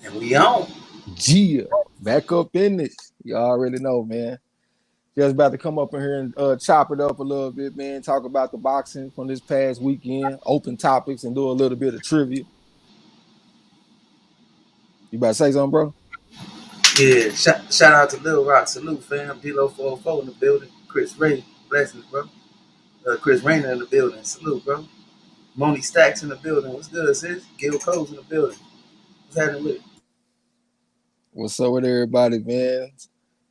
And we on. Gia, back up in this. You already know, man. Just about to come up in here and chop it up a little bit, man. Talk about the boxing from this past weekend, open topics, and do a little bit of trivia. You about to say something, bro? Yeah, shout out to Lil Rock. Salute, fam. D-Lo 404 in the building. Chris Ray, blessings, bro. Chris Rayner in the building. Salute, bro. Moni Stacks in the building. What's good, sis? Gil Cole's in the building. What's happening with it? What's up with everybody, man?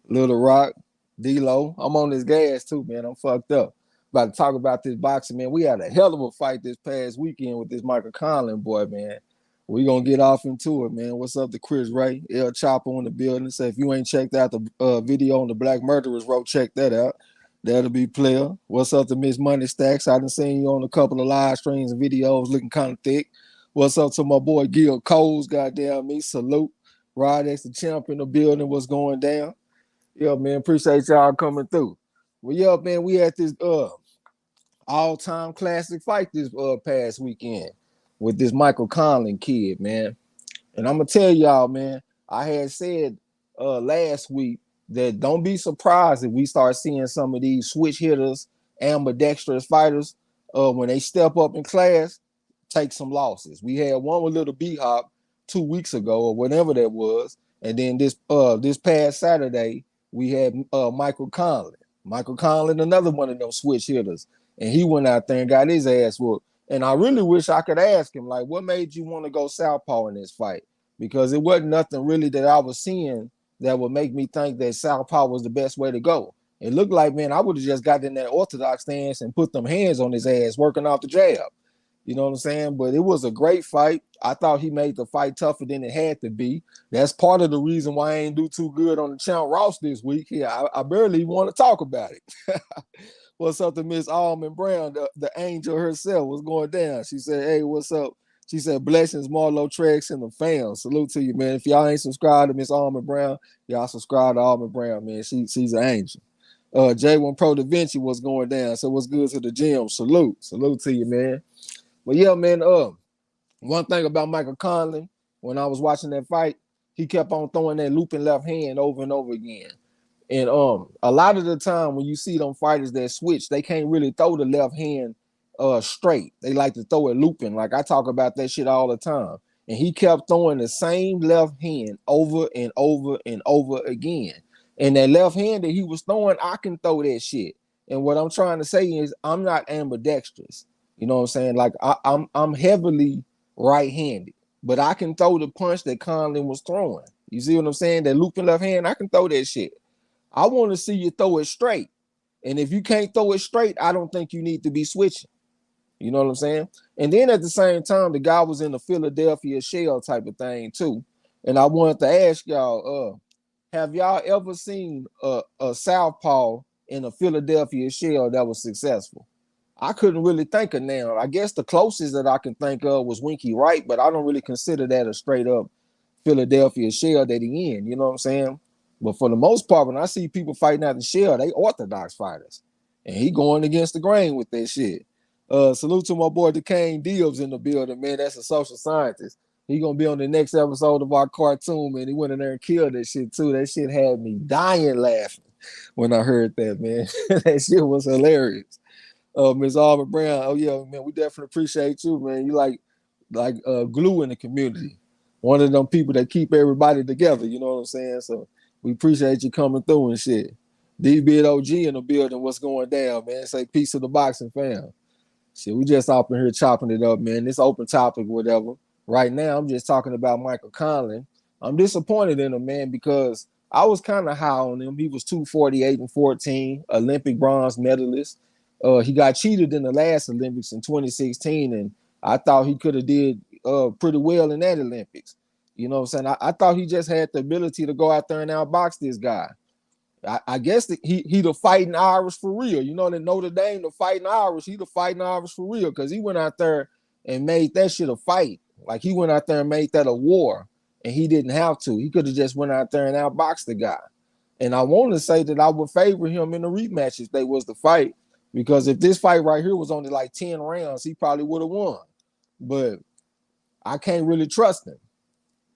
Little Rock, D-Lo. I'm on this gas too, man. I'm fucked up. About to talk about this boxing, man. We had a hell of a fight this past weekend with this Michael Conlon boy, man. We gonna get off into it, man. What's up to Chris Ray, El Chopper in the building? So if you ain't checked out the video on the Black Murderers Row, check that out. That'll be player. What's up to Miss Money Stacks? I done seen you on a couple of live streams and videos looking kind of thick. What's up to my boy Gil Coles? Goddamn me, salute. Rod X the champ in the building. What's going down? Yeah, man. Appreciate y'all coming through. Well, yeah, man, we had this all-time classic fight this past weekend with this Michael Conlon kid, man. And I'm gonna tell y'all, man, I had said last week that don't be surprised if we start seeing some of these switch hitters, ambidextrous fighters, when they step up in class, take some losses. We had one with Little B Hop 2 weeks ago or whatever that was, and then this past Saturday we had Michael Conlon. Michael Conlon, another one of them switch hitters, and he went out there and got his ass whooped. And I really wish I could ask him, like, what made you want to go southpaw in this fight? Because it wasn't nothing really that I was seeing that would make me think that southpaw was the best way to go. It looked like, man, I would have just got in that orthodox stance and put them hands on his ass, working off the jab. You know what I'm saying? But it was a great fight. I thought he made the fight tougher than it had to be. That's part of the reason why I ain't do too good on the Count Ross this week. Yeah, I barely want to talk about it. What's up to Miss Almond Brown, the angel herself? What's going down? She said, hey, what's up? She said, blessings, Marlo Trex and the fam. Salute to you, man. If y'all ain't subscribed to Miss Almond Brown, y'all subscribe to Almond Brown, man. She's an angel. J1 Pro Da Vinci was going down. So what's good to the gym? Salute. Salute to you, man. But yeah, man, one thing about Michael Conlon, when I was watching that fight, he kept on throwing that looping left hand over and over again. And a lot of the time when you see them fighters that switch, they can't really throw the left hand straight. They like to throw it looping. Like I talk about that shit all the time. And he kept throwing the same left hand over and over and over again. And that left hand that he was throwing, I can throw that shit. And what I'm trying to say is I'm not ambidextrous. You know what I'm saying? Like I'm heavily right-handed, but I can throw the punch that Conlon was throwing. You see what I'm saying? That looping left hand, I can throw that shit. I want to see you throw it straight. And if you can't throw it straight, I don't think you need to be switching. You know what I'm saying? And then at the same time, the guy was in the Philadelphia shell type of thing too. And I wanted to ask y'all, have y'all ever seen a southpaw in a Philadelphia shell that was successful? I couldn't really think of now. I guess the closest that I can think of was Winky Wright, but I don't really consider that a straight up Philadelphia shell that he in. You know what I'm saying? But for the most part, when I see people fighting out the shell, they orthodox fighters. And he going against the grain with that shit. Salute to my boy Duquesne Dibbs in the building, man. That's a social scientist. He gonna be on the next episode of our cartoon, man. He went in there and killed that shit too. That shit had me dying laughing when I heard that, man. That shit was hilarious. Ms. Auburn Brown, oh yeah, man, we definitely appreciate you, man. You like glue in the community. One of them people that keep everybody together, you know what I'm saying? So we appreciate you coming through and shit. D-Bid OG in the building, what's going down, man? Say peace to the boxing fam. Shit, we just up in here chopping it up, man. This open topic, whatever. Right now, I'm just talking about Michael Conlon. I'm disappointed in him, man, because I was kind of high on him. He was 248 and 14, Olympic bronze medalist. He got cheated in the last Olympics in 2016, and I thought he could have did pretty well in that Olympics. You know what I'm saying? I thought he just had the ability to go out there and outbox this guy. I guess he the fighting Irish for real. You know, that Notre Dame, the fighting Irish, he the fighting Irish for real because he went out there and made that shit a fight. Like he went out there and made that a war, and he didn't have to. He could have just went out there and outboxed the guy. And I want to say that I would favor him in the rematch if they was the fight, because if this fight right here was only like 10 rounds, he probably would have won. But I can't really trust him.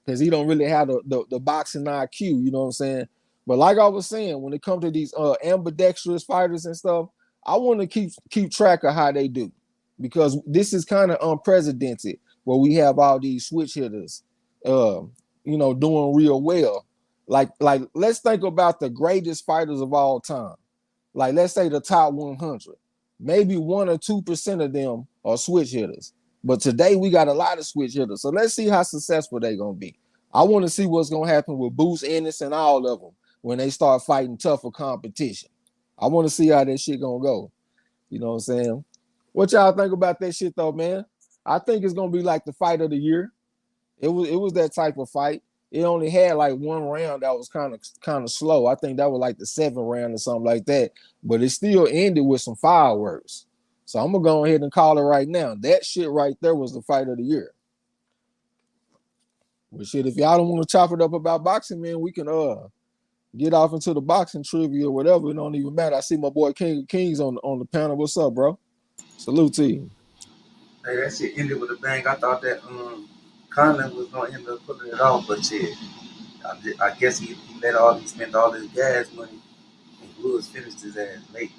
because he don't really have the boxing IQ, you know what I'm saying? But like I was saying, when it comes to these ambidextrous fighters and stuff, I want to keep track of how they do, because this is kind of unprecedented where we have all these switch hitters, uh, doing real well. Like let's think about the greatest fighters of all time. Like let's say the top 100, maybe 1 or 2% of them are switch hitters. But today we got a lot of switch hitters. So let's see how successful they're gonna be. I want to see what's gonna happen with Boots Ennis and all of them when they start fighting tougher competition. I want to see how that shit gonna go. You know what I'm saying? What y'all think about that shit though, man? I think it's gonna be like the fight of the year. It was that type of fight. It only had like one round that was kind of slow. I think that was like the 7th round or something like that. But it still ended with some fireworks. So I'm gonna go ahead and call it right now. That shit right there was the fight of the year. But shit, if y'all don't want to chop it up about boxing, man, we can get off into the boxing trivia or whatever. It don't even matter. I see my boy King of Kings on the panel. What's up, bro? Salute to you. Hey, that shit ended with a bang. I thought that Conlon was gonna end up putting it off, but shit, I guess he spent all his gas money and Lewis finished his ass late.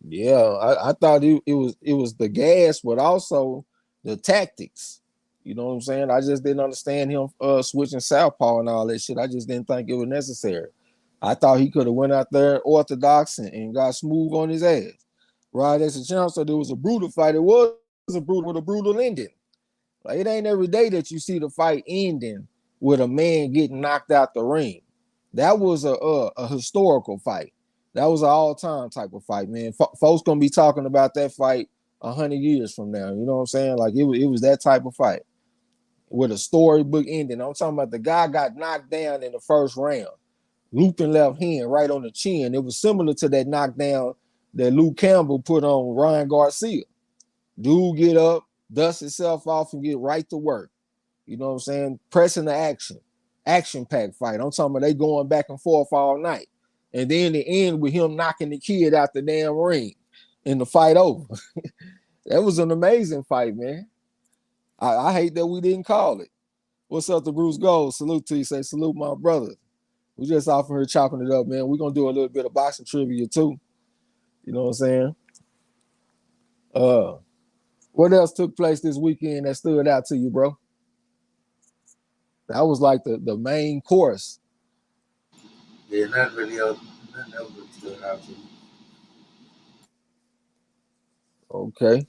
Yeah, I thought it was the gas, but also the tactics. You know what I'm saying? I just didn't understand him switching southpaw and all that shit. I just didn't think it was necessary. I thought he could have went out there orthodox and got smooth on his ass. Right as a chance, so there was a brutal fight. It was a brutal with a brutal ending. Like it ain't every day that you see the fight ending with a man getting knocked out the ring. That was a historical fight. That was an all time type of fight, man. Folks gonna be talking about that fight 100 years from now. You know what I'm saying? Like it was that type of fight with a storybook ending. I'm talking about the guy got knocked down in the first round, looping left hand right on the chin. It was similar to that knockdown that Luke Campbell put on Ryan Garcia. Dude get up, dust himself off, and get right to work. You know what I'm saying? Pressing the action. Action-packed fight. I'm talking about they going back and forth all night. And then the end with him knocking the kid out the damn ring and the fight over. That was an amazing fight, man. I hate that we didn't call it. What's up to Bruce Gold? Salute to you. Say salute, my brother. We just off here chopping it up, man. We're going to do a little bit of boxing trivia, too. You know what I'm saying? What else took place this weekend that stood out to you, bro? That was like the main course. Yeah, nothing else really stood out to me. Okay.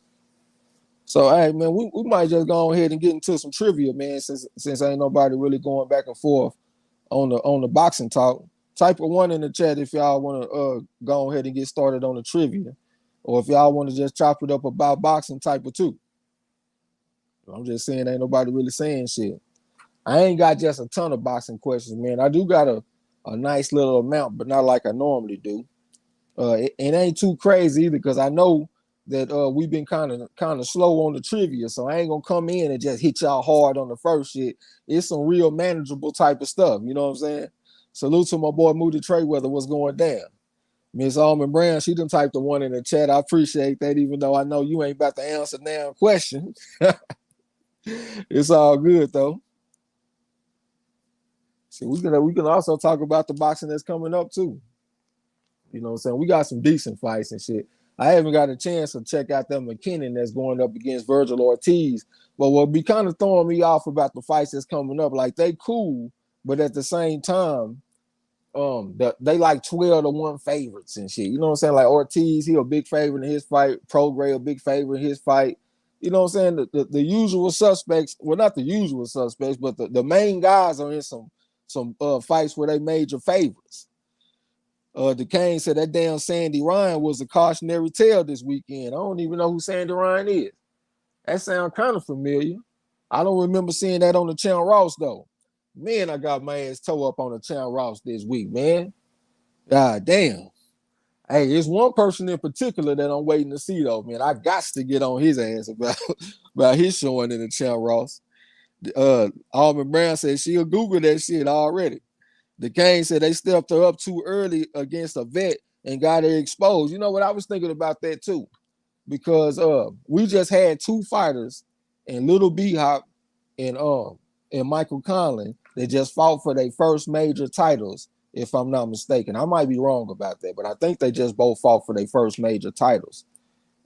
So, hey, man, we might just go ahead and get into some trivia, man, since ain't nobody really going back and forth on the boxing talk. Type of one in the chat if y'all want to go ahead and get started on the trivia. Or if y'all want to just chop it up about boxing, type of two. I'm just saying ain't nobody really saying shit. I ain't got just a ton of boxing questions, man. I do got a nice little amount, but not like I normally do. It ain't too crazy either because I know that we've been kind of slow on the trivia, so I ain't gonna come in and just hit y'all hard on the first shit. It's some real manageable type of stuff. You know what I'm saying? Salute to my boy Moody Trayweather. What's going down? Miss Almond Brown, she done typed the one in the chat. I appreciate that, even though I know you ain't about to answer now question. It's all good though. See, we can also talk about the boxing that's coming up too. You know what I'm saying? We got some decent fights and shit. I haven't got a chance to check out that McKinnon that's going up against Virgil Ortiz. But what be kind of throwing me off about the fights that's coming up, like they cool, but at the same time, they like 12-1 favorites and shit. You know what I'm saying? Like Ortiz, he a big favorite in his fight. Prograis a big favorite in his fight. You know what I'm saying? The usual suspects, well, not the usual suspects, but the main guys are in some fights where they major favorites. DeCane said that damn Sandy Ryan was a cautionary tale this weekend. I don't even know who Sandy Ryan is. That sounds kind of familiar. I don't remember seeing that on the Chan Ross though. Man, I got my ass toe up on the Chan Ross this week, man. God damn. Hey, there's one person in particular that I'm waiting to see though, man. I got to get on his ass about his showing in the Chan Ross. Alvin Brown said she'll Google that shit already. The Kane said they stepped her up too early against a vet and got her exposed. You know what? I was thinking about that too, because we just had two fighters and Little B Hop and Michael Conlon that just fought for their first major titles, if I'm not mistaken. I might be wrong about that, but I think they just both fought for their first major titles.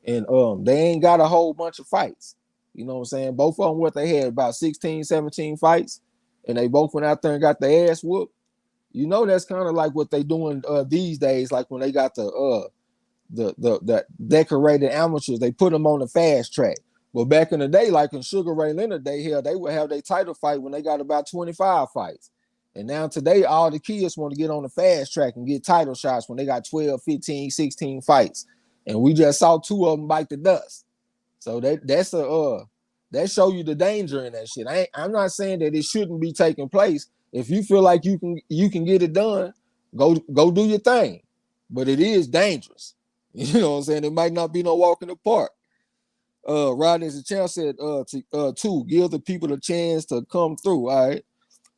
And they ain't got a whole bunch of fights. You know what I'm saying? Both of them, what they had, about 16, 17 fights, and they both went out there and got their ass whooped. You know, that's kind of like what they doing these days, like when they got the decorated amateurs, they put them on the fast track. But back in the day, like in Sugar Ray Leonard day here, they would have their title fight when they got about 25 fights. And now today, all the kids want to get on the fast track and get title shots when they got 12, 15, 16 fights. And we just saw two of them bite the dust. So that show you the danger in that shit. I'm not saying that it shouldn't be taking place. If you feel like you can get it done, go do your thing. But it is dangerous. You know what I'm saying? It might not be no walk in the park. Rodney's a champ said two, give the people a chance to come through. All right.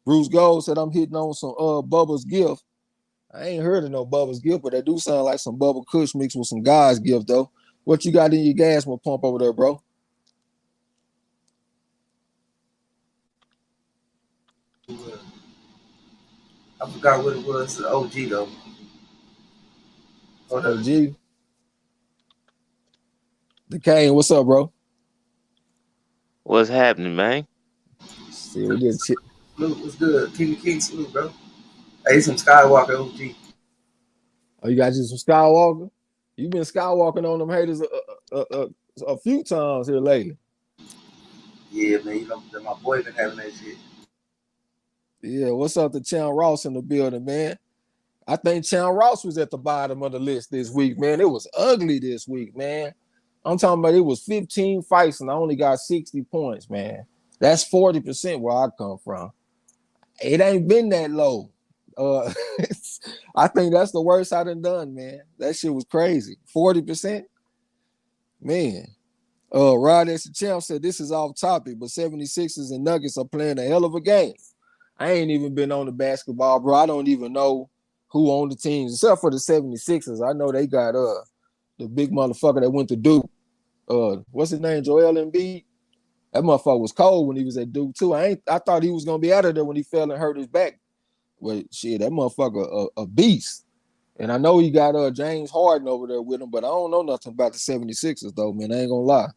Bruce Gold said I'm hitting on some Bubba's gift. I ain't heard of no Bubba's gift, but that do sound like some Bubba Kush mixed with some God's gift though. What you got in your gas pump over there, bro? I forgot what it was. The OG though. OG. The Kane, what's up, bro? What's happening, man? See, we did shit. What's good? King salute, bro. Hey, some Skywalker OG. Oh, you got you some Skywalker? You been Skywalking on them haters a few times here lately. Yeah, man. You know my boy been having that shit. Yeah, what's up to Chan Ross in the building, man? I think Chan Ross was at the bottom of the list this week, man. It was ugly this week, man. I'm talking about it was 15 fights and I only got 60 points, man. That's 40% where I come from. It ain't been that low. I think that's the worst I done, man. That shit was crazy. 40%? Man. Rod S. Champ said this is off topic, but 76ers and Nuggets are playing a hell of a game. I ain't even been on the basketball, bro. I don't even know who on the teams, except for the 76ers. I know they got the big motherfucker that went to Duke. What's his name? Joel Embiid. That motherfucker was cold when he was at Duke too. I thought he was gonna be out of there when he fell and hurt his back. Well, shit, that motherfucker a beast. And I know he got James Harden over there with him, but I don't know nothing about the 76ers though, man. I ain't gonna lie.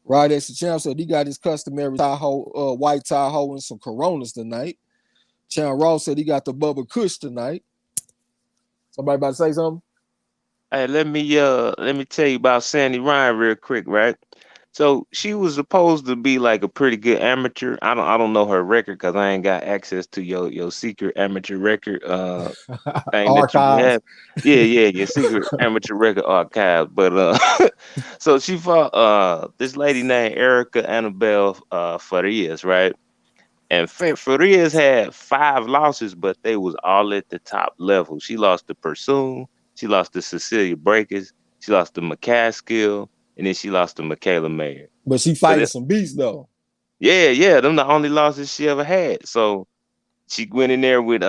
Rod S. Champ said he got his customary Tahoe, white Tahoe and some Coronas tonight. Chan Ross said he got the Bubba Kush tonight. Somebody about to say something? Hey, let me tell you about Sandy Ryan real quick, right? So she was supposed to be like a pretty good amateur. I don't know her record because I ain't got access to your secret amateur record thing that you Archives. have. Yeah, your secret amateur record archive. But so she fought this lady named Erica Annabelle Farias, right? And Farias had 5 losses, but they was all at the top level. She lost to Pursoon, she lost to Cecilia Breakers, she lost to McCaskill, and then she lost to Michaela Mayer. But she So fighting some beasts though. yeah, them the only losses she ever had. So she went in there with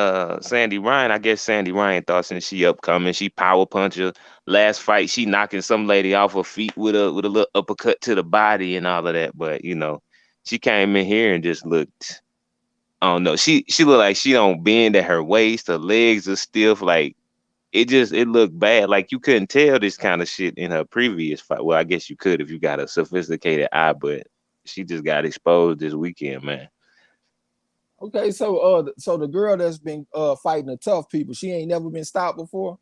Sandy Ryan. I guess Sandy Ryan thought since she upcoming, she power puncher. Last fight, she knocking some lady off her feet with a little uppercut to the body and all of that. But she came in here and just looked. I don't know. She looked like she don't bend at her waist. Her legs are stiff. Like it looked bad. Like you couldn't tell this kind of shit in her previous fight. Well, I guess you could if you got a sophisticated eye, but she just got exposed this weekend, man. Okay, so the girl that's been fighting the tough people, she ain't never been stopped before.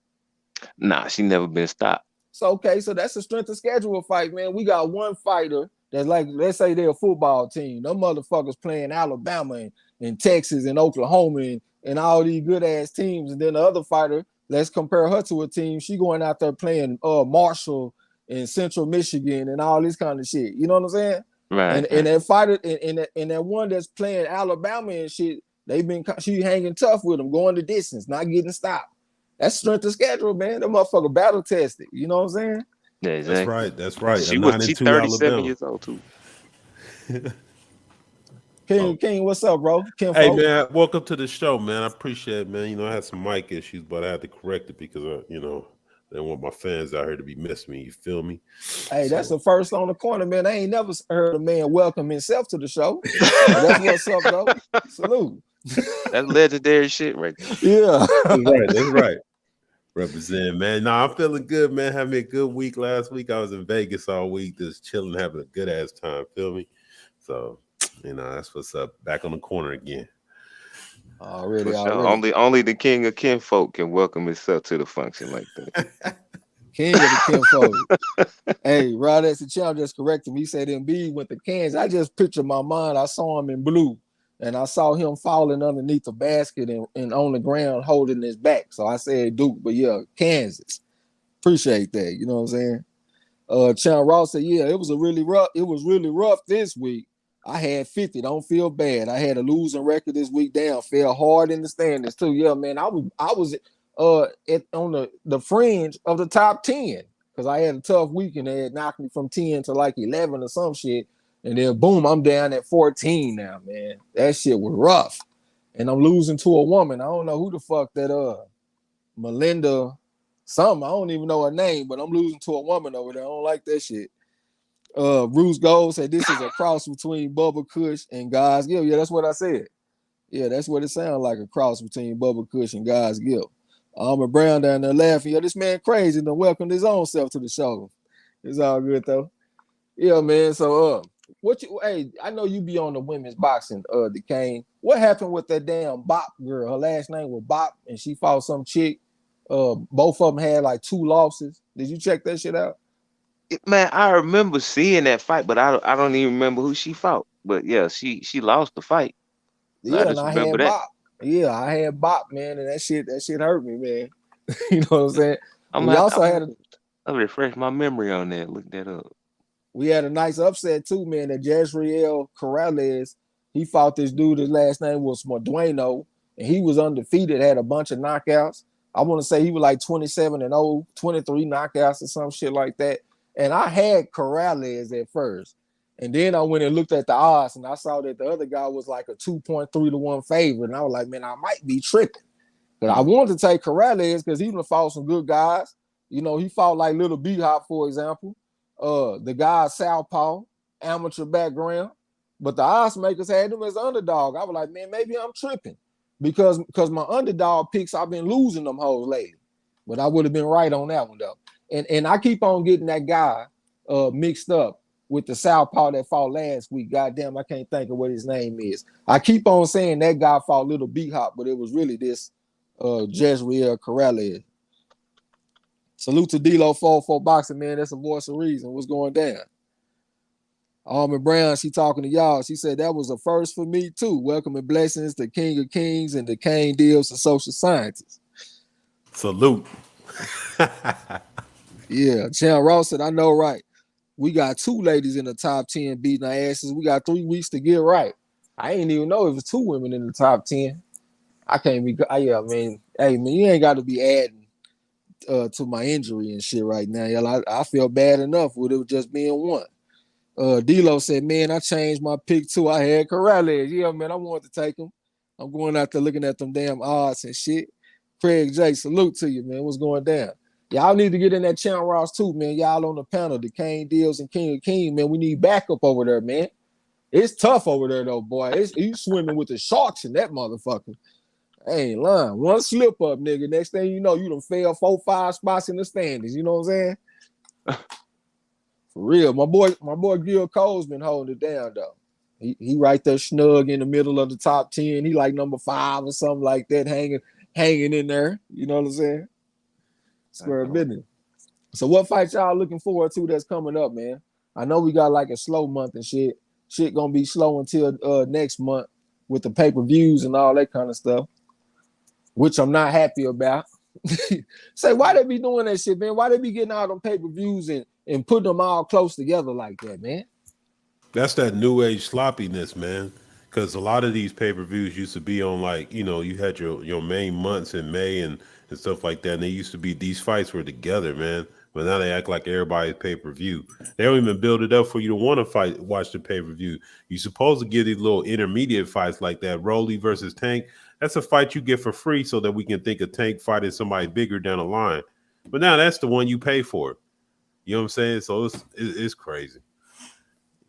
Nah, she never been stopped. So okay, so that's a strength of schedule fight, man. We got one fighter that's like, let's say they're a football team. Them motherfuckers playing Alabama and Texas and Oklahoma and all these good ass teams. And then the other fighter, let's compare her to a team. She going out there playing Marshall and Central Michigan and all this kind of shit. You know what I'm saying? Right. And that fighter and that one that's playing Alabama and shit, she hanging tough with them, going the distance, not getting stopped. That's strength of schedule, man. That motherfucker battle tested. You know what I'm saying? Yeah, exactly. That's right. She A was 9-2 37 Alabama. years old too. King, what's up, bro? Hey man, welcome to the show, man. I appreciate it, man. I had some mic issues, but I had to correct it because I want my fans out here to be missing me. You feel me? Hey, that's the first on the corner, man. I ain't never heard a man welcome himself to the show. But that's what's up, though. Salute. That's legendary shit right Yeah. That's right. That's right. Represent, man. Nah, I'm feeling good, man. Having a good week last week. I was in Vegas all week, just chilling, having a good ass time. Feel me? So, that's what's up. Back on the corner again. Already. Only the king of kinfolk can welcome himself to the function like that. King of the kinfolk. Hey, Rod as the child just corrected me. He said Embiid went to Kansas. I just pictured my mind. I saw him in blue, and I saw him falling underneath the basket and on the ground holding his back. So I said Duke, but yeah, Kansas. Appreciate that. You know what I'm saying? Chan Ross said, yeah, it was really rough this week. I had 50. Don't feel bad. I had a losing record this week. Damn, fell hard in the standings too. Yeah, man. I was on the fringe of the top 10 because I had a tough week and they had knocked me from 10 to like 11 or some shit. And then boom, I'm down at 14 now, man. That shit was rough. And I'm losing to a woman. I don't know who the fuck that Melinda something. I don't even know her name, but I'm losing to a woman over there. I don't like that shit. Bruce Gold said this is a cross between Bubba Kush and God's Gift. Yeah, that's what I said. Yeah, that's what it sounds like, a cross between Bubba Kush and God's Gift. Alma Brown down there laughing. Yeah, this man crazy. Then welcomed his own self to the show. It's all good though. Yeah, man. So I know you be on the women's boxing, Decane. What happened with that damn Bop girl? Her last name was Bop, and she fought some chick. Both of them had like 2 losses. Did you check that shit out? Man, I remember seeing that fight, but I don't even remember who she fought. But yeah, she lost the fight. I Yeah, and just I remember had that. Bop. Yeah, I had Bop, man, and that shit hurt me, man. You know what I'm saying? We also had I'll refresh my memory on that. Look that up. we had a nice upset too, man. That Jezreel Corrales, he fought this dude. His last name was Mordueno, and he was undefeated. Had a bunch of knockouts. I want to say he was like 27-0, 23 knockouts or some shit like that. And I had Corrales at first, and then I went and looked at the odds, and I saw that the other guy was like a 2.3 to 1 favorite, and I was like, man, I might be tripping. But I wanted to take Corrales because he fought some good guys. You know, he fought like Little B-Hop, for example. The guy Southpaw, amateur background. But the odds makers had him as underdog. I was like, man, maybe I'm tripping. Because my underdog picks, I've been losing them hoes lately. But I would have been right on that one, though. And I keep on getting that guy mixed up with the Southpaw that fought last week. Goddamn, I can't think of what his name is. I keep on saying that guy fought Little B-Hop, but it was really this Jezreel Corrales. Salute to D-Lo 4-4 Boxing, man. That's a voice of reason. What's going down? Alma Brown, she talking to y'all. She said that was a first for me, too. Welcome and blessings to King of Kings and the Kane Deals and Social Scientists. Salute. Yeah, Chan Ross said, I know, right. We got 2 ladies in the top 10 beating our asses. We got 3 weeks to get right. I ain't even know if it's 2 women in the top 10. I can't be, yeah, man. Hey, man, you ain't got to be adding to my injury and shit right now. Y'all, I feel bad enough with it just being 1. D-Lo said, man, I changed my pick too. I had Corrales. Yeah, man, I wanted to take him. I'm going out there looking at them damn odds and shit. Craig J, salute to you, man. What's going down? Y'all need to get in that Channel Ross too, man. Y'all on the panel, the Kane Deals and King of King, man. We need backup over there, man. It's tough over there, though, boy. You swimming with the sharks in that motherfucker. I ain't lying. One slip up, nigga. Next thing you know, you done fell 4-5 spots in the standings. You know what I'm saying? For real. My boy Gil Cole's been holding it down, though. He right there snug in the middle of the top 10. He like number 5 or something like that, hanging in there. You know what I'm saying? Square business. So what fight y'all looking forward to that's coming up, man? I know we got like a slow month and shit. Shit gonna be slow until next month with the pay-per-views and all that kind of stuff, which I'm not happy about. Say, why they be doing that shit, man? Why they be getting all them pay-per-views and putting them all close together like that, man? That's that new age sloppiness, man. Because a lot of these pay per views used to be on like you had your main months in May and stuff like that. And they used to be these fights were together, man. But now they act like everybody's pay per view. They don't even build it up for you to want to watch the pay per view. You're supposed to get these little intermediate fights like that. Rolly versus Tank. That's a fight you get for free so that we can think of Tank fighting somebody bigger down the line. But now that's the one you pay for. You know what I'm saying? So it's crazy.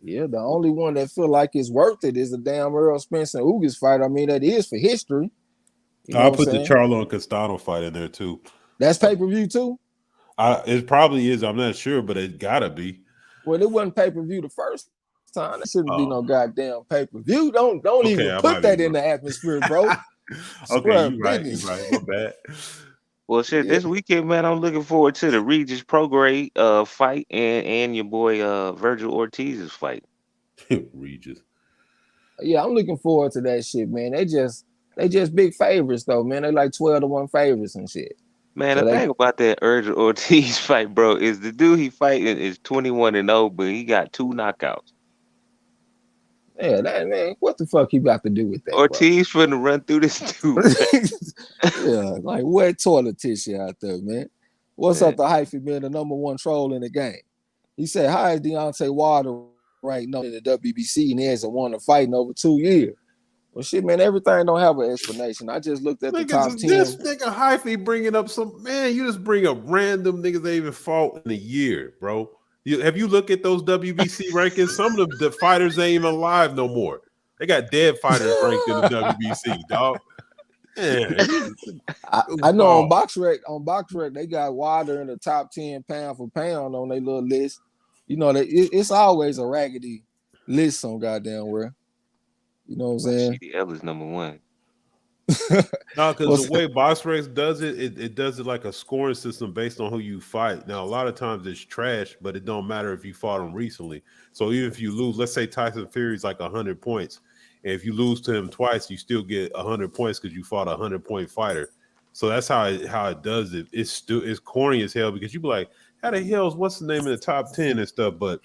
Yeah, the only one that feel like it's worth it is the damn Earl Spence and Ugas fight. I mean, that is for history. You know I'll what I'm put the saying? Charlo and Castano fight in there too. That's pay-per-view too? It probably is. I'm not sure, but it gotta be. Well, it wasn't pay-per-view the first time. That shouldn't be Oh, no goddamn pay-per-view. Don't okay, even I put might be that in wrong. the atmosphere, bro. Okay, Square you right. You business. right. My bad. Well, shit, Yeah. this weekend, man, I'm looking forward to the Regis Prograde fight and your boy Virgil Ortiz's fight. Regis. Yeah, I'm looking forward to that shit, man. They just big favorites though, man. They like 12-1 favorites and shit. Man, the So they thing about that Virgil Ortiz fight, bro, is the dude he fighting is 21-0, but he got 2 knockouts. yeah, that man, what the fuck he about to do with that, bro? Ortiz finna run through this dude, Yeah, like wet toilet tissue out there, man. What's man. up to Hyphy being the #1 troll in the game? He said, "How is Deontay Wilder right now in the WBC and he hasn't won a fight in over 2 years?" Well, shit, man, everything don't have an explanation. I just looked at the top Niggas, 10. this nigga Hyphy bringing up some man. You just bring up random niggas that even fought in a year, bro. Have you looked at those WBC rankings? Some of the fighters ain't even alive no more. They got dead fighters ranked in the WBC, dog. Yeah, I know on BoxRec they got Wilder in the top 10 pound for pound on their little list. You know, it's always a raggedy list on goddamn where. You know what I'm saying? Sheedy Ellis #1. no, because What's the way BoxRec does it does it like a scoring system based on who you fight. Now, a lot of times it's trash, but it don't matter if you fought him recently. So even if you lose, let's say Tyson Fury's like 100 points, and if you lose to him twice, you still get 100 points because you fought a 100-point fighter. So that's how it does it. It's corny as hell because you be like, how the hell's what's the name in the top 10 and stuff? But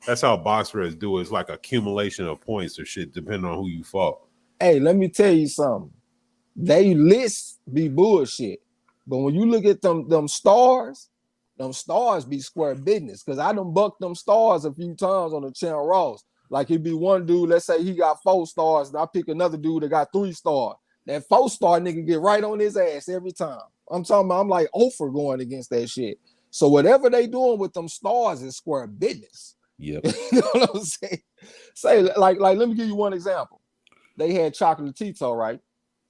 that's how BoxRec do it. It's like accumulation of points or shit depending on who you fought. Hey, let me tell you something. They lists be bullshit. But when you look at them stars be square business. Cause I done bucked them stars a few times on the Channel Ross. Like it'd be one dude, let's say he got 4 stars, and I pick another dude that got 3 stars. That 4-star nigga get right on his ass every time. I'm talking about I'm like over going against that shit. So whatever they doing with them stars is square business. Yep. You know what I'm saying? Say like let me give you one example. They had Chocolatito, right?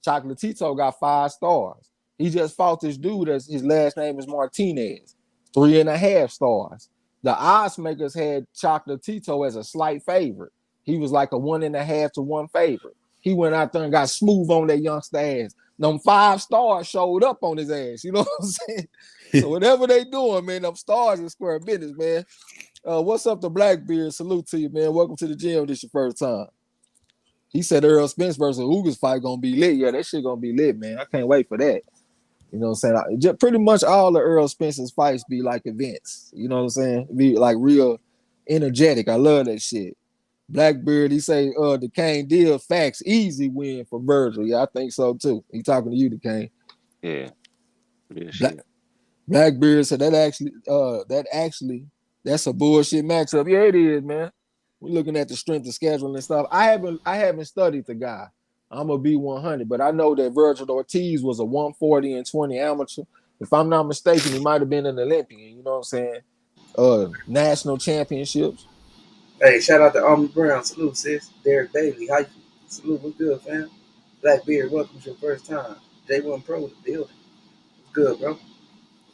Chocolatito got 5 stars. He just fought this dude as his last name is Martinez, 3.5 stars. The odds makers had Chocolatito as a slight favorite. He was like a 1.5 to 1 favorite. He went out there and got smooth on that youngster ass. Them 5 stars showed up on his ass. You know what I'm saying? So whatever they doing, man, them stars is square business, man. What's up to Blackbeard? Salute to you, man. Welcome to the gym. This your first time. He said Earl Spence versus Ugas fight gonna be lit. Yeah, that shit gonna be lit, man. I can't wait for that. You know what I'm saying? Just pretty much all the Earl Spence's fights be like events. You know what I'm saying? Be like real energetic. I love that shit. Blackbeard, he say the Kane deal facts easy win for Virgil. Yeah, I think so too. He talking to you, the Kane. Yeah. Yeah, shit. Blackbeard said that's a bullshit matchup. Yeah, it is, man. We're looking at the strength of schedule and stuff. I haven't studied the guy. I'm a B100, but I know that Virgil Ortiz was a 140-20 amateur. If I'm not mistaken, he might have been an Olympian. You know what I'm saying? National championships. Hey, shout out to Army Brown. Salute, sis. Derek Bailey. How you? Salute. What's good, fam? Blackbeard, welcome to your first time. J1 Pro, the building. What's good, bro?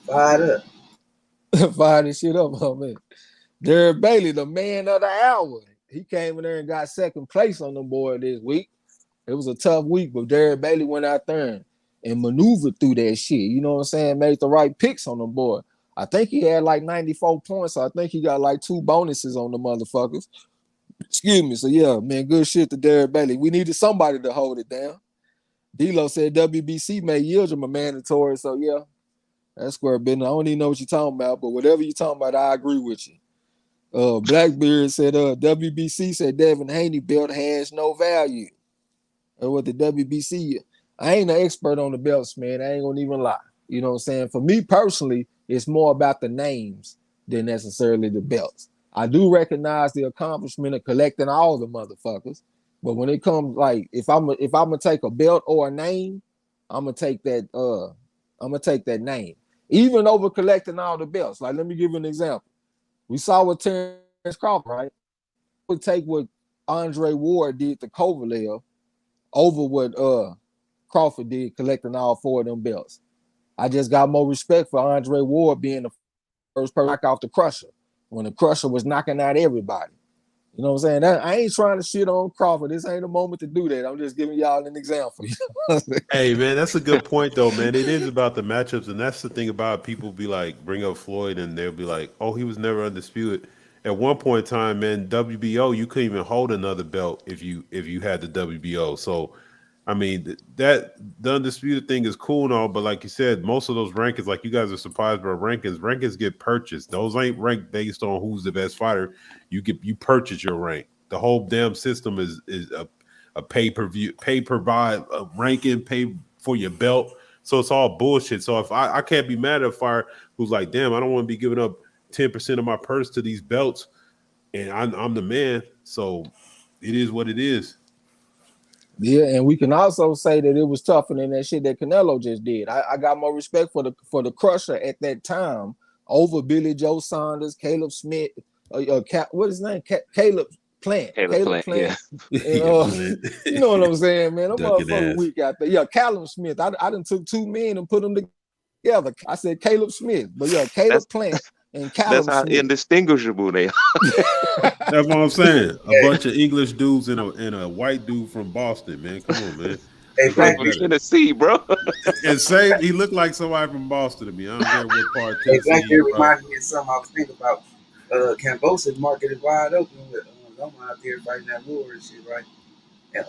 Fired up. Fire this shit up, oh man. Derek Bailey, the man of the hour. He came in there and got second place on the board this week. It was a tough week, but Derek Bailey went out there and maneuvered through that shit. You know what I'm saying? Made the right picks on the board. I think he had like 94 points. So I think he got like 2 bonuses on the motherfuckers. Excuse me. So yeah, man, good shit to Derek Bailey. We needed somebody to hold it down. D-Lo said WBC may yield him a mandatory. So yeah, that's square business. I don't even know what you're talking about, but whatever you're talking about, I agree with you. Blackbeard said WBC said Devin Haney belt has no value. Or what the WBC, I ain't an expert on the belts, man. I ain't gonna even lie. You know what I'm saying? For me personally, it's more about the names than necessarily the belts. I do recognize the accomplishment of collecting all the motherfuckers, but when it comes like if I'm gonna take a belt or a name, I'm gonna take that name. even over collecting all the belts. Like, let me give you an example. We saw what Terrence Crawford, right? Would take what Andre Ward did to Kovalev over what Crawford did collecting all 4 of them belts. I just got more respect for Andre Ward being the first person to knock out the Crusher when the Crusher was knocking out everybody. You know what I'm saying? I ain't trying to shit on Crawford. This ain't a moment to do that. I'm just giving y'all an example. Hey man, that's a good point though, man. It is about the matchups, and that's the thing about it. People be like, bring up Floyd, and they'll be like, "Oh, he was never undisputed." At one point in time, man, WBO, you couldn't even hold another belt if you had the WBO. So, I mean, that the undisputed thing is cool and all, but like you said, most of those rankings, like you guys are surprised by rankings. Rankings get purchased. Those ain't ranked based on who's the best fighter. You purchase your rank. The whole damn system is a pay-per-view, pay per buy, a ranking, pay for your belt. So it's all bullshit. So if I can't be mad at a fighter who's like, damn, I don't want to be giving up 10% of my purse to these belts, and I'm the man. So it is what it is. Yeah, and we can also say that it was tougher than that shit that Canelo just did. I got more respect for the Crusher at that time over Billy Joe Saunders, Caleb Smith, what is his name? Caleb Plant. Caleb Plant, yeah. And, Yeah, Clint. you know what I'm saying, man? Them Ducking motherfucker ass. weak out there. Yeah, Callum Smith. I done took 2 men and put them together. I said Caleb Smith, but yeah, Caleb That's Plant and that's Callum how Smith. indistinguishable they are. That's what I'm saying. A bunch of English dudes and a white dude from Boston, man. Come on, man. Hey, Let's get Black, From you, better. Tennessee, bro. And same, he looked like somebody from Boston to me. I don't care what part of hey, Tennessee Black, he's you from. reminded me of something I was thinking about. Cambosa's market is wide open with Loma out there fighting that war and shit, right? And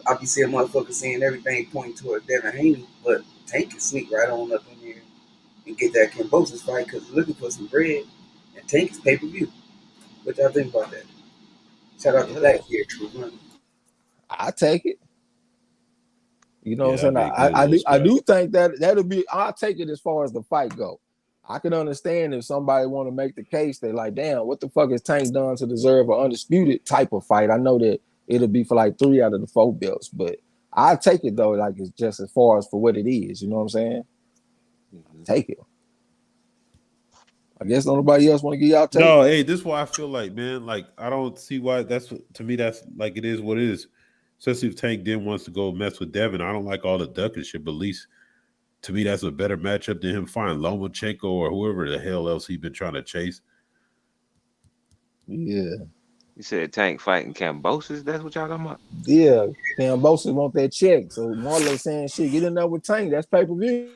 I be seeing motherfuckers saying everything pointing toward Devin Haney, but Tank can sneak right on up in there and get that Cambosa's fight because he's looking for some bread, and Tank is pay per view. What y'all think about that? Shout out to Yeah, Black here, True Money. I take it. You know what Yeah, I'm that'd saying? be good, no I sweat. do think that that'll be. I'll take it as far as the fight go. I can understand if somebody want to make the case that like, damn, what the fuck is Tank done to deserve an undisputed type of fight? I know that it'll be for like 3 out of the 4 belts, but I take it though, like it's just as far as for what it is. You know what I'm saying? Take it. I guess nobody else want to give y'all take. No, hey, this is why I feel like, man, like I don't see why to me that's like it is what it is. Especially if Tank then wants to go mess with Devin. I don't like all the ducking shit, but at least to me that's a better matchup than him finding Lomachenko or whoever the hell else he's been trying to chase. Yeah, You said Tank fighting Cambosis. That's what y'all talking about? yeah. Cambosis want that check, so Marlo saying shit, get in there with Tank. That's pay per view.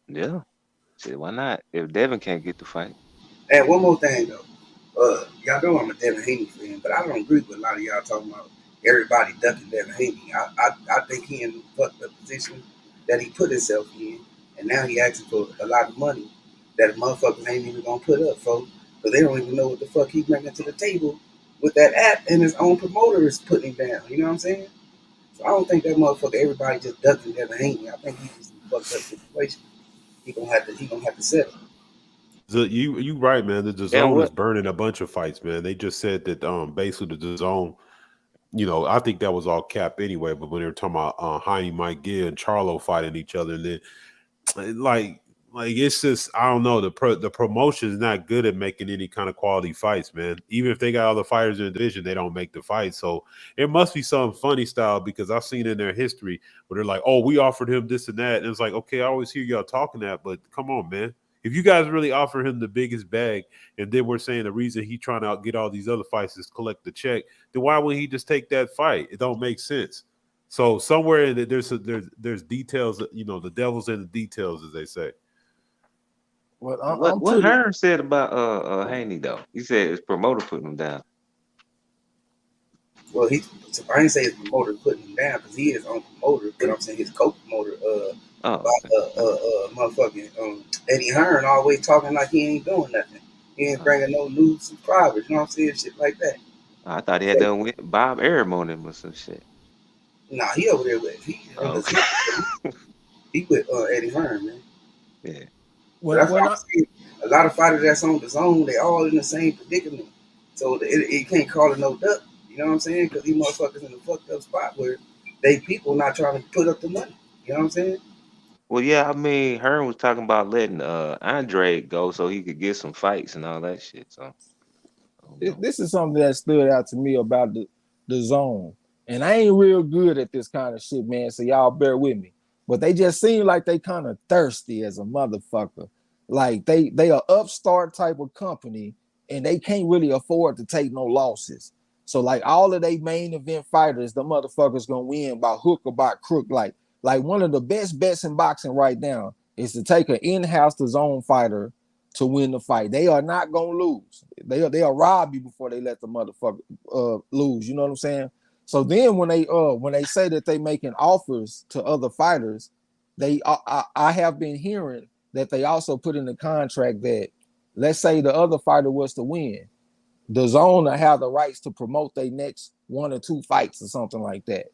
Yeah. Shit, why not? If Devin can't get the fight. And one more thing though. Y'all know I'm a Devin Haney fan, but I don't agree with a lot of y'all talking about everybody ducking Devin Haney. I think he in the fucked up position that he put himself in, and now he asking for a lot of money that motherfuckers ain't even gonna put up for, because they don't even know what the fuck he bringing to the table with that app, and his own promoter is putting him down. You know what I'm saying? So I don't think that motherfucker everybody just ducking Devin Haney. I think he's just in a fucked up situation. He gonna have to settle. So you right, man. The And zone is what? burning a bunch of fights, man. They just said that basically the zone, I think that was all cap anyway, but when they were talking about Heine, Mike Gill and Charlo fighting each other, and then like it's just I don't know, the promotion is not good at making any kind of quality fights, man. Even if they got all the fighters in the division, they don't make the fight. So it must be some funny style, because I've seen in their history where they're like, oh, we offered him this and that, and it's like, okay, I always hear y'all talking that, but come on, man. If you guys really offer him the biggest bag, and then we're saying the reason he trying to get all these other fights is collect the check, then why would he just take that fight? It don't make sense. So somewhere in it, there's details. The devil's in the details, as they say. Well, What I'm what pretty. Hearn said about Haney though? He said his promoter putting him down. Well, I ain't say his promoter putting him down because he is his own promoter, but I'm saying his co-promoter, Oh, okay. motherfucking Eddie Hearn always talking like he ain't doing nothing. He ain't Oh, bringing no new subscribers. You know what I'm saying? Shit like that. I thought he had So, done with Bob Arum on him or some shit. nah, he over there with he in Oh, the okay. zone. He with Eddie Hearn, man. Yeah. So when that's why when I'm I saying a lot of fighters that's on the zone, they all in the same predicament. So it can't call it no duck. You know what I'm saying? Because these motherfuckers in a fucked up spot where they people not trying to put up the money. You know what I'm saying? Well, yeah, I mean, Hearn was talking about letting Andre go so he could get some fights and all that shit. So I don't know. This is something that stood out to me about the zone. And I ain't real good at this kind of shit, man. So y'all bear with me. But they just seem like they kind of thirsty as a motherfucker. Like they are upstart type of company and they can't really afford to take no losses. So like all of they main event fighters, the motherfuckers gonna win by hook or by crook. Like one of the best bets in boxing right now is to take an in-house to zone fighter to win the fight. They are not gonna lose. They'll rob you before they let the motherfucker lose. You know what I'm saying? So then when they say that they making offers to other fighters, I have been hearing that they also put in the contract that let's say the other fighter was to win, the zone will have the rights to promote their next one or two fights or something like that.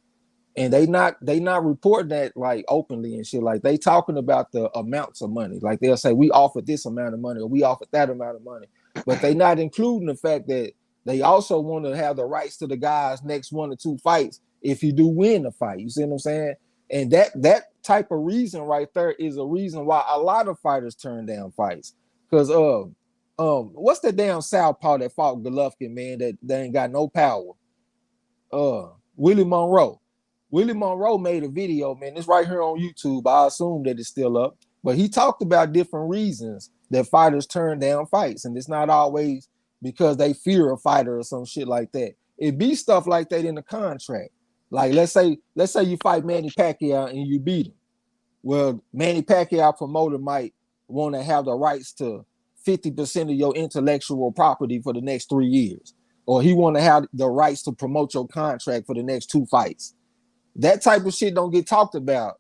And they not reporting that like openly and shit. Like they talking about the amounts of money. Like they'll say we offered this amount of money or we offered that amount of money, but they not including the fact that they also want to have the rights to the guy's next one or two fights if you do win the fight. You see what I'm saying? And that type of reason right there is a reason why a lot of fighters turn down fights. Because what's the damn southpaw that fought Golovkin, man, that they ain't got no power? Willie Monroe. Willie Monroe made a video, man. It's right here on YouTube. I assume that it's still up. But he talked about different reasons that fighters turn down fights. And it's not always because they fear a fighter or some shit like that. It be stuff like that in the contract. Like let's say you fight Manny Pacquiao and you beat him. Well, Manny Pacquiao promoter might want to have the rights to 50% of your intellectual property for the next 3 years. Or he want to have the rights to promote your contract for the next two fights. That type of shit don't get talked about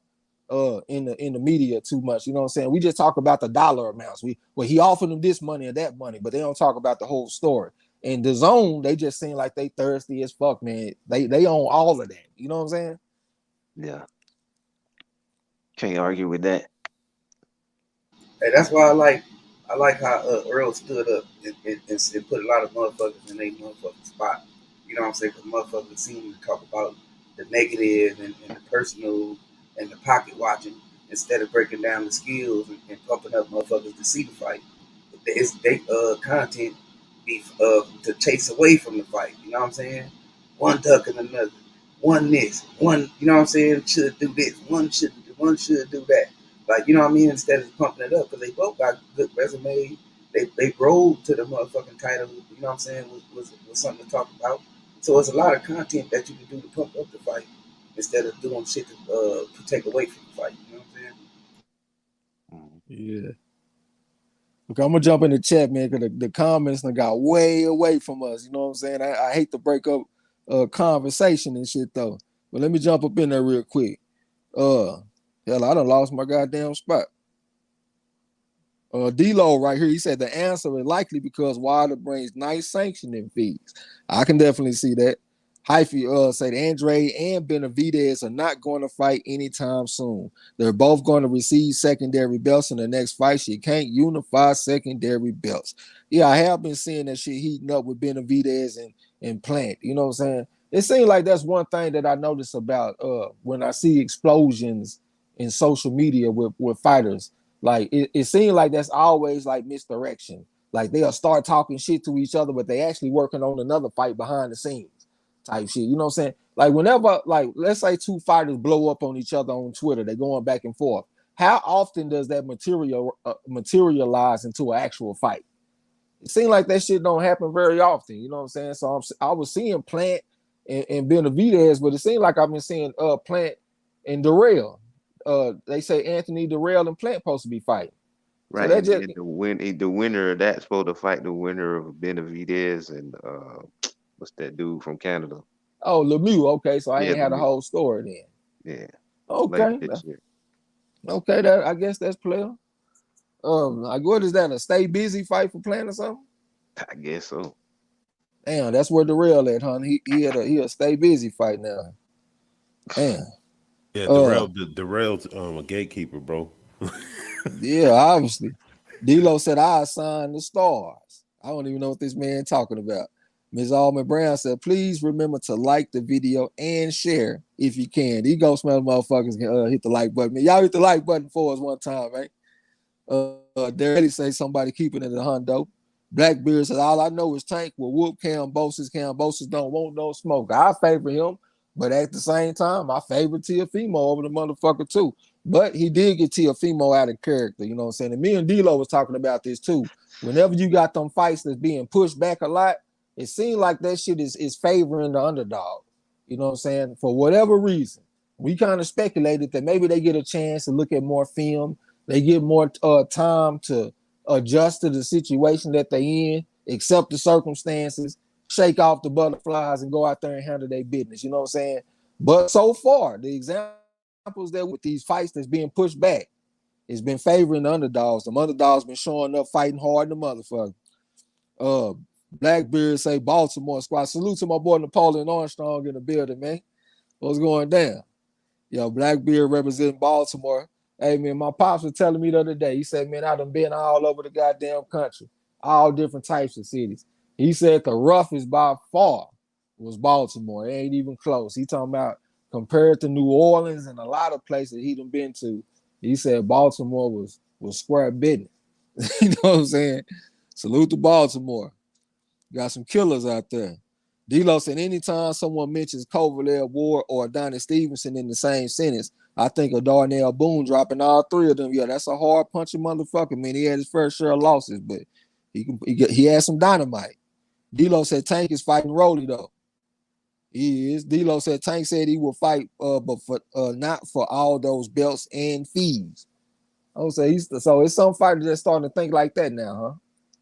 in the media too much. You know what I'm saying? We just talk about the dollar amounts. He offered them this money or that money, but they don't talk about the whole story. And the zone, they just seem like they thirsty as fuck, man. They own all of that. You know what I'm saying? Yeah, can't argue with that. Hey, that's why I like how Earl stood up and put a lot of motherfuckers in their motherfucking spot. You know what I'm saying? Because motherfuckers seem to talk about the negative and the personal and the pocket watching instead of breaking down the skills and pumping up motherfuckers to see the fight. It's they content be to chase away from the fight. You know what I'm saying? One duck and another. One this. One. You know what I'm saying? Should do this. One should do that. Like, you know what I mean? Instead of pumping it up, because they both got good resumes. They rolled to the motherfucking title. You know what I'm saying? Was something to talk about. So it's a lot of content that you can do to pump up the fight instead of doing shit to take away from the fight. You know what I'm saying? Yeah. Okay, I'm gonna jump in the chat, man, because the comments got way away from us. You know what I'm saying? I hate to break up conversation and shit though. But let me jump up in there real quick. Hell, I done lost my goddamn spot. D-Lo right here, he said the answer is likely because Wilder brings nice sanctioning fees. I can definitely see that. Hyphy said Andre and Benavidez are not going to fight anytime soon. They're both going to receive secondary belts in the next fight. She can't unify secondary belts. Yeah, I have been seeing that shit heating up with Benavidez and Plant. You know what I'm saying? It seems like that's one thing that I notice about when I see explosions in social media with fighters. Like it seems like that's always like misdirection. Like they'll start talking shit to each other, but they actually working on another fight behind the scenes type shit. You know what I'm saying? Like whenever, like let's say two fighters blow up on each other on Twitter, they going back and forth. How often does that materialize into an actual fight? It seems like that shit don't happen very often. You know what I'm saying? So I was seeing Plant and Benavidez, but it seemed like I've been seeing Plant and Darrell. They say Anthony Darrell and Plant supposed to be fighting. So Right, that and just then the winner of that's supposed to fight the winner of Benavidez and what's that dude from Canada? Lemieux. Okay, so I Yeah, ain't had a Lemieux. whole story then. Yeah, later Okay, this year. okay, that I guess that's player. Like what is that? A stay busy fight for Plant or something? I guess so. Damn, that's where Darrell at, huh? He a stay busy fight now. Damn. Yeah, Uh, Darrell's a gatekeeper, bro. yeah, obviously. D'Lo said I assigned the stars. I don't even know what this man talking about. Ms. Alman Brown said, please remember to like the video and share if you can. These Ghost Smell motherfuckers can hit the like button. Man, y'all hit the like button for us one time, right? Daddy say somebody keeping it in the hundo. Blackbeard says, all I know is Tank will whoop Cambosis. Cambosis don't want no smoke. I favor him, but at the same time, I favor Tiafimo over the motherfucker too. But he did get Tiafimo out of character, you know what I'm saying? And me and D-Lo was talking about this too. Whenever you got them fights that's being pushed back a lot, it seems like that shit is favoring the underdog. You know what I'm saying? For whatever reason. We kind of speculated that maybe they get a chance to look at more film. They get more time to adjust to the situation that they in, accept the circumstances, shake off the butterflies, and go out there and handle their business. You know what I'm saying? But so far, the examples that with these fights that's being pushed back, it's been favoring the underdogs. The underdogs been showing up, fighting hard, the motherfucker. Blackbeard say Baltimore squad. Salute to my boy Napoleon Armstrong in the building, man. What's going down? Yo, Blackbeard representing Baltimore. Hey, man, my pops was telling me the other day, he said, man, I done been all over the goddamn country, all different types of cities. He said the roughest by far was Baltimore. It ain't even close. He talking about compared to New Orleans and a lot of places he done been to, he said Baltimore was square business. You know what I'm saying? Salute to Baltimore. Got some killers out there. D-Lo said, anytime someone mentions Kovalev, Ward, or Adonis Stevenson in the same sentence, I think of Darnell Boone dropping all three of them. Yeah, that's a hard punching motherfucker, man. He had his first share of losses, but he had some dynamite. D-Lo said Tank is fighting Rolly, though. He is. D-Lo said Tank said he will fight, but for not for all those belts and fees. I would say so it's some fighters that's starting to think like that now, huh?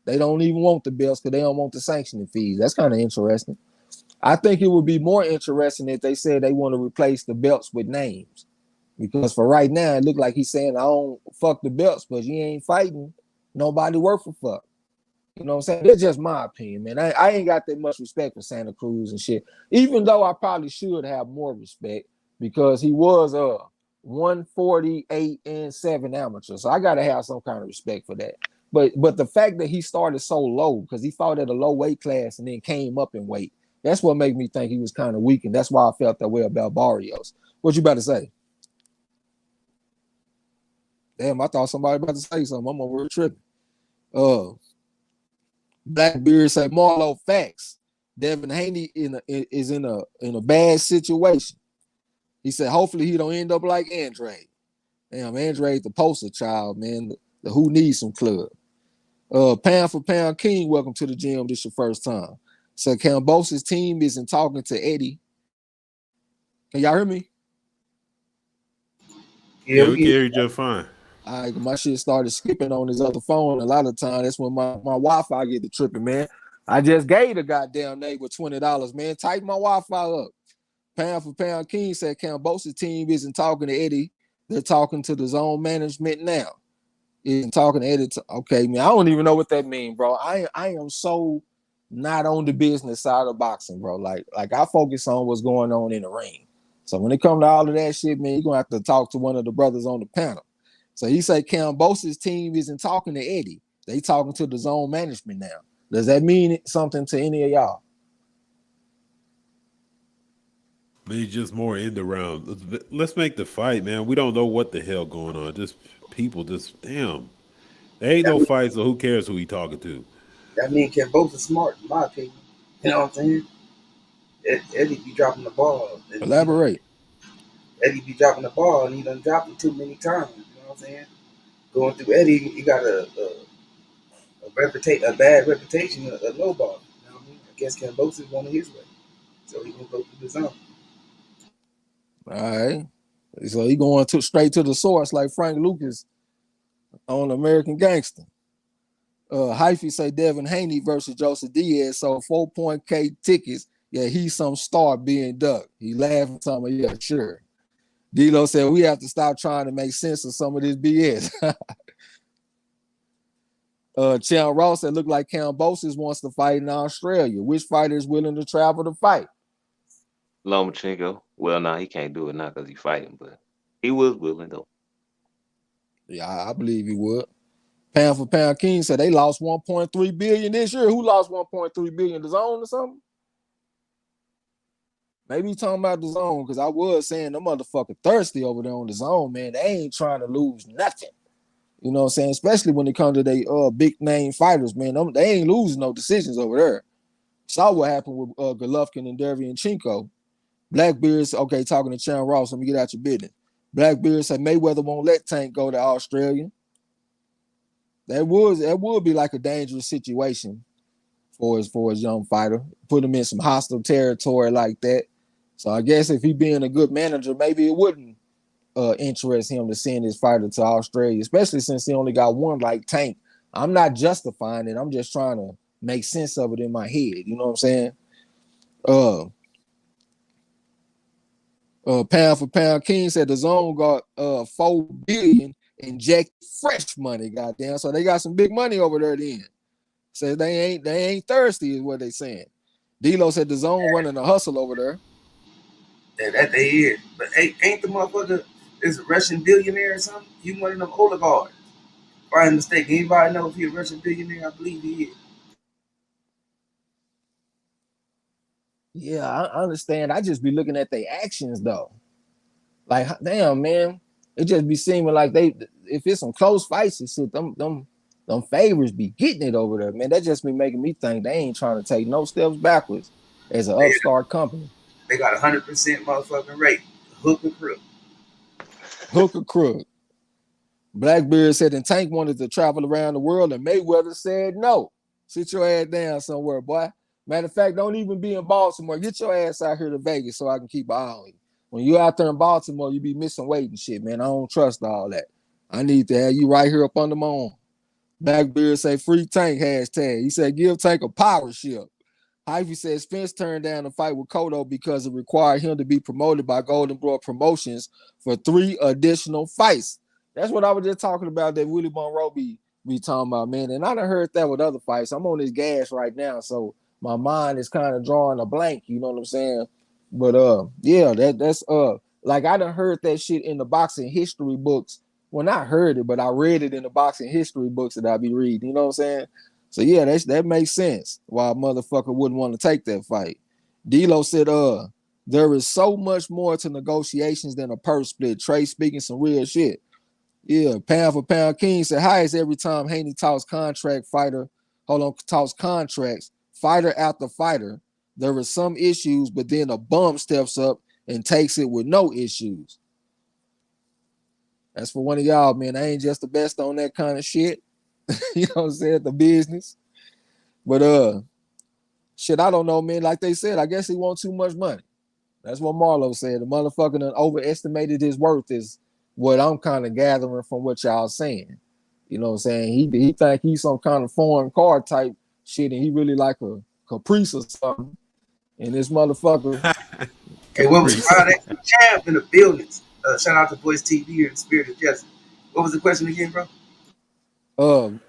They don't even want the belts because they don't want the sanctioning fees. That's kind of interesting. I think it would be more interesting if they said they want to replace the belts with names. Because for right now, it looked like he's saying, I don't fuck the belts, but you ain't fighting nobody worth a fuck. You know what I'm saying? That's just my opinion, man. I ain't got that much respect for Santa Cruz and shit. Even though I probably should have more respect because he was 148-7 amateur. So I gotta have some kind of respect for that. But the fact that he started so low, because he fought at a low weight class and then came up in weight, that's what made me think he was kind of weak, and that's why I felt that way about Barrios. What you about to say? Damn, I thought somebody about to say something. I'm over tripping. Blackbeard said Marlo facts. Devin Haney is in a bad situation. He said hopefully he don't end up like Andre. Damn, Andre the poster child, man. The who needs some club. Pound for Pound King, welcome to the gym. This your first time. So Cambosis' team isn't talking to Eddie. Can y'all hear me? Yeah, we can hear you just fine. All right, my shit started skipping on his other phone. A lot of time, that's when my Wi-Fi get the tripping, man. I just gave the goddamn neighbor $20, man. Tighten my Wi-Fi up. Pound for Pound King said Cambosis' team isn't talking to Eddie. They're talking to the zone management now. Isn't talking to Eddie. Okay, man. I don't even know what that means, bro. I am so not on the business side of boxing, bro. Like I focus on what's going on in the ring. So when it comes to all of that shit, man, you're gonna have to talk to one of the brothers on the panel. So he said Cambosis' team isn't talking to Eddie. They talking to the zone management now. Does that mean something to any of y'all? Maybe just more in the round. Let's make the fight, man. We don't know what the hell going on. Just people, damn. There ain't no fight, so who cares who he talking to? That mean Ken both are smart, in my opinion. You know what I'm saying? Eddie be dropping the ball. Elaborate. Eddie be dropping the ball, and he done dropped it too many times. You know what I'm saying? Going through Eddie, he got a bad reputation, a low ball. You know what I mean? I guess Cambosis wanted his way, so he gonna go through the zone. All right. So he going straight to the source like Frank Lucas on American Gangster. Hyphy say Devin Haney versus Joseph Diaz sold 4.K tickets. Yeah, he's some star being ducked. He laughed and told me, yeah, sure. D-Lo said we have to stop trying to make sense of some of this BS. Chan Ross said, look like Cambosis wants to fight in Australia. Which fighter is willing to travel to fight? Lomachenko. Well, he can't do it now because he's fighting, but he was willing though. Yeah, I believe he would. Pound for pound King said they lost 1.3 billion this year. Who lost 1.3 billion? The Zone or something? Maybe talking about the Zone, because I was saying them motherfucker thirsty over there on the Zone, man. They ain't trying to lose nothing. You know what I'm saying? Especially when it comes to they big name fighters, man. They ain't losing no decisions over there. Saw what happened with Golovkin and Derevyanchenko. Blackbeard, okay, talking to Sharon Ross, let me get out your business. Blackbeard said Mayweather won't let Tank go to Australia. That would be like a dangerous situation for his young fighter. Put him in some hostile territory like that. So I guess if he being a good manager, maybe it wouldn't interest him to send his fighter to Australia, especially since he only got one like Tank. I'm not justifying it. I'm just trying to make sense of it in my head. You know what I'm saying? Pound for pound King said the Zone got $4 billion inject fresh money, goddamn. So they got some big money over there then. Says they ain't thirsty, is what they saying. D-Lo said the Zone running a hustle over there. Yeah, that they is. But ain't the motherfucker is a Russian billionaire or something? He one of them oligarchs. If I'm mistaken, anybody know if he's a Russian billionaire? I believe he is. Yeah, I understand. I just be looking at their actions though. Like, damn, man, it just be seeming like if it's some close fights and shit, them favors be getting it over there, man. That just be making me think they ain't trying to take no steps backwards as an upstart company. They got 100% motherfucking rate. Hook or crook. Hook or crook. Blackbeard said, and Tank wanted to travel around the world, and Mayweather said no. Sit your ass down somewhere, boy. Matter of fact, don't even be in Baltimore. Get your ass out here to Vegas so I can keep an eye on you. When you out there in Baltimore, you be missing weight and shit, man. I don't trust all that. I need to have you right here up under my arm. Blackbeard say free Tank hashtag. He said give Tank a power ship. Hyphy said Spence turned down the fight with Cotto because it required him to be promoted by Golden Boy Promotions for 3 additional fights. That's what I was just talking about that Willie Monroe be talking about, man. And I done heard that with other fights. I'm on this gas right now, so my mind is kind of drawing a blank, you know what I'm saying? But yeah, that's like I done heard that shit in the boxing history books. Well, not heard it, but I read it in the boxing history books that I be reading, you know what I'm saying? So yeah, that makes sense why a motherfucker wouldn't want to take that fight. D-Lo said, there is so much more to negotiations than a purse split. Trey speaking some real shit. Yeah, pound for pound King said, highest every time Haney talks contracts, fighter after fighter. There are some issues, but then a bum steps up and takes it with no issues. That's for one of y'all, man. I ain't just the best on that kind of shit. You know what I'm saying? The business. But shit, I don't know, man. Like they said, I guess he wants too much money. That's what Marlo said. The motherfucker done overestimated his worth is what I'm kind of gathering from what y'all saying. You know what I'm saying? He think he's some kind of foreign car type shit, and he really like a Caprice or something. And this motherfucker. Hey, what was the champ in the buildings? Shout out to Voice TV and Spirit of Justice. What was the question again, bro?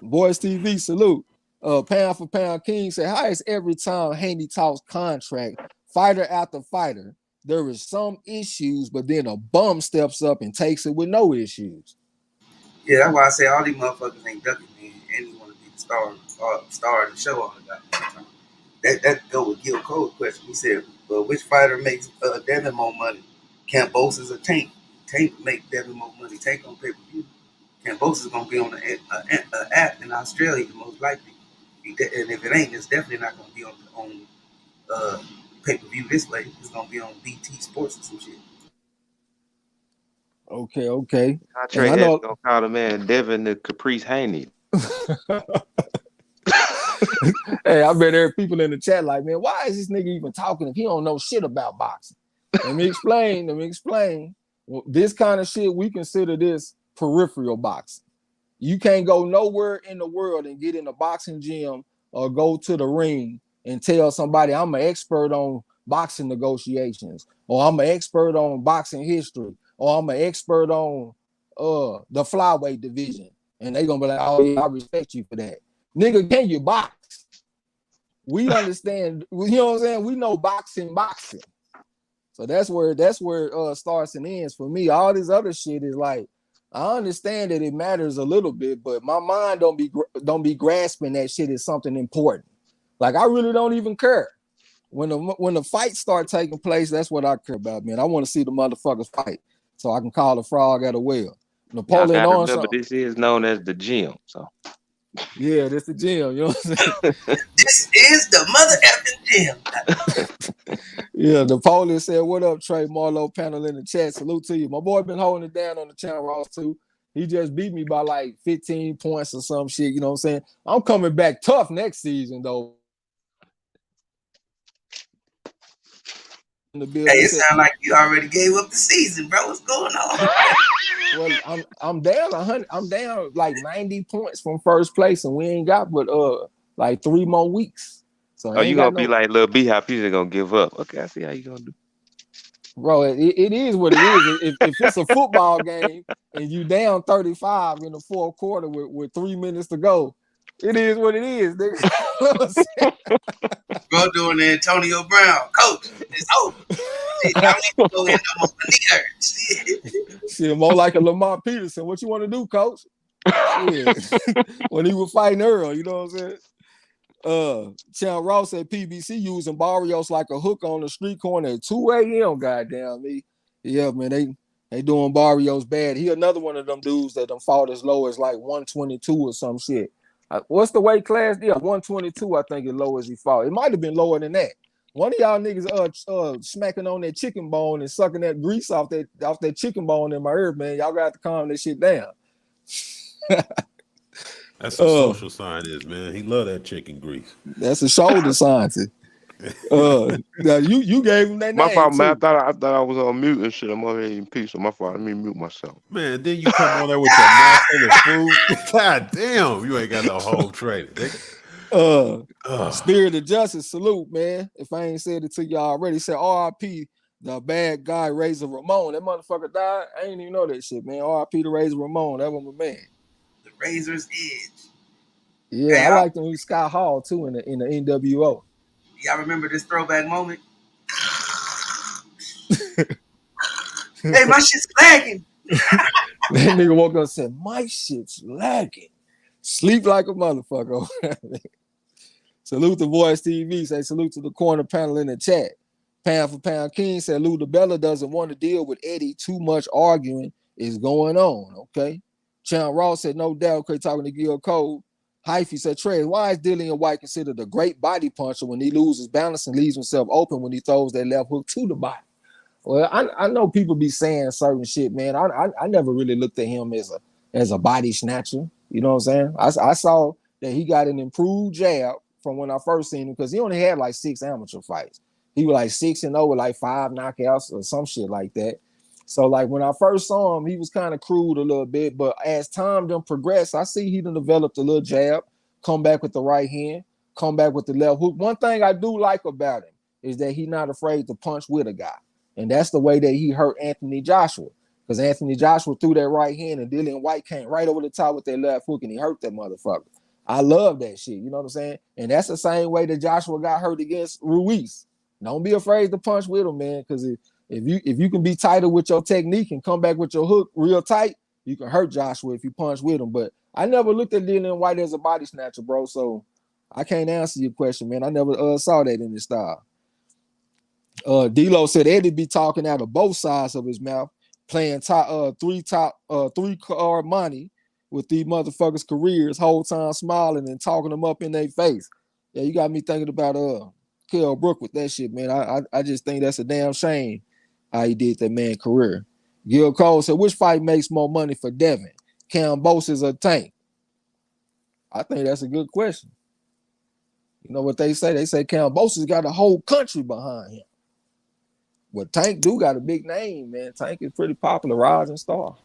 Voice TV, salute. Pound for pound King said, highest every time Haney talks contract, fighter after fighter. There is some issues, but then a bum steps up and takes it with no issues. Yeah, that's why I say all these motherfuckers ain't ducking, man. And you want to be the star of the show all the time. That go with Gil Cole's question. He said, well, which fighter makes Devin more money? Cambosis or Tank? Tank make Devin more money. Tank on pay-per-view. Cambosis is going to be on the app in Australia, most likely. And if it ain't, it's definitely not going to be on pay-per-view this way. It's going to be on BT Sports or some shit. Okay. Contract that's gonna call the man Devin the Caprice Haney. Hey, I bet there are people in the chat like, man, why is this nigga even talking if he don't know shit about boxing? Let me explain. Well, this kind of shit, we consider this peripheral boxing. You can't go nowhere in the world and get in a boxing gym or go to the ring and tell somebody I'm an expert on boxing negotiations, or I'm an expert on boxing history, or I'm an expert on the flyweight division. And they gonna be like, oh yeah, I respect you for that. Nigga, can you box? We understand, you know what I'm saying? We know boxing. So that's where it starts and ends for me. All this other shit is like, I understand that it matters a little bit, but my mind don't be grasping that shit as something important. Like I really don't even care. When the fights start taking place, that's what I care about, man. I want to see the motherfuckers fight so I can call a frog at a well. Y'all Napoleon gotta Arms, remember this is known as the gym. So yeah, that's the gym. You know what I'm saying? This is the mother effing gym. Yeah, Napoleon said, "What up, Trey Marlo panel in the chat? Salute to you. My boy been holding it down on the channel, Ross too. He just beat me by like 15 points or some shit. You know what I'm saying? I'm coming back tough next season though. In the Hey, building, it sounds like you already gave up the season, bro. What's going on? well, I'm down 100. I'm down like 90 points from first place, and we ain't got but like 3 more weeks. So I oh, you ain't gonna got be no. like little Beehive, you just gonna give up. Okay, I see how you gonna do. Bro, it is what it is. If it's a football game and you down 35 in the fourth quarter with 3 minutes to go, it is what it is. Bro, doing the Antonio Brown. Coach, it's over. Shit, y'all need to go in no more. My knee hurts. Shit, more like a Lamar Peterson. What you want to do, coach? Shit. When he was fighting Earl, you know what I'm saying? Chan Ross said PBC using Barrios like a hook on the street corner at 2 a.m. Goddamn me. Yeah, man, they doing Barrios bad. He another one of them dudes that done fought as low as like 122 or some shit. What's the weight class? Yeah, 122, I think, is low as he fought. It might have been lower than that. One of y'all niggas smacking on that chicken bone and sucking that grease off that chicken bone in my ear, man. Y'all got to calm this shit down. That's a social scientist, man. He love that chicken grease. That's a shoulder scientist. Now you gave him that My name fault, man. too. I thought I was on mute and shit. I'm over here eating pizza. My fault. Let me mute myself. Man, then you come on there with your mouth full of food. God damn, you ain't got no whole trade. Spirit of Justice, salute, man. If I ain't said it to you already, said R.I.P. the bad guy Razor Ramon. That motherfucker died. I ain't even know that shit, man. R.I.P. to Razor Ramon. That was my man. The Razor's Edge. Yeah, Hey, I liked him with Scott Hall too in the NWO. y'all remember this throwback moment? Hey, my shit's lagging. That nigga woke up and said, my shit's lagging. Sleep like a motherfucker. Salute to Voice TV. Say salute to the corner panel in the chat. Pound for Pound King said Lou DeBella doesn't want to deal with Eddie. Too much arguing is going on. Okay. Chan Ross said no doubt. Okay, talking to Gil Cole. Hyphy said, Trey, why is Dillian White considered a great body puncher when he loses balance and leaves himself open when he throws that left hook to the body? Well, I know people be saying certain shit, man. I never really looked at him as a body snatcher. You know what I'm saying? I saw that he got an improved jab from when I first seen him because he only had like 6 amateur fights. He was like 6-0 with like 5 knockouts or some shit like that. So like when I first saw him, he was kind of crude a little bit, but as time done progressed, I see he done developed a little jab, come back with the right hand, come back with the left hook. One thing I do like about him is that he's not afraid to punch with a guy. And that's the way that he hurt Anthony Joshua. Because Anthony Joshua threw that right hand and Dillian White came right over the top with that left hook and he hurt that motherfucker. I love that shit. You know what I'm saying? And that's the same way that Joshua got hurt against Ruiz. Don't be afraid to punch with him, man. Because if you can be tighter with your technique and come back with your hook real tight, you can hurt Joshua if you punch with him. But I never looked at Dillian White as a body snatcher, bro. So I can't answer your question, man. I never saw that in his style. D-Lo said Eddie be talking out of both sides of his mouth, playing three card money with these motherfuckers' careers, whole time smiling and talking them up in their face. Yeah, you got me thinking about Kell Brook with that shit, man. I just think that's a damn shame how he did that man career. Gil Cole said, which fight makes more money for Devin? Kambosos or Tank? I think that's a good question. You know what they say? They say Kambosos got a whole country behind him. Well, Tank do got a big name, man. Tank is pretty popular, rising star.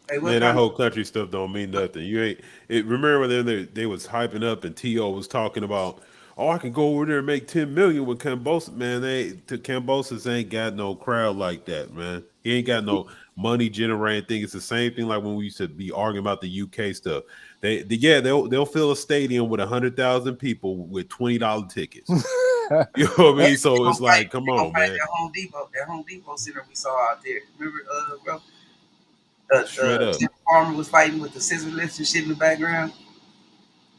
Hey, Man, that whole country stuff don't mean nothing. You ain't. Remember when they was hyping up and T.O. was talking about, oh, I can go over there and make 10 million with Kambosos. Man, Kambosos ain't got no crowd like that, man. He ain't got no money generating thing. It's the same thing like when we used to be arguing about the UK stuff. They'll fill a stadium with 100,000 people with $20 tickets. You know what I mean? So it's like, come on, man. That Home Depot center we saw out there. Remember, bro? Straight up. Tim Farmer was fighting with the scissor lifts and shit in the background.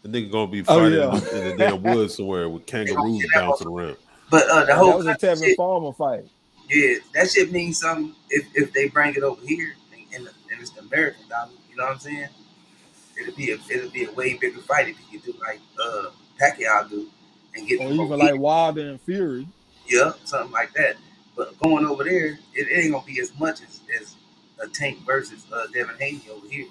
The nigga gonna be Oh fighting yeah, in the damn woods somewhere with They gonna kangaroos kill that bouncing motherfucker. around. But the yeah, that whole was a country Tevin shit, Farmer fight. yeah, that shit means something if they bring it over here and it's the American dollar. You know what I'm saying? It'll be a way bigger fight if you could do like Pacquiao do and get Or them over even here. like Wilder and Fury. Yeah, something like that. But going over there, it ain't gonna be as much as a Tank versus Devin Haney over here.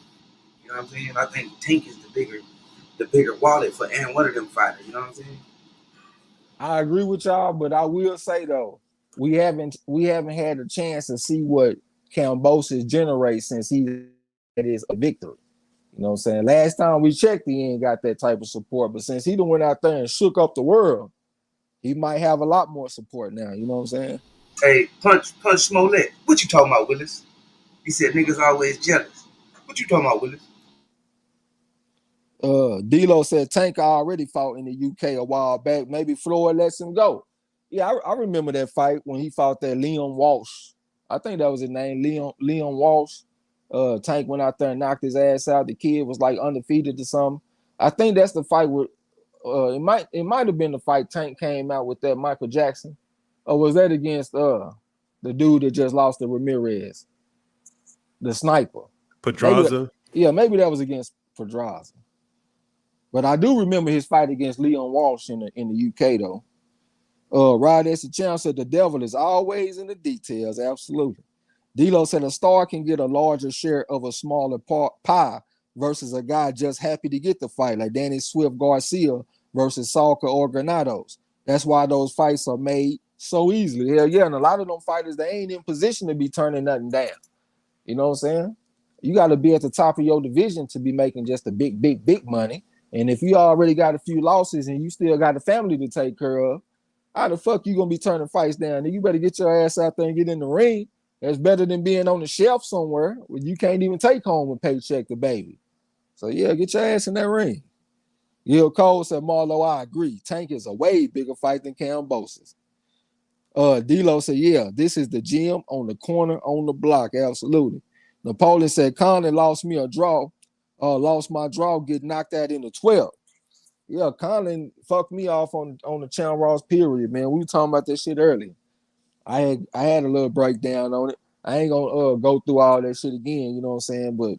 You know what I'm saying? I think Tank is the bigger wallet for and one of them fighters. You know what I'm saying? I agree with y'all, but I will say though, we haven't had a chance to see what Kambosos generates since he had his victory. You know what I'm saying? Last time we checked, he ain't got that type of support. But since he done went out there and shook up the world, he might have a lot more support now. You know what I'm saying? Hey, punch Smollett. What you talking about, Willis? He said niggas always jealous. What you talking about, Willis? D'Lo said Tank already fought in the UK a while back. Maybe Floyd lets him go. Yeah, I remember that fight when he fought that Leon Walsh. I think that was his name, Leon Walsh. Tank went out there and knocked his ass out. The kid was like undefeated or something. I think that's the fight where it might have been the fight Tank came out with that Michael Jackson. Or was that against the dude that just lost to Ramirez, the sniper? Maybe Pedraza. maybe that was against Pedraza. But I do remember his fight against Leon Walsh in the UK though. Rod S. Champ said the devil is always in the details. Absolutely. D'Lo said a star can get a larger share of a smaller pie versus a guy just happy to get the fight, like Danny Swift Garcia versus Salka or Granados. That's why those fights are made so easily. Hell yeah, and a lot of them fighters, they ain't in position to be turning nothing down. You know what I'm saying? You got to be at the top of your division to be making just the big money. And if you already got a few losses and you still got a family to take care of, how the fuck you gonna be turning fights down? You better get your ass out there and get in the ring. That's better than being on the shelf somewhere where you can't even take home a paycheck to baby. So yeah, get your ass in that ring. Gil Cole said, Marlo, I agree. Tank is a way bigger fight than Kambosos. D'Lo said, yeah, this is the gym on the corner on the block. Absolutely. Napoleon said, Conley lost me a draw. Lost my draw, get knocked out in the 12th. Yeah, Conley fucked me off on the Chan Ross period, man. We were talking about that shit earlier. I had a little breakdown on it. I ain't gonna go through all that shit again, you know what I'm saying? But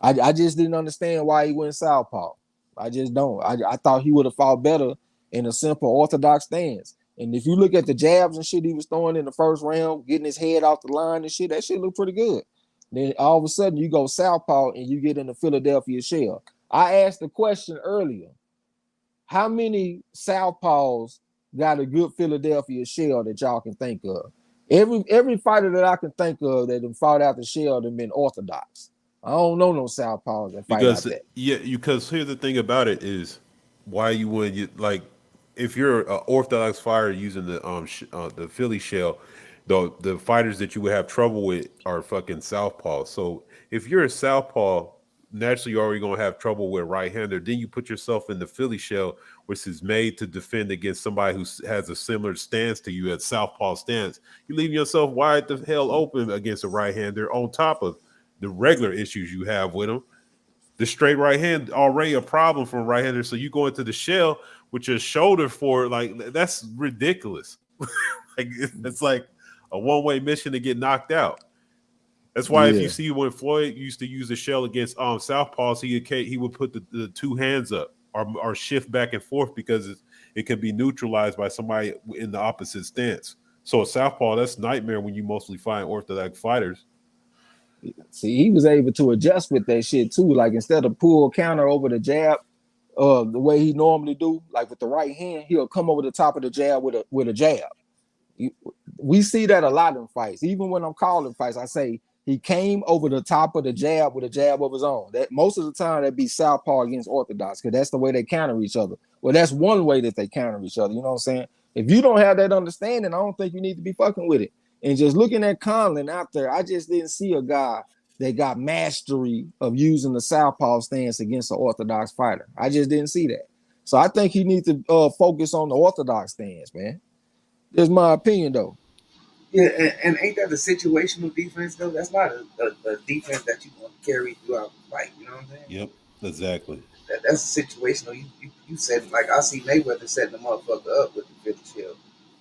I just didn't understand why he went southpaw. I just don't. I thought he would have fought better in a simple orthodox stance. And if you look at the jabs and shit he was throwing in the first round, getting his head off the line and shit, that shit looked pretty good. Then all of a sudden you go southpaw and you get in the Philadelphia shell. I asked the question earlier. How many southpaws got a good Philadelphia shell that y'all can think of? Every fighter that I can think of that have fought out the shell have been orthodox. I don't know no southpaws that fight out Because that. because here's the thing about it is why you would you like if you're an orthodox fighter using the Philly shell, the fighters that you would have trouble with are fucking southpaw. So if you're a southpaw, naturally you're already gonna have trouble with right-hander. Then you put yourself in the Philly shell, which is made to defend against somebody who has a similar stance to you at southpaw stance. You leave yourself wide the hell open against a right-hander on top of the regular issues you have with them. The straight right hand already a problem for a right hander. So you go into the shell with your shoulder forward, like that's ridiculous. Like it's like a one-way mission to get knocked out. That's why if you Yeah. see when Floyd used to use the shell against southpaws, he would put the two hands up or shift back and forth because it can be neutralized by somebody in the opposite stance. So a southpaw, that's nightmare when you mostly find orthodox fighters. See, he was able to adjust with that shit too. Like instead of pull counter over the jab, the way he normally do, like with the right hand, he'll come over the top of the jab with a jab. We see that a lot in fights. Even when I'm calling fights, I say he came over the top of the jab with a jab of his own. That most of the time that be southpaw against orthodox because that's the way they counter each other. Well, that's one way that they counter each other. You know what I'm saying? If you don't have that understanding, I don't think you need to be fucking with it. And just looking at Conlon out there, I just didn't see a guy that got mastery of using the southpaw stance against an orthodox fighter. I just didn't see that. So I think he needs to focus on the orthodox stance, man. That's my opinion, though. Yeah, and ain't that a situational defense though? That's not a defense that you want to carry throughout the fight. You know what I'm saying? Yep, exactly. That's a situational. You said like I see Mayweather setting the motherfucker up with the 50 shell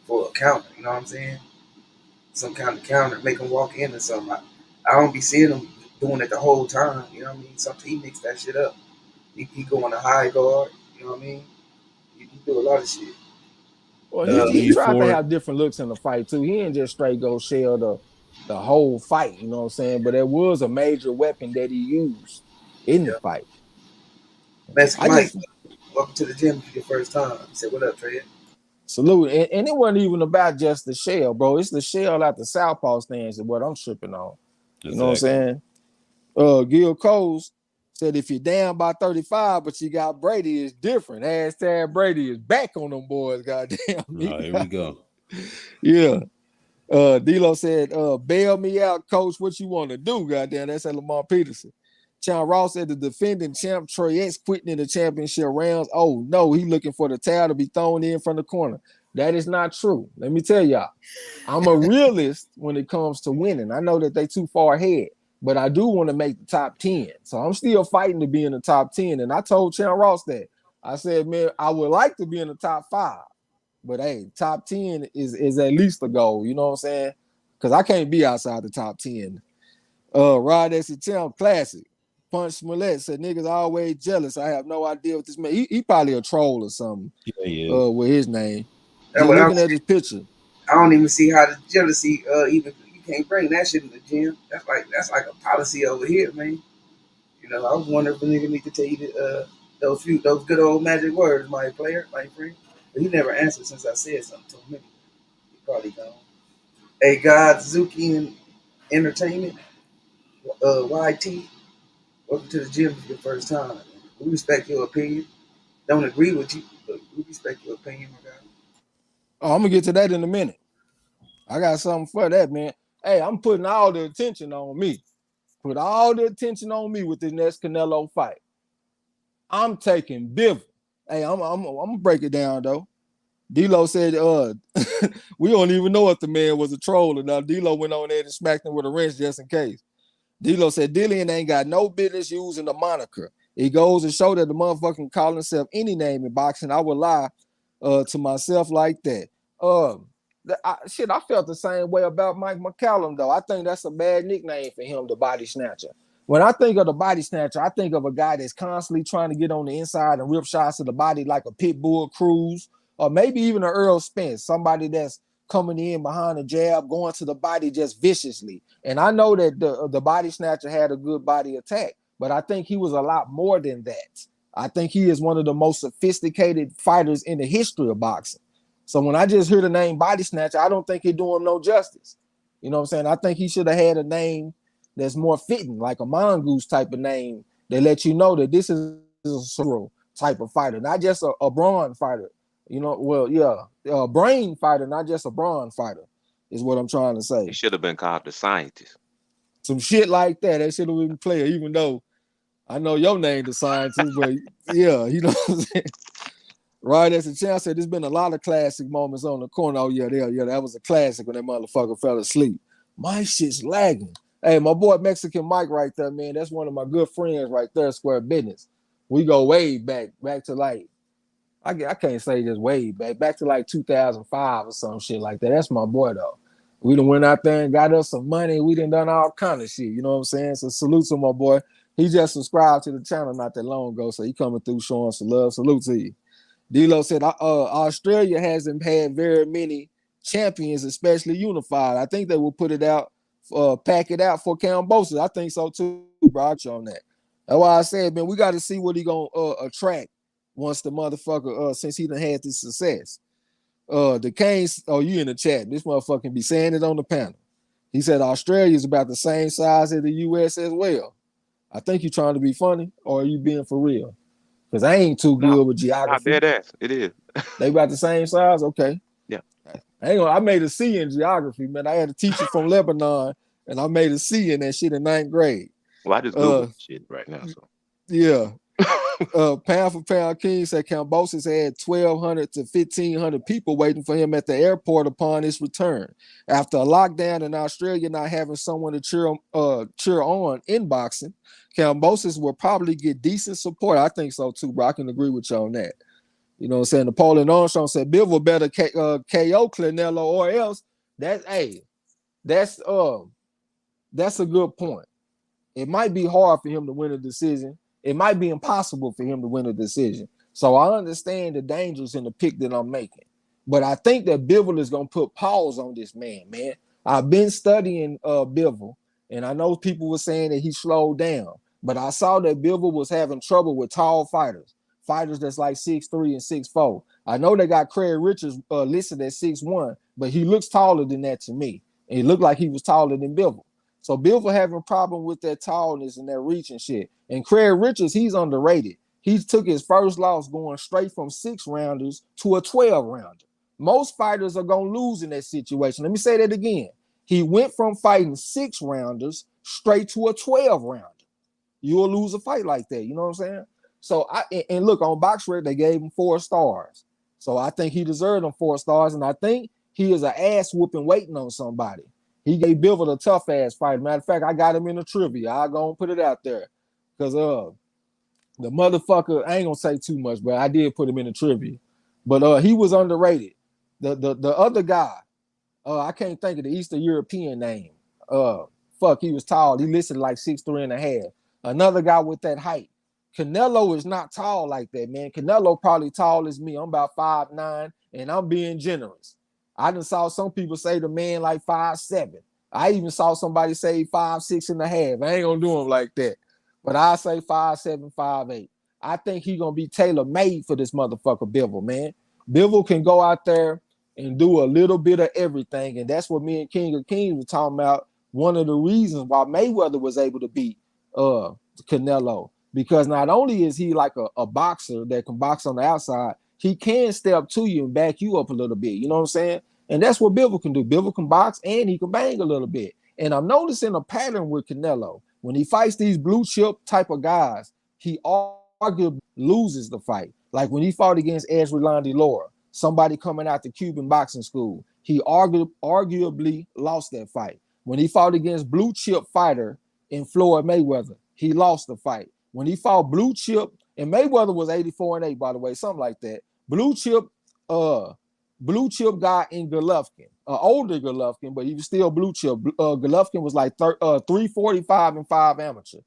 for a counter. You know what I'm saying? Some kind of counter, make him walk in or something. I don't be seeing him doing it the whole time. You know what I mean? Sometimes he mix that shit up. He go on a high guard. You know what I mean? He do a lot of shit. Well, There's he need tried to for it. have different looks in the fight too. He didn't just straight go shell the whole fight, you know what I'm saying? But it was a major weapon that he used in the Yeah. fight. Mexican I Mike, just welcome to the gym for your first time. He said, "What up, Trey?" salute. And it wasn't even about just the shell, bro. It's the shell at the southpaw stance is what I'm tripping on. You know what I'm Exactly. saying? Gil Coles said if you're down by 35, but you got Brady, it's different. Hashtag Brady is back on them boys, goddamn. Here we go. Yeah. D'Lo said, bail me out, coach. What you want to do? Goddamn, that's at Lamar Peterson. Sean Ross said the defending champ Troy X quitting in the championship rounds. Oh no, he looking for the towel to be thrown in from the corner. That is not true. Let me tell y'all. I'm a realist when it comes to winning. I know that they too far ahead, but I do want to make the top 10. So I'm still fighting to be in the top 10. And I told Sean Ross that. I said, man, I would like to be in the top 5. But hey, top 10 is at least a goal, you know what I'm saying? Because I can't be outside the top 10. Rod S. Champ Classic. Punch Smollett said niggas always jealous. I have no idea what this man. He probably a troll or something. Yeah, he is. With his name. That's Just what looking at his picture. I don't even see how the jealousy even you can't bring that shit in the gym. That's like a policy over here, man. You know, I was wondering if a nigga need to tell you those good old magic words, my player, my friend. But he never answered since I said something to him. He probably gone. Hey, God, Zuki and Entertainment, YT, welcome to the gym for your first time. We respect your opinion. Don't agree with you, but we respect your opinion, my guy. Oh, I'm gonna get to that in a minute. I got something for that, man. Hey, I'm putting all the attention on me. Put all the attention on me with this next Canelo fight. I'm taking Bivol. Hey, I'm gonna break it down though. D'Lo said, we don't even know if the man was a troll or not. D'Lo went on there and smacked him with a wrench just in case. D'Lo said Dillian ain't got no business using the moniker. It goes to show that the motherfucker can call himself any name in boxing. I would lie to myself like that. I felt the same way about Mike McCallum, though. I think that's a bad nickname for him, the body snatcher. When I think of the body snatcher, I think of a guy that's constantly trying to get on the inside and rip shots to the body like a pit bull Cruz, or maybe even an Earl Spence, somebody that's coming in behind the jab, going to the body just viciously. And I know that the body snatcher had a good body attack, but I think he was a lot more than that. I think he is one of the most sophisticated fighters in the history of boxing. So when I just hear the name body snatcher, I don't think he do him no justice. You know what I'm saying? I think he should have had a name that's more fitting, like a mongoose type of name that let you know that this is a cerebral type of fighter, not just a brawn fighter. You know, well, yeah, a brain fighter, not just a brawn fighter, is what I'm trying to He say. should have been called the scientist. Some shit like that. That should have been player, even though I know your name, the scientist, but yeah, you know what I'm saying? Right as the champ said, there's been a lot of classic moments on the corner. Oh, yeah, that was a classic when that motherfucker fell asleep. My shit's lagging. Hey, my boy Mexican Mike right there, man. That's one of my good friends right there, Square Business. We go way back to like, I can't say just way back to like 2005 or some shit like that. That's my boy, though. We done went out there and got us some money. We done done all kind of shit. You know what I'm saying? So salute to my boy. He just subscribed to the channel not that long ago, so he coming through showing some love. Salute to you. D'Lo said, Australia hasn't had very many champions, especially unified. I think they will put it out, pack it out for Cambosa. I think so too, bro. On that. That's why I said, man, we got to see what he gonna attract once the motherfucker, since he done had this success. The Canes, you in the chat. This motherfucker be saying it on the panel. He said Australia is about the same size as the US as well. I think you trying to be funny, or are you being for real? Because I ain't too No, good with not geography. dead ass. It is. They about the same size? Okay. Yeah. I made a C in geography, man. I had a teacher from Lebanon, and I made a C in that shit in 9th grade. Well, I just Googled shit right now. So Yeah. Pound for Pound King said Kambosos had 1,200 to 1,500 people waiting for him at the airport upon his return. After a lockdown in Australia, not having someone to cheer on in boxing, Kambosos will probably get decent support. I think so too, bro. I can agree with you on that. You know what I'm saying? Napoleon Armstrong said Bivol better KO Canelo or else. That's a good point. It might be hard for him to win a decision. It might be impossible for him to win a decision. So I understand the dangers in the pick that I'm making. But I think that Bivol is going to put pause on this man. I've been studying Bivol, and I know people were saying that he slowed down. But I saw that Bivol was having trouble with tall fighters that's like 6'3" and 6'4". I know they got Craig Richards listed at 6'1", but he looks taller than that to me. And he looked like he was taller than Bivol. So Bivol having a problem with that tallness and that reach and shit. And Craig Richards, he's underrated. He took his first loss going straight from 6-rounders to a 12-rounder. Most fighters are going to lose in that situation. Let me say that again. He went from fighting 6-rounders straight to a 12-rounder. You'll lose a fight like that. You know what I'm saying? So, and look, on BoxRec, they gave him 4 stars. So I think he deserved them 4 stars. And I think he is an ass whooping waiting on somebody. He gave Bivol a tough ass fight. Matter of fact, I got him in the trivia. I'll go and put it out there. Because the motherfucker, I ain't gonna say too much, but I did put him in the trivia. But he was underrated. The other guy, I can't think of the Eastern European name. He was tall. He listed like 6'3" and a half. Another guy with that height. Canelo is not tall like that, man. Canelo probably tall as me. I'm about 5'9", and I'm being generous. I done saw some people say the man like 5'7". I even saw somebody say 5'6" and a half. I ain't gonna do him like that. But I say 5'7", 5'8". I think he gonna be tailor-made for this motherfucker Bivol, man. Bivol can go out there and do a little bit of everything, and that's what me and King of Kings were talking about. One of the reasons why Mayweather was able to beat Canelo, because not only is he like a boxer that can box on the outside, he can step to you and back you up a little bit. You know what I'm saying? And that's what Bivol can do. Bivol can box and he can bang a little bit. And I'm noticing a pattern with Canelo. When he fights these blue chip type of guys, he arguably loses the fight. Like when he fought against Ezralandi Laura, somebody coming out the Cuban boxing school, he arguably lost that fight. When he fought against blue chip fighter in Floyd Mayweather, he lost the fight. When he fought blue chip, and Mayweather was 84-8, by the way, something like that. Blue chip guy in Golovkin, older Golovkin, but he was still blue chip. Golovkin was like 345 and 5 amateur.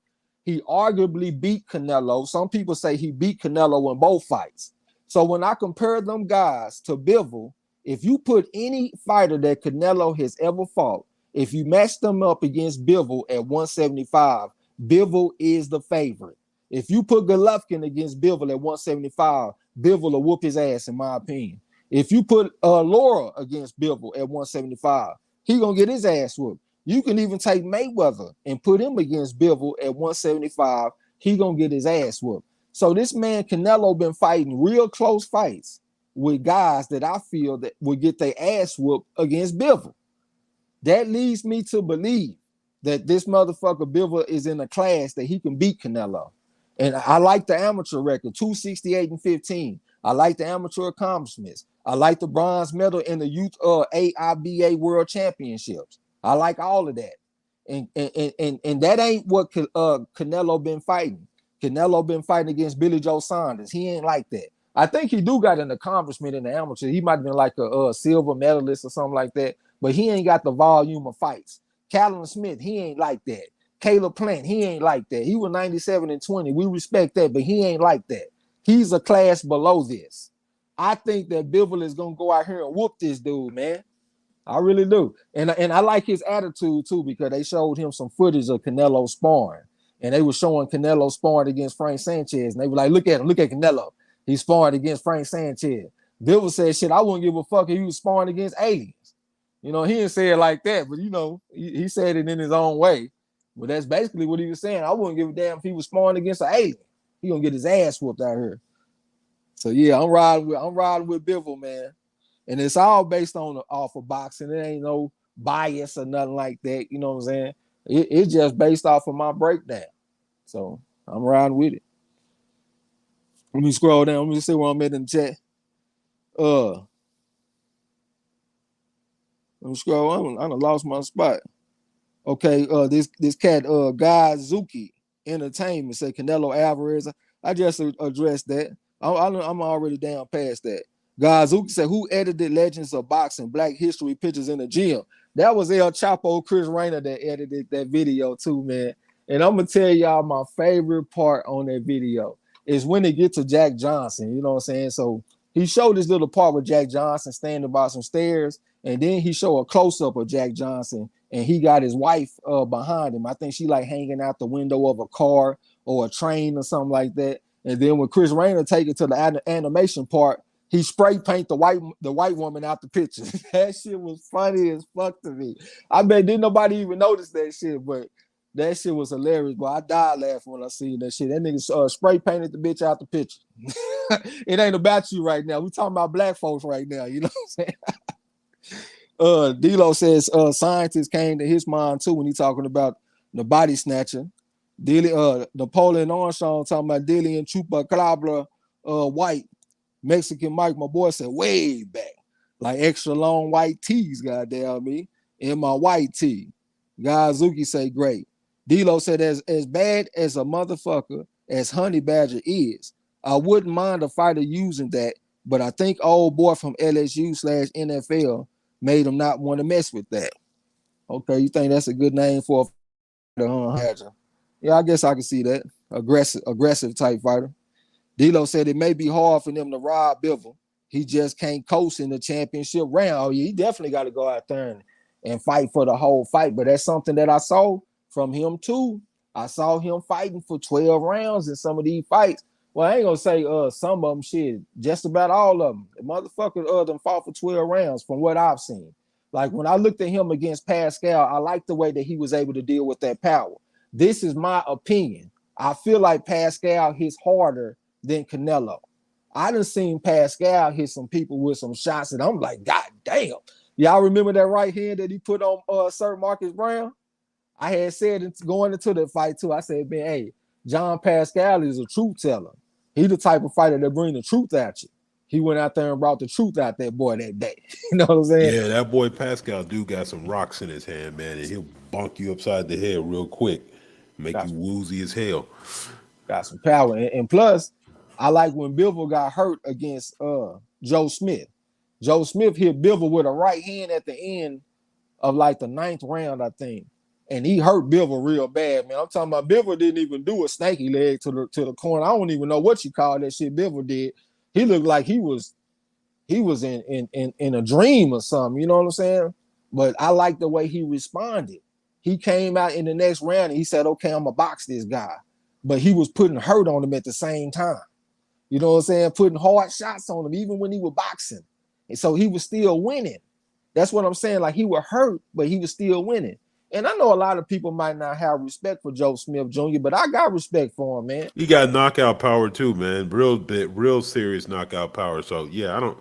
He arguably beat Canelo. Some people say he beat Canelo in both fights. So when I compare them guys to Bivol, if you put any fighter that Canelo has ever fought, if you match them up against Bivol at 175, Bivol is the favorite. If you put Golovkin against Bivol at 175, Bivol will whoop his ass, in my opinion. If you put Laura against Bivol at 175, he gonna get his ass whooped. You can even take Mayweather and put him against Bivol at 175. He gonna get his ass whooped. So this man Canelo been fighting real close fights with guys that I feel that will get their ass whooped against Bivol. That leads me to believe that this motherfucker Bivol is in a class that he can beat Canelo. And I like the amateur record, 268 and 15. I like the amateur accomplishments. I like the bronze medal in the youth AIBA World Championships. I like all of that. And that ain't what Canelo been fighting. Canelo been fighting against Billy Joe Saunders. He ain't like that. I think he do got an accomplishment in the amateur. He might have been like a silver medalist or something like that, but he ain't got the volume of fights. Callum Smith, he ain't like that. Caleb Plant, he ain't like that. He was 97 and 20. We respect that, but he ain't like that. He's a class below this. I think that Bivol is gonna go out here and whoop this dude, man. I really do. And I like his attitude too, because they showed him some footage of Canelo sparring. And they were showing Canelo sparring against Frank Sanchez. And they were like, look at him, look at Canelo. He's sparring against Frank Sanchez. Bivol said, shit, I wouldn't give a fuck if he was sparring against aliens. You know, he didn't say it like that, but you know, he said it in his own way. But that's basically what he was saying. I wouldn't give a damn if he was sparring against an alien. He gonna get his ass whooped out here. So yeah, I'm riding with Bivol, man. And it's all based on off of boxing. It ain't no bias or nothing like that. You know what I'm saying? It's just based off of my breakdown. So I'm riding with it. Let me scroll down. Let me see where I'm at in the chat. Let me scroll. I done lost my spot. Okay, this cat, Guy Zuki Entertainment, say Canelo Alvarez. I just addressed that. I'm already down past that. Guy Zuki said, who edited Legends of Boxing, Black History Pictures in the Gym? That was El Chapo Chris Rayner that edited that video too, man. And I'm gonna tell y'all my favorite part on that video is when they get to Jack Johnson. You know what I'm saying? So he showed this little part with Jack Johnson standing by some stairs, and then he showed a close-up of Jack Johnson, and he got his wife behind him. I think she like hanging out the window of a car or a train or something like that. And then when Chris Rayner take it to the animation part, he spray paint the white woman out the picture. That shit was funny as fuck to me. I bet didn't nobody even notice that shit, but that shit was hilarious. But I died laughing when I seen that shit. That nigga spray painted the bitch out the picture. It ain't about you right now. We talking about black folks right now. You know what I'm saying? D-Lo says scientists came to his mind too when he talking about the body snatcher. Napoleon Armstrong talking about Dilly and Chupacabra white. Mexican Mike, my boy, said way back. Like extra long white tees, goddamn me. In my white tee. Gazuki say great. D-Lo said as bad as a motherfucker as Honey Badger is, I wouldn't mind a fighter using that, but I think old boy from LSU/NFL made him not want to mess with that. Okay, you think that's a good name for a fighter, Badger? Yeah, I guess I can see that. Aggressive type fighter. D-Lo said it may be hard for them to rob Bivol. He just can't coast in the championship round. Oh, yeah, he definitely got to go out there and fight for the whole fight. But that's something that I saw from him too. I saw him fighting for 12 rounds in some of these fights. Well, I ain't gonna say some of them shit, just about all of them. The motherfuckers them fought for 12 rounds from what I've seen. Like when I looked at him against Pascal, I liked the way that he was able to deal with that power. This is my opinion. I feel like Pascal hits harder than Canelo. I done seen Pascal hit some people with some shots, and I'm like, God damn. Y'all remember that right hand that he put on Sir Marcus Brown? I had said going into the fight too, I said, man, hey, John Pascal is a truth teller. He the type of fighter that bring the truth at you. He went out there and brought the truth out that boy that day. You know what I'm saying? Yeah, that boy Pascal dude got some rocks in his hand, man, and he'll bonk you upside the head real quick, make you woozy as hell. Got some power. And plus, I like when Bivol got hurt against Joe Smith. Joe Smith hit Bivol with a right hand at the end of like the 9th round, I think. And he hurt Bivol real bad, man. I'm talking about Bivol didn't even do a snaky leg to the corner. I don't even know what you call that shit Bivol did. He looked like he was in a dream or something, you know what I'm saying? But I like the way he responded. He came out in the next round and he said, okay, I'm gonna box this guy. But he was putting hurt on him at the same time. You know what I'm saying? Putting hard shots on him, even when he was boxing. And so he was still winning. That's what I'm saying. Like he was hurt, but he was still winning. And I know a lot of people might not have respect for Joe Smith Jr., but I got respect for him, man. He got knockout power too, man. Real serious knockout power. So yeah, I don't.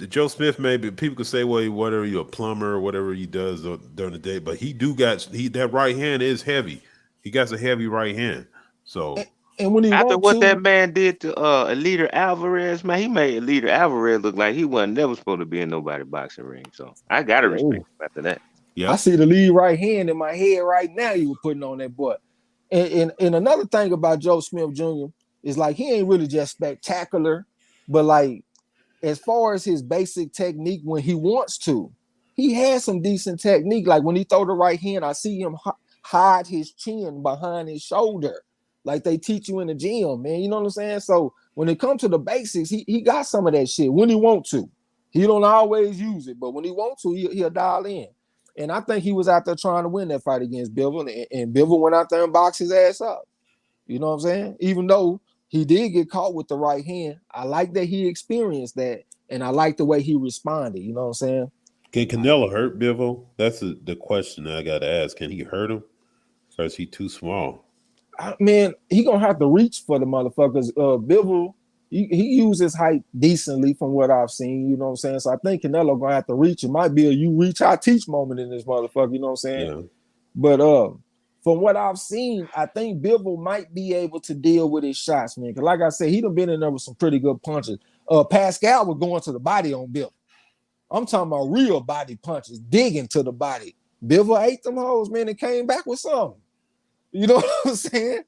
Joe Smith maybe people could say, well, whatever you a plumber or whatever he does during the day, but he that right hand is heavy. He got a heavy right hand. So and when he after what that man did to Eliter Alvarez, man, he made Eliter Alvarez look like he wasn't never supposed to be in nobody's boxing ring. So I gotta respect him after that. Yeah, I see the lead right hand in my head right now. You were putting on that boy. And another thing about Joe Smith Jr. is like he ain't really just spectacular, but like as far as his basic technique when he wants to, he has some decent technique. Like when he throw the right hand, I see him hide his chin behind his shoulder, like they teach you in the gym, man. You know what I'm saying? So when it comes to the basics, he got some of that shit when he want to. He don't always use it, but when he want to, he'll dial in. And I think he was out there trying to win that fight against Bivol, and Bivol went out there and boxed his ass up. You know what I'm saying? Even though he did get caught with the right hand, I like that he experienced that, and I like the way he responded. You know what I'm saying? Can Canelo hurt Bivol? That's the question I got to ask. Can he hurt him, or is he too small? Man, he gonna have to reach for the motherfuckers. Bivol, he uses height decently from what I've seen. You know what I'm saying? So I think Canelo gonna have to reach. It might be a you reach, I teach moment in this motherfucker. You know what I'm saying? Yeah. But from what I've seen, I think Bivol might be able to deal with his shots, man. Because like I said, he done been in there with some pretty good punches. Pascal was going to the body on Bivol. I'm talking about real body punches, digging to the body. Bivol ate them hoes, man, and came back with something. You know what I'm saying?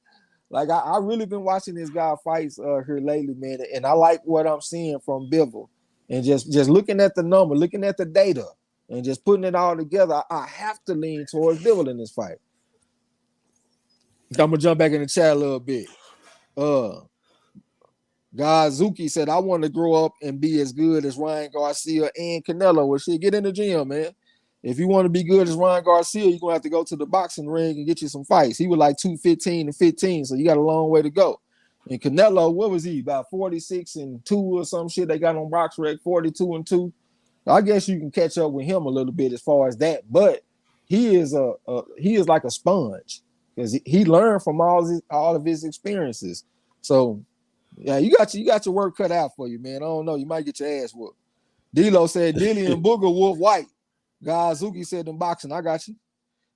Like I really been watching this guy fights here lately, man, and I like what I'm seeing from Bivol. And just looking at the number, looking at the data, and just putting it all together, I have to lean towards Bivol in this fight. I'm gonna jump back in the chat a little bit. Zuki said, I want to grow up and be as good as Ryan Garcia and Canelo. Well, shit, get in the gym, man. If you want to be good as Ryan Garcia, you're going to have to go to the boxing ring and get you some fights. He was like 215 and 15, so you got a long way to go. And Canelo, what was he, about 46 and 2 or some shit? They got on BoxRec, 42 and 2. I guess you can catch up with him a little bit as far as that, but he is like a sponge because he learned from all of his experiences. So yeah, you got your work cut out for you, man. I don't know. You might get your ass whooped. D-Lo said Dilly and Booger Wolf White. Zuki said in boxing, I got you.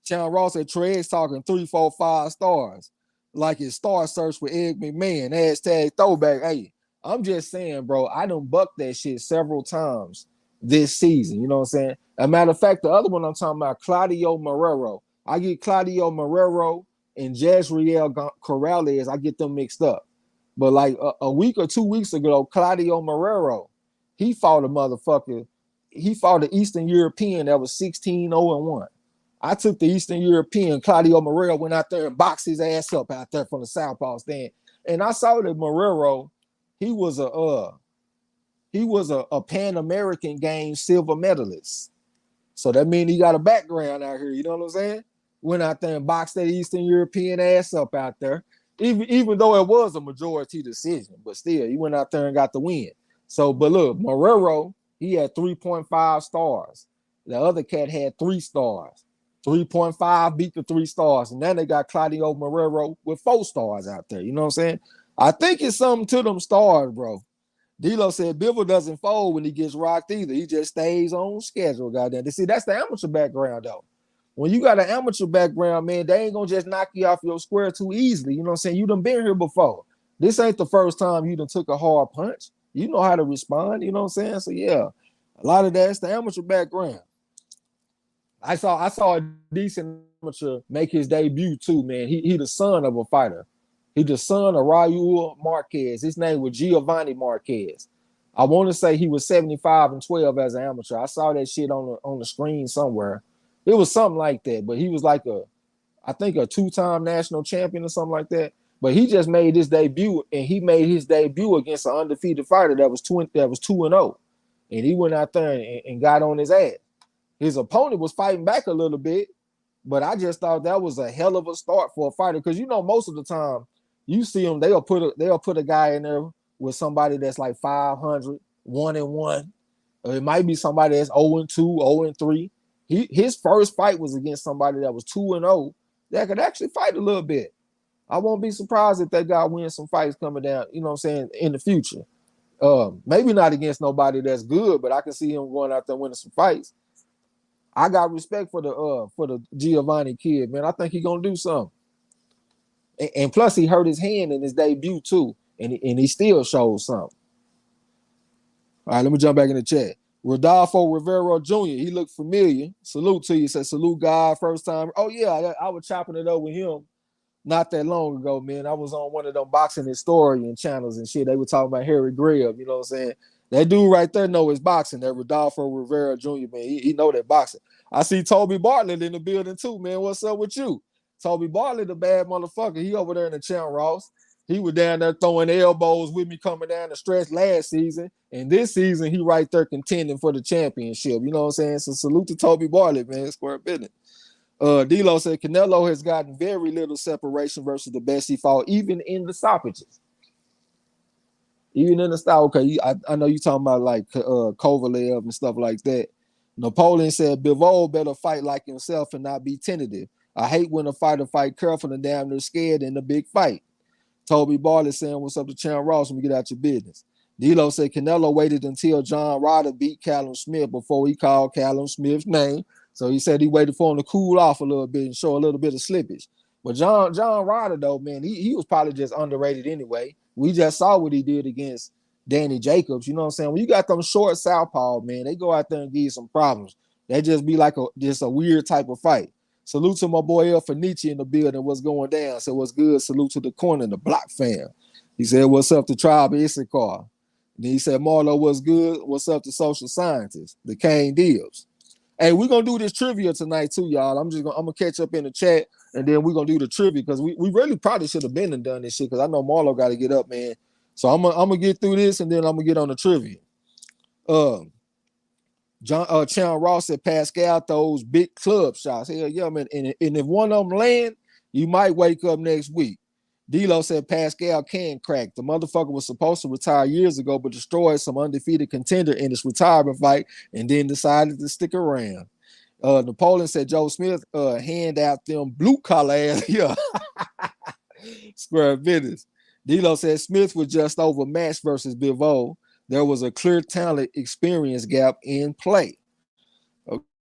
Chan Ross said Trey's talking 3, 4, 5 stars. Like his star search with Ed McMahon. Hashtag throwback. Hey, I'm just saying, bro, I done bucked that shit several times this season. You know what I'm saying? As a matter of fact, the other one I'm talking about, Claudio Marrero. I get Claudio Marrero and Jezreel Corrales. I get them mixed up. But like a week or 2 weeks ago, Claudio Marrero, he fought a motherfucker. He fought an Eastern European that was 16-0-1. I took the Eastern European, Claudio Marrero, went out there and boxed his ass up out there from the southpaw stand. And I saw that Marrero, he was a Pan American Games silver medalist. So that means he got a background out here. You know what I'm saying? Went out there and boxed that Eastern European ass up out there. Even though it was a majority decision, but still, he went out there and got the win. So, but look, Marrero, he had 3.5 stars. The other cat had 3 stars. 3.5 beat the 3 stars. And then they got Claudio Marrero with 4 stars out there. You know what I'm saying? I think it's something to them stars, bro. D-Lo said Bivol doesn't fold when he gets rocked either. He just stays on schedule, goddamn. See, that's the amateur background, though. When you got an amateur background, man, they ain't gonna just knock you off your square too easily. You know what I'm saying? You done been here before. This ain't the first time you done took a hard punch. You know how to respond, you know what I'm saying? So yeah, a lot of that's the amateur background. I saw a decent amateur make his debut too, man. He the son of a fighter. He the son of Raul Marquez. His name was Giovanni Marquez. I want to say he was 75-12 as an amateur. I saw that shit on the screen somewhere. It was something like that, but he was like I think a 2-time national champion or something like that. But he just made his debut, and he made his debut against an undefeated fighter that was 2-0, and he went out there and got on his ass. His opponent was fighting back a little bit, but I just thought that was a hell of a start for a fighter because most of the time you see them, they'll put a guy in there with somebody that's like 500, 1-1, or it might be somebody that's 0-2, 0-3. His first fight was against somebody that was 2-0 that could actually fight a little bit. I won't be surprised if that guy wins some fights coming down, you know what I'm saying, in the future. Maybe not against nobody that's good, but I can see him going out there winning some fights. I got respect for the Giovanni kid, man. I think he's gonna do something. And plus, he hurt his hand in his debut too, and he still shows something. All right, let me jump back in the chat. Rodolfo Rivero Jr., he looked familiar. Salute to you. Said salute God first time. Oh yeah, I was chopping it up with him not that long ago, man. I was on one of them boxing historian channels and shit. They were talking about Harry Greb, you know what I'm saying? That dude right there know his boxing, that Rodolfo Rivera Jr., man. He know that boxing. I see Toby Bartlett in the building too, man. What's up with you? Toby Bartlett, the bad motherfucker. He over there in the chat, Ross. He was down there throwing elbows with me coming down the stretch last season. And this season, he right there contending for the championship. You know what I'm saying? So salute to Toby Bartlett, man. Square business. D-Lo said Canelo has gotten very little separation versus the best he fought, even in the stoppages. Even in the style, okay, I know you talking about like Kovalev and stuff like that. Napoleon said Bivol better fight like himself and not be tentative. I hate when a fighter fight careful and damn near scared in a big fight. Toby Barley saying, what's up to Chan Ross when we get out your business? D-Lo said Canelo waited until John Ryder beat Callum Smith before he called Callum Smith's name. So he said he waited for him to cool off a little bit and show a little bit of slippage. But John Ryder, though, man, he was probably just underrated anyway. We just saw what he did against Danny Jacobs. You know what I'm saying? When you got them short southpaw, man, they go out there and give you some problems. They just be like just a weird type of fight. Salute to my boy El Fenici in the building. What's going down? So what's good? Salute to the corner, the block fam. He said, what's up to Tribe Issachar? Then he said, Marlo, what's good? What's up to social scientists? The Kane Deals. Hey, we're gonna do this trivia tonight too, y'all. I'm gonna catch up in the chat and then we're gonna do the trivia because we really probably should have been and done this shit because I know Marlo got to get up, man. So I'm gonna get through this and then I'm gonna get on the trivia. Chan Ross said Pascal throws big club shots. Hell yeah, man. And if one of them land, you might wake up next week. D-Lo said Pascal can crack. The motherfucker was supposed to retire years ago, but destroyed some undefeated contender in his retirement fight and then decided to stick around. Napoleon said Joe Smith hand out them blue collar ass. Yeah. Square business. D-Lo said Smith was just overmatched versus Bivol. There was a clear talent experience gap in play.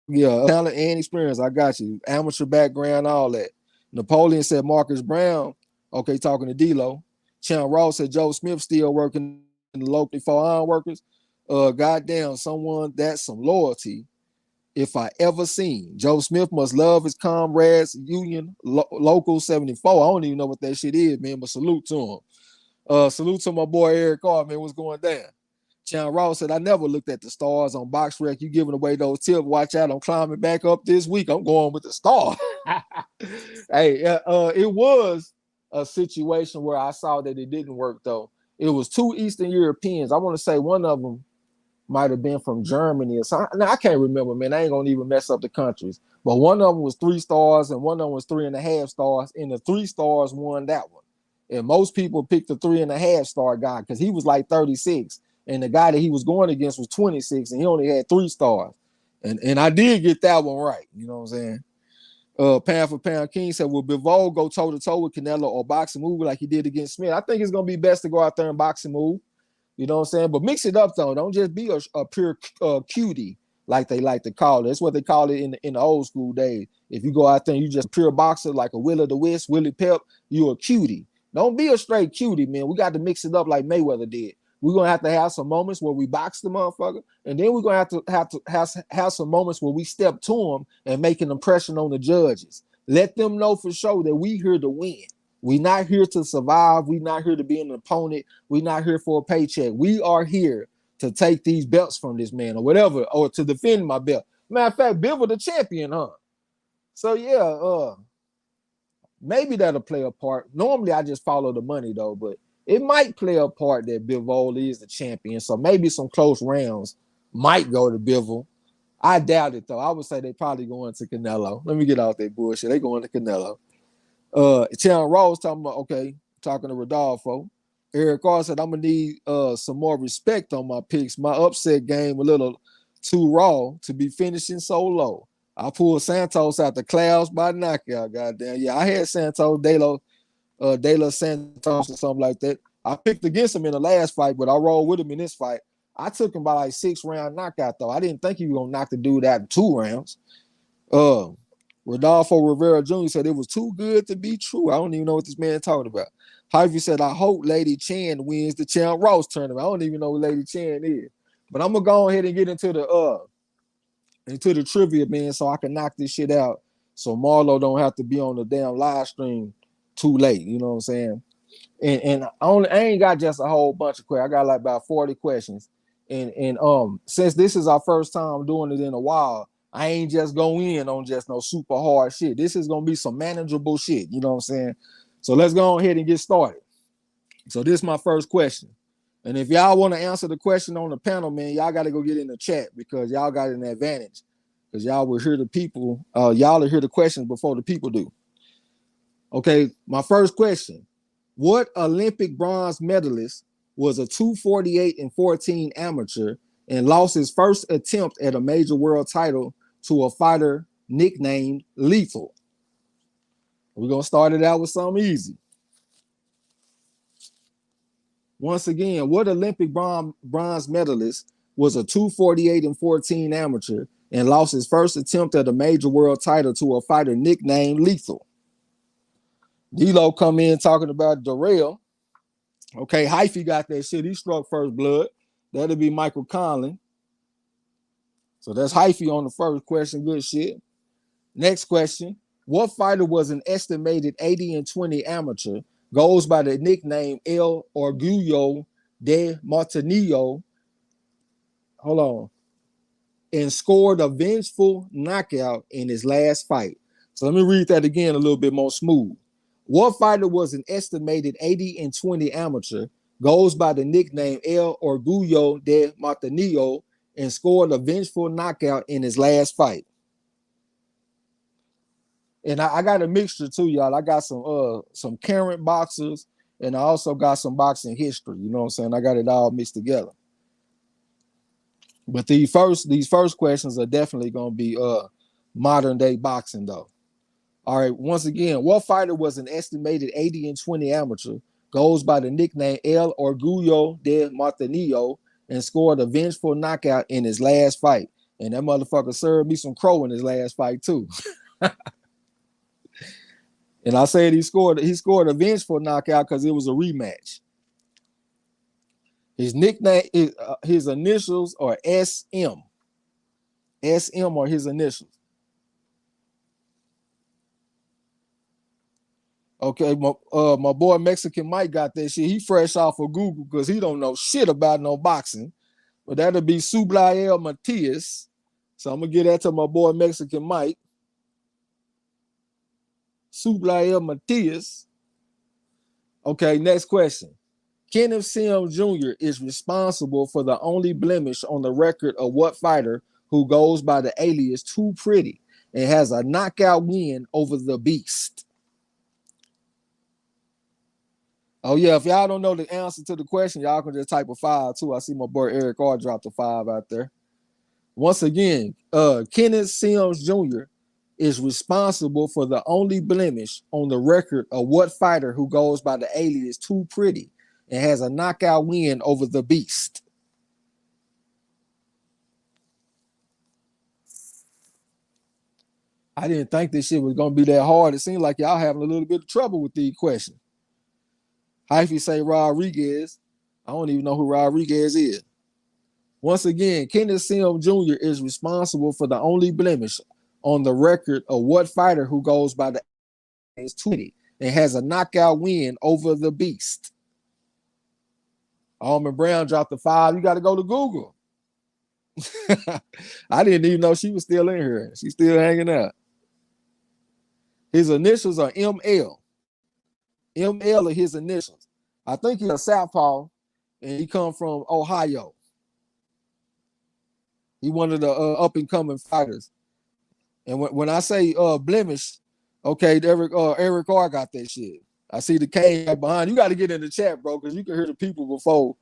Yeah, talent and experience. I got you. Amateur background, all that. Napoleon said Marcus Brown. Okay, talking to D-Lo. Chan Ross said Joe Smith still working in the locally for iron workers. Goddamn, someone that's some loyalty. If I ever seen. Joe Smith must love his comrades union local 74. I don't even know what that shit is, man, but salute to him. Salute to my boy Eric Carr, man. What's going down? Chan Ross said, I never looked at the stars on Box Rec. You giving away those tips. Watch out. I'm climbing back up this week. I'm going with the star. Hey, it was a situation where I saw that it didn't work, though. It was two Eastern Europeans. I want to say one of them might have been from Germany or something. Now, I can't remember, man. I ain't going to even mess up the countries. But one of them was 3 stars and one of them was 3.5 stars. And the 3 stars won that one. And most people picked the 3.5 star guy because he was like 36. And the guy that he was going against was 26 and he only had 3 stars. And I did get that one right. You know what I'm saying? Pound for Pound King said, will Bivol go toe-to-toe with Canelo or boxing move like he did against Smith? I think it's going to be best to go out there and boxing move. You know what I'm saying? But mix it up, though. Don't just be a pure cutie like they like to call it. That's what they call it in the old school days. If you go out there and you just pure boxer like a Will of the Wisp, Willie Pep, you're a cutie. Don't be a straight cutie, man. We got to mix it up like Mayweather did. We're going to have some moments where we box the motherfucker, and then we're going to have some moments where we step to them and make an impression on the judges. Let them know for sure that we here to win. We're not here to survive. We're not here to be an opponent. We're not here for a paycheck. We are here to take these belts from this man or whatever, or to defend my belt. Matter of fact, Bivol the champion, huh? So, yeah, maybe that'll play a part. Normally, I just follow the money, though, but it might play a part that Bivol is the champion. So maybe some close rounds might go to Bivol. I doubt it, though. I would say they probably going to Canelo. Let me get out that bullshit. They going to Canelo. Chan Ross talking about, okay, talking to Rodolfo. Eric Carr said, I'm going to need some more respect on my picks. My upset game a little too raw to be finishing so low. I pulled Santos out the clouds by knockout, goddamn. Yeah, I had Santos, De Los Santos or something like that. I picked against him in the last fight, but I rolled with him in this fight. I took him by like 6-round knockout, though. I didn't think he was going to knock the dude out in 2 rounds. Rodolfo Rivera Jr. said it was too good to be true. I don't even know what this man talking about. Harvey said, I hope Lady Chan wins the Chan Ross tournament. I don't even know who Lady Chan is. But I'm going to go ahead and get into the trivia, man, so I can knock this shit out so Marlo don't have to be on the damn live stream too late. You know what I'm saying? And I ain't got just a whole bunch of questions. I got like about 40 questions. And since this is our first time doing it in a while, I ain't just go in on just no super hard shit. This is gonna be some manageable shit. You know what I'm saying? So let's go ahead and get started. So this is my first question. And if y'all want to answer the question on the panel, man, y'all got to go get in the chat because y'all got an advantage. Because y'all will hear the people, y'all will hear the questions before the people do. Okay, my first question. What Olympic bronze medalist was a 248 and 14 amateur and lost his first attempt at a major world title to a fighter nicknamed Lethal? We're going to start it out with something easy. Once again, what Olympic bronze medalist was a 248 and 14 amateur and lost his first attempt at a major world title to a fighter nicknamed Lethal? D-Lo come in talking about Darrell. Okay, Hyphy got that shit. He struck first blood. That'll be Michael Conlon. So that's Hyphy on the first question. Good shit. Next question. What fighter was an estimated 80-20 amateur, goes by the nickname El Orgullo de Martinillo, hold on, and scored a vengeful knockout in his last fight? So let me read that again a little bit more smooth. What fighter was an estimated 80-20 amateur, goes by the nickname El Orgullo de Martinillo, and scored a vengeful knockout in his last fight? And I got a mixture too, y'all. I got some current boxers, and I also got some boxing history. You know what I'm saying? I got it all mixed together. But these first questions are definitely gonna be modern day boxing though. All right, once again, what fighter was an estimated 80-20 amateur, goes by the nickname El Orgullo de Martinillo, and scored a vengeful knockout in his last fight? And that motherfucker served me some crow in his last fight too. And I said he scored a vengeful knockout because it was a rematch. His nickname, his initials are SM. SM are his initials. Okay, my boy Mexican Mike got that shit. He fresh off of Google because he don't know shit about no boxing. But that'll be Sublael Matias. So I'm gonna get that to my boy Mexican Mike. Sublael Matias. Okay, next question. Kenneth Sims Jr. is responsible for the only blemish on the record of what fighter who goes by the alias Too Pretty and has a knockout win over the Beast? Oh yeah, if y'all don't know the answer to the question, y'all can just type a 5 too. I see my boy Eric R dropped a 5 out there. Once again, Kenneth Sims Jr. is responsible for the only blemish on the record of what fighter who goes by the alias Too Pretty and has a knockout win over the Beast? I didn't think this shit was gonna be that hard. It seems like y'all having a little bit of trouble with these questions. Hyphy say Rodriguez. I don't even know who Rodriguez is. Once again, Kenneth Sims Jr. is responsible for the only blemish on the record of what fighter who goes by the alias 20 and has a knockout win over the Beast. Almond Brown dropped the 5. You got to go to Google. I didn't even know she was still in here. She's still hanging out. His initials are ML. ML are his initials. I think he's a southpaw, and he come from Ohio. He one of the up and coming fighters. And when I say blemish, okay, Eric R got that shit. I see the K right behind. You got to get in the chat, bro, because you can hear the people before.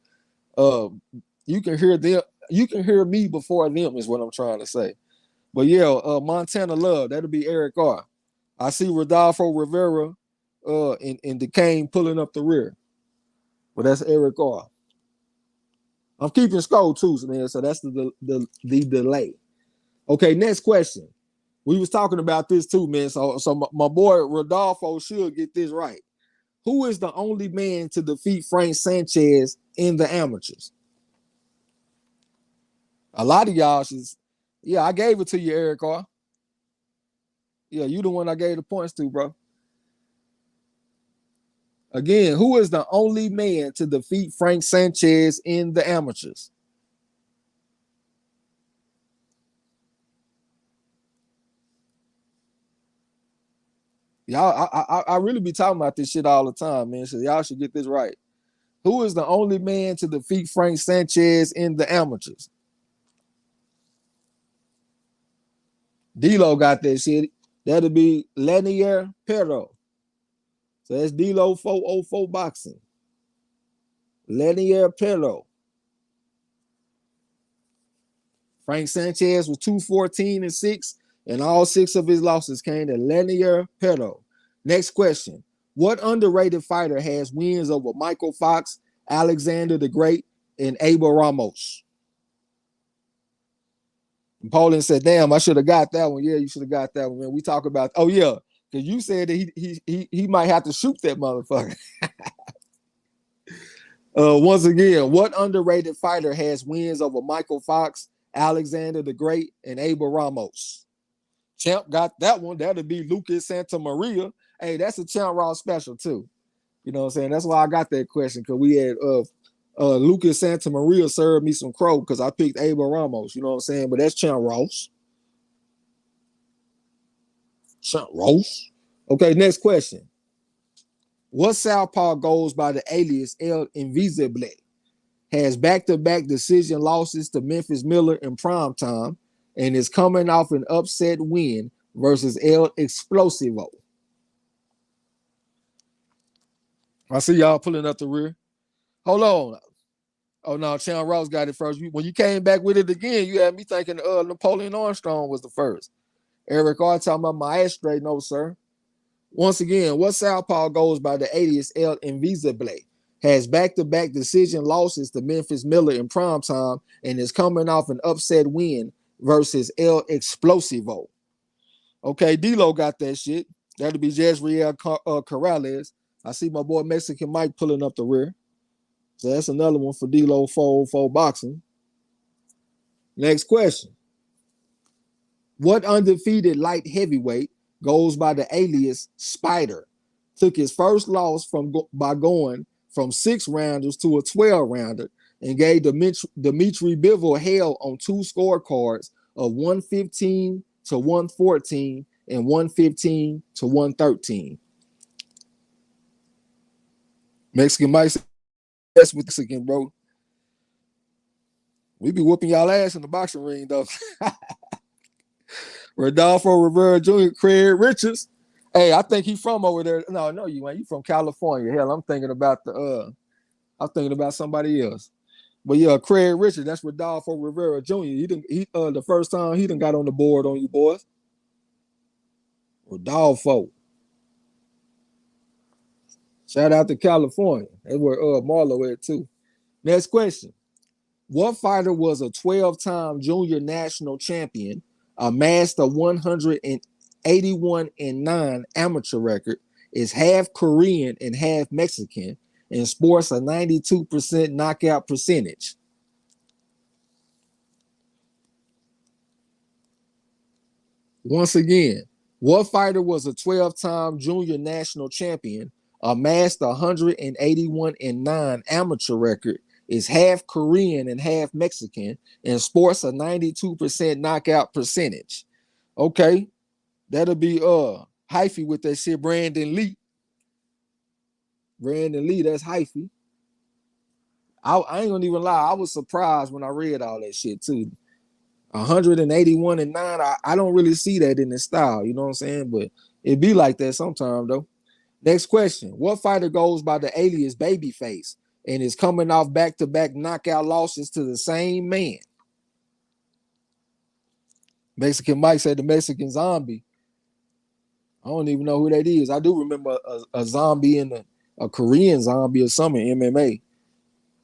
You can hear them. You can hear me before them is what I'm trying to say. But yeah, Montana Love, that'll be Eric R. I see Rodolfo Rivera in Duquesne pulling up the rear. But that's Eric R. I'm keeping score too, man. So that's the delay. Okay, next question. We was talking about this too, man. So my boy Rodolfo should get this right. Who is the only man to defeat Frank Sanchez in the amateurs? A lot of y'all should. Yeah, I gave it to you, Eric R. Yeah, you the one I gave the points to, bro. Again, who is the only man to defeat Frank Sanchez in the amateurs? Y'all, I really be talking about this shit all the time, man. So y'all should get this right. Who is the only man to defeat Frank Sanchez in the amateurs? D-Lo got that shit. That'll be Lanier Perro. So that's D-Lo 404 boxing. Lanier Perro. Frank Sanchez was 214-6, and all 6 of his losses came to Lanier Perro. Next question. What underrated fighter has wins over Michael Fox, Alexander the Great, and Abel Ramos? And Paulin said, damn, I should have got that one. Yeah, you should have got that one, man. We talk about, oh yeah, Because you said that he might have to shoot that motherfucker. Once again, what underrated fighter has wins over Michael Fox, Alexander the Great, and Abel Ramos? Champ got that one. That'll be Lucas Santamaria. Hey, that's a Champ Raw special too. You know what I'm saying? That's why I got that question, because we had Lucas Santamaria served me some crow because I picked Abel Ramos. You know what I'm saying? But that's Champ Ross. Champ Ross. Okay, next question. What southpaw goes by the alias El Invisible? Has back-to-back decision losses to Memphis Miller in prime time and is coming off an upset win versus El Explosivo. I see y'all pulling up the rear. Hold on. Oh, no, Champ Ross got it first. When you came back with it again, you had me thinking Napoleon Armstrong was the first. Eric R. talking about my ass straight. No, sir. Once again, what southpaw goes by the alias El Invisible? Has back-to-back decision losses to Memphis Miller in prime time and is coming off an upset win versus El Explosivo. Okay, D-Lo got that shit. That'll be Jezreel Corrales. I see my boy Mexican Mike pulling up the rear. So that's another one for D-Lo 404 boxing. Next question. What undefeated light heavyweight goes by the alias Spider? Took his first loss by going from 6-rounders to a 12-rounder and gave Dimitri Bivol hell on 2 scorecards of 115 to 114 and 115 to 113. Mexican Mike said, that's with Mexican, bro. We be whooping y'all ass in the boxing ring, though. Rodolfo Rivera Jr., Craig Richards. Hey, I think he from over there. No, you ain't. You from California. Hell, I'm thinking about somebody else. But yeah, Craig Richards, that's Rodolfo Rivera Jr. The first time he done got on the board on you boys. Rodolfo. Shout out to California. That's where Marlo at too. Next question. What fighter was a 12-time junior national champion, amassed a 181-9 amateur record, is half Korean and half Mexican, and sports a 92% knockout percentage? Once again, what fighter was a 12-time junior national champion, amassed a 181-9 amateur record, is half Korean and half Mexican, and sports a 92% knockout percentage? Okay, that'll be hyphy with that shit. Brandon Lee, that's hyphy. I ain't gonna even lie, I was surprised when I read all that shit too. 181-9, I don't really see that in the style, you know what I'm saying? But it be like that sometime though. Next question. What fighter goes by the alias Babyface and is coming off back-to-back knockout losses to the same man? Mexican Mike said the Mexican Zombie. I don't even know who that is. I do remember a zombie in a Korean zombie or something in MMA.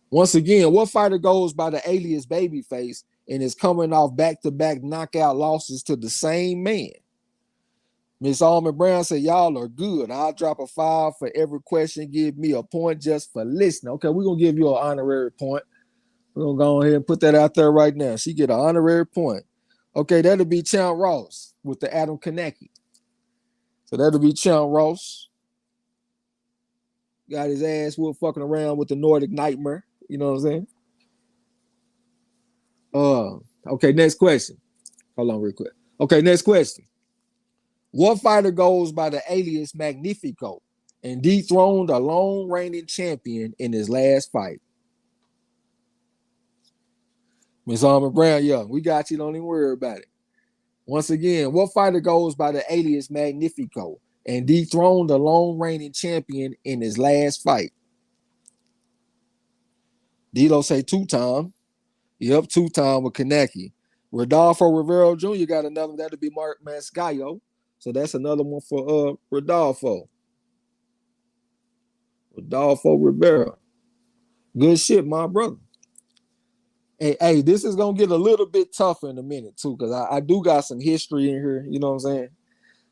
Once again, what fighter goes by the alias Babyface and is coming off back-to-back knockout losses to the same man? Miss Almond Brown said, y'all are good. I'll drop a 5 for every question. Give me a point just for listening. Okay, we're going to give you an honorary point. We're going to go ahead and put that out there right now. She get an honorary point. Okay, that'll be Champ Ross with the Adam Kaneki. So that'll be Champ Ross. Got his ass whooped fucking around with the Nordic Nightmare. You know what I'm saying? Okay, next question. Hold on real quick. Okay, next question. What fighter goes by the alias Magnifico and dethroned a long reigning champion in his last fight? Miss Almond Brown, yeah, we got you. Don't even worry about it. Once again, what fighter goes by the alias Magnifico and dethroned a long reigning champion in his last fight? Dilo say 2-time. Yep, 2-time with Kaneki. Rodolfo Rivera Jr. got another. That'll be Mark Mascayo. So that's another one for Rodolfo. Rodolfo Rivera. Good shit, my brother. Hey, this is going to get a little bit tougher in a minute, too, because I do got some history in here. You know what I'm saying?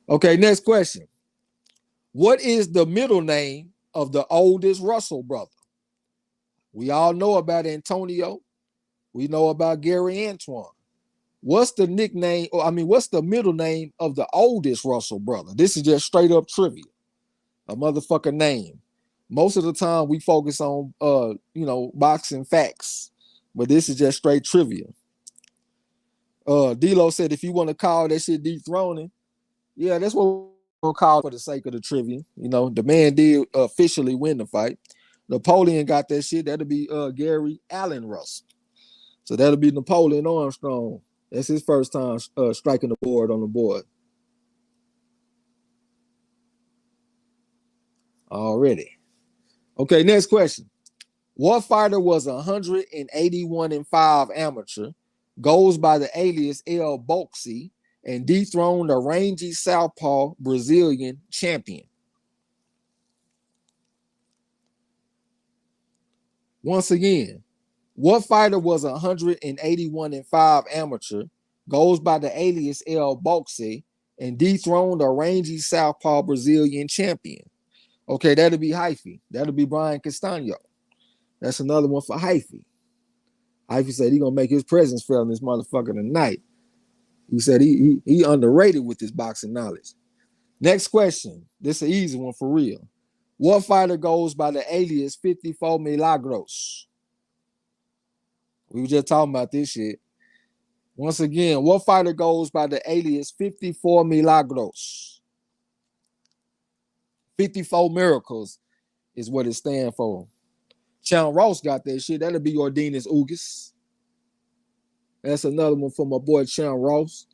Okay, next question. What is the middle name of the oldest Russell brother? We all know about Antonio. We know about Gary Antoine. What's the nickname, what's the middle name of the oldest Russell brother? This is just straight up trivia. A motherfucker name. Most of the time we focus on boxing facts, but this is just straight trivia. D-Lo said if you want to call that shit dethroning, yeah, that's what we're gonna call for the sake of the trivia. You know, the man did officially win the fight. Napoleon got that shit. That'll be Gary Allen Russell. So that'll be Napoleon Armstrong. That's his first time striking the board on the board. Already. Okay, next question. What fighter was 181-5 amateur, goes by the alias El Boxy, and dethroned a rangy southpaw Brazilian champion? Once again, what fighter was 181-5 amateur, goes by the alias El Boxy, and dethroned a rangy southpaw Brazilian champion? Okay, that'll be Hyphy. That'll be Brian Castano. That's another one for Hyphy. Hyphy said he gonna make his presence felt in this motherfucker tonight. He said he underrated with his boxing knowledge. Next question. This is an easy one for real. What fighter goes by the alias 54 Milagros? We were just talking about this shit. Once again, what fighter goes by the alias 54 Milagros? 54 Miracles is what it stands for. Chan Ross got that shit. That'll be Ordinas Ugas. That's another one for my boy Chan Ross.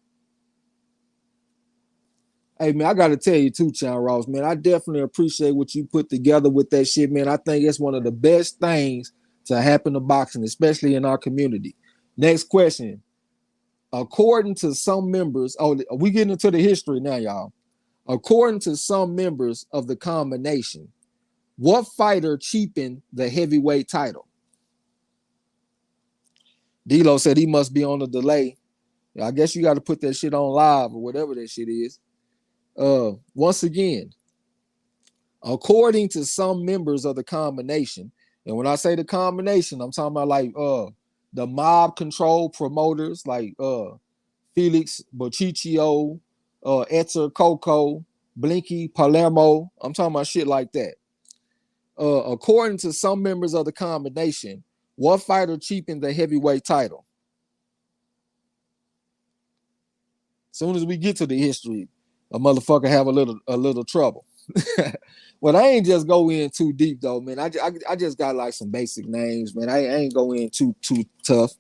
Hey, man, I got to tell you too, Chan Ross, man, I definitely appreciate what you put together with that shit, man. I think it's one of the best things to happen to boxing, especially in our community. Next question. According to some members, we getting into the history now, y'all. According to some members of the combination, what fighter cheapened the heavyweight title? D-Lo said he must be on a delay. I guess you got to put that shit on live or whatever that shit is. Once again, according to some members of the combination, and when I say the combination, I'm talking about like the mob control promoters like Felix Bociccio, Etzer Coco, Blinky Palermo. I'm talking about shit like that. According to some members of the combination, what fighter cheapened the heavyweight title? As soon as we get to the history, a motherfucker have a little trouble. Well, I ain't just go in too deep though, man. I just got like some basic names, man. I ain't go in too tough.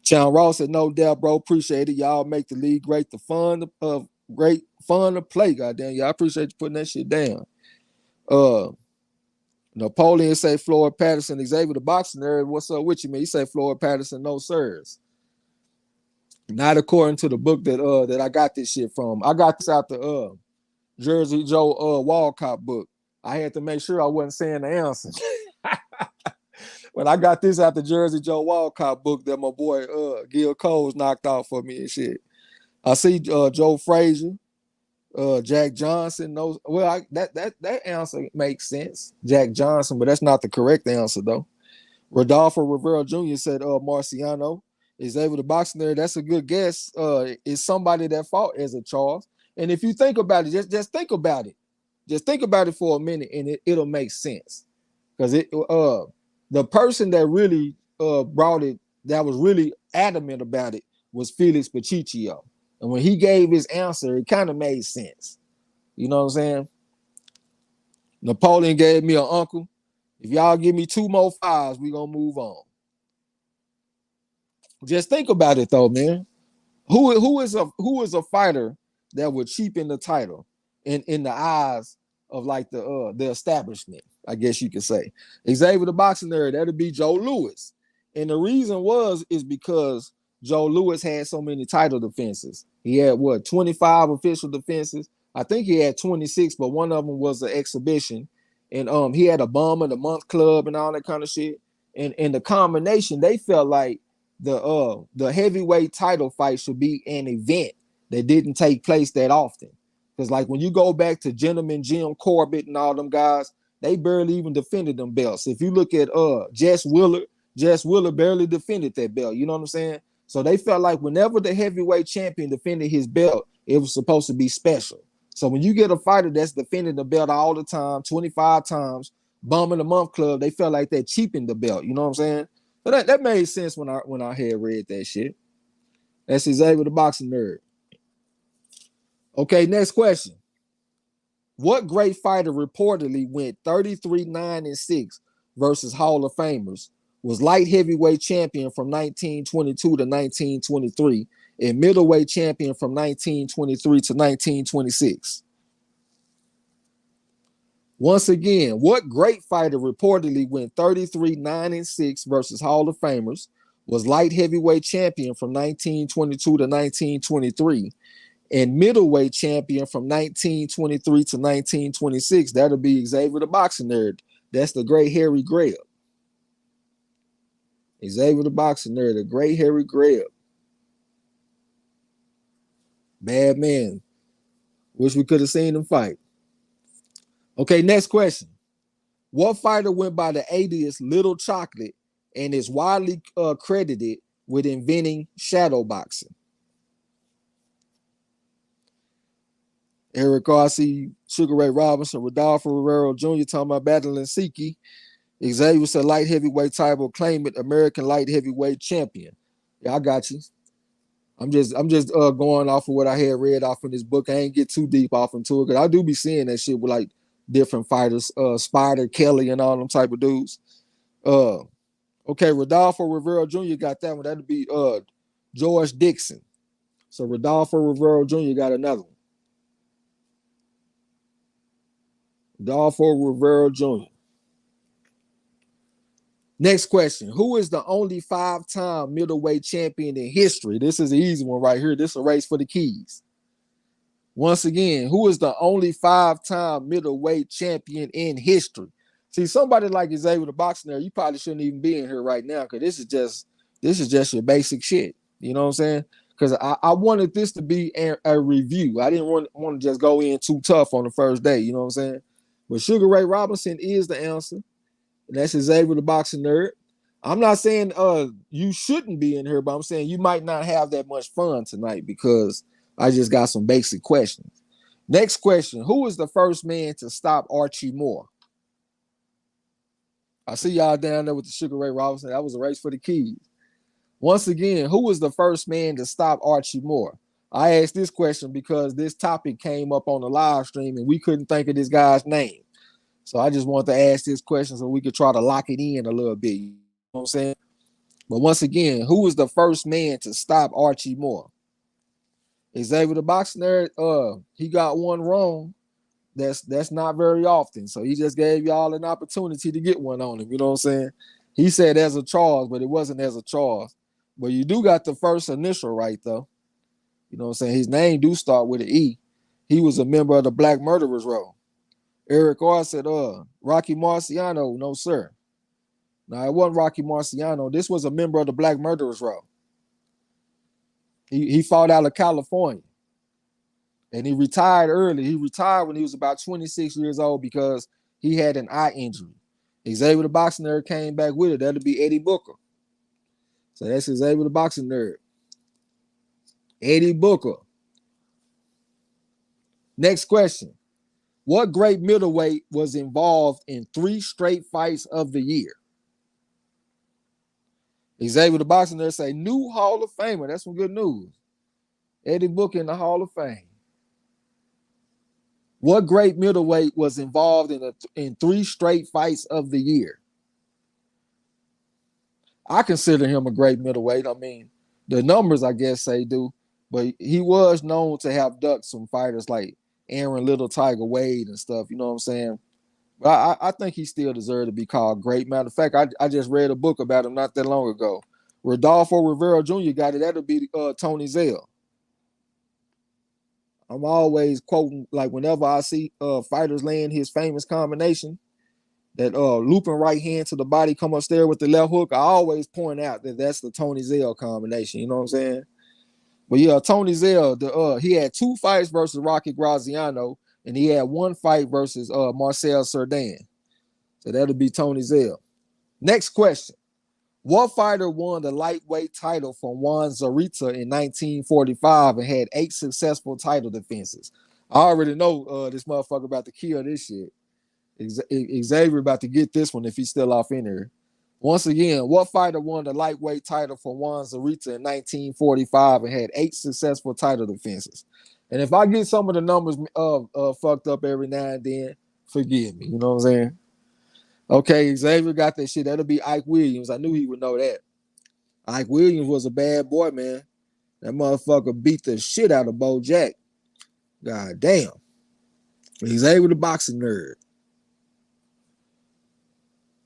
Chan Ross said, no doubt, bro. Appreciate it. Y'all make the league great. Great fun to play. Goddamn, y'all appreciate you putting that shit down. Napoleon say Floyd Patterson, Xavier the boxing nerd. What's up with you, man? He say Floyd Patterson, no sirs. Not according to the book that I got this shit from. I got this out the Jersey Joe Walcott book. I had to make sure I wasn't saying the answer. When I got this out the Jersey Joe Walcott book that my boy Gil Coles knocked out for me and shit. I see Joe Frazier, Jack Johnson. That answer makes sense. Jack Johnson, but that's not the correct answer though. Rodolfo Rivera Jr. said Marciano. Xavier the boxing there. That's a good guess. Is somebody that fought as a Charles. And if you think about it, just think about it. Just think about it for a minute, and it'll make sense. Because the person that really brought it, that was really adamant about it, was Felix Bociccio. And when he gave his answer, it kind of made sense. You know what I'm saying? Napoleon gave me an uncle. If y'all give me 2 more fives, we're gonna move on. Just think about it though, man. Who is a fighter that would cheapen the title in the eyes of like the establishment, I guess you could say. Xavier the boxing nerd, that'd be Joe Louis. And the reason is because Joe Louis had so many title defenses. He had 25 official defenses. I think he had 26, but one of them was an exhibition. And he had a Bomb of the Month club and all that kind of shit. And the combination, they felt like the heavyweight title fight should be an event that didn't take place that often. Because like when you go back to Gentleman Jim Corbett and all them guys, they barely even defended them belts. If you look at Jess Willard barely defended that belt. You know what I'm saying? So they felt like whenever the heavyweight champion defended his belt, it was supposed to be special. So when you get a fighter that's defending the belt all the time, 25 times, bumming the month club, they felt like that cheapened the belt. You know what I'm saying? So that made sense when I had read that shit. That's Xavier the Boxing Nerd. Okay, next question. What great fighter reportedly went 33-9-6 versus Hall of Famers, was light heavyweight champion from 1922 to 1923, and middleweight champion from 1923 to 1926? Once again, what great fighter reportedly went 33-9-6 versus Hall of Famers, was light heavyweight champion from 1922 to 1923, and middleweight champion from 1923 to 1926? That'll be Xavier the Boxing Nerd. That's the great Harry Greb. Xavier the Boxing Nerd, the great Harry Greb. Bad man. Wish we could have seen him fight. Okay, next question. What fighter went by the alias Little Chocolate and is widely credited with inventing shadow boxing? Eric Garcia, Sugar Ray Robinson, Rodolfo Rivero Jr. talking about battling Siki. Xavier said light heavyweight title claimant, American light heavyweight champion. Yeah, I got you. I'm just going off of what I had read off in this book. I ain't get too deep off into it because I do be seeing that shit with like different fighters, Spider, Kelly, and all them type of dudes. Okay, Rodolfo Rivero Jr. got that one. That'd be George Dixon. So Rodolfo Rivero Jr. got another one. Rodolfo Rivero Jr. Next question. Who is the only 5-time middleweight champion in history? This is an easy one right here. This is a race for the keys. Once again, who is the only 5-time middleweight champion in history? See, somebody like Xavier the Boxing Nerd, you probably shouldn't even be in here right now because this is just your basic shit. You know what I'm saying? Because I wanted this to be a review. I didn't want to just go in too tough on the first day. You know what I'm saying? But Sugar Ray Robinson is the answer. And that's Xavier the Boxing Nerd. I'm not saying you shouldn't be in here, but I'm saying you might not have that much fun tonight because I just got some basic questions. Next question. Who was the first man to stop Archie Moore? I see y'all down there with the Sugar Ray Robinson. That was a race for the keys. Once again, who was the first man to stop Archie Moore? I asked this question because this topic came up on the live stream and we couldn't think of this guy's name. So I just wanted to ask this question so we could try to lock it in a little bit. You know what I'm saying? But once again, who was the first man to stop Archie Moore? Xavier the Boxing Nerd, he got one wrong. That's not very often. So he just gave y'all an opportunity to get one on him. You know what I'm saying? He said as a Charles, but it wasn't as a Charles. But you do got the first initial right, though. You know what I'm saying? His name do start with an E. He was a member of the Black Murderers Row. Eric R. said, Rocky Marciano. No, sir. No, it wasn't Rocky Marciano. This was a member of the Black Murderers Row. He fought out of California. And he retired early. He retired when he was about 26 years old because he had an eye injury. Xavier the Boxing Nerd came back with it. That'll be Eddie Booker. So that's Xavier the Boxing Nerd. Eddie Booker. Next question. What great middleweight was involved in 3 straight fights of the year? Xavier the Boxing Nerd say new Hall of Famer. That's some good news. Eddie Booker in the Hall of Fame. What great middleweight was involved in 3 straight fights of the year? I consider him a great middleweight. I mean, the numbers, I guess, say do, but he was known to have ducked some fighters like Aaron Little, Tiger Wade, and stuff. You know what I'm saying? But I think he still deserved to be called great. Matter of fact, I just read a book about him not that long ago. Rodolfo Rivero Jr. got it. That'll be Tony Zell. I'm always quoting, like whenever I see fighters laying his famous combination, that looping right hand to the body, come upstairs with the left hook, I always point out that that's the Tony Zell combination. You know what I'm saying? But yeah, Tony Zell, he had 2 fights versus Rocky Graziano, and he had 1 fight versus Marcel Cerdan. So that'll be Tony Zell. Next question. What fighter won the lightweight title from Juan Zarita in 1945 and had 8 successful title defenses? I already know this motherfucker about to kill this shit. Xavier about to get this one if he's still off in here. Once again, what fighter won the lightweight title from Juan Zarita in 1945 and had 8 successful title defenses? And if I get some of the numbers fucked up every now and then, forgive me. You know what I'm saying? Okay, Xavier got that shit. That'll be Ike Williams. I knew he would know that. Ike Williams was a bad boy, man. That motherfucker beat the shit out of Bo Jack. God damn. Xavier the boxing nerd.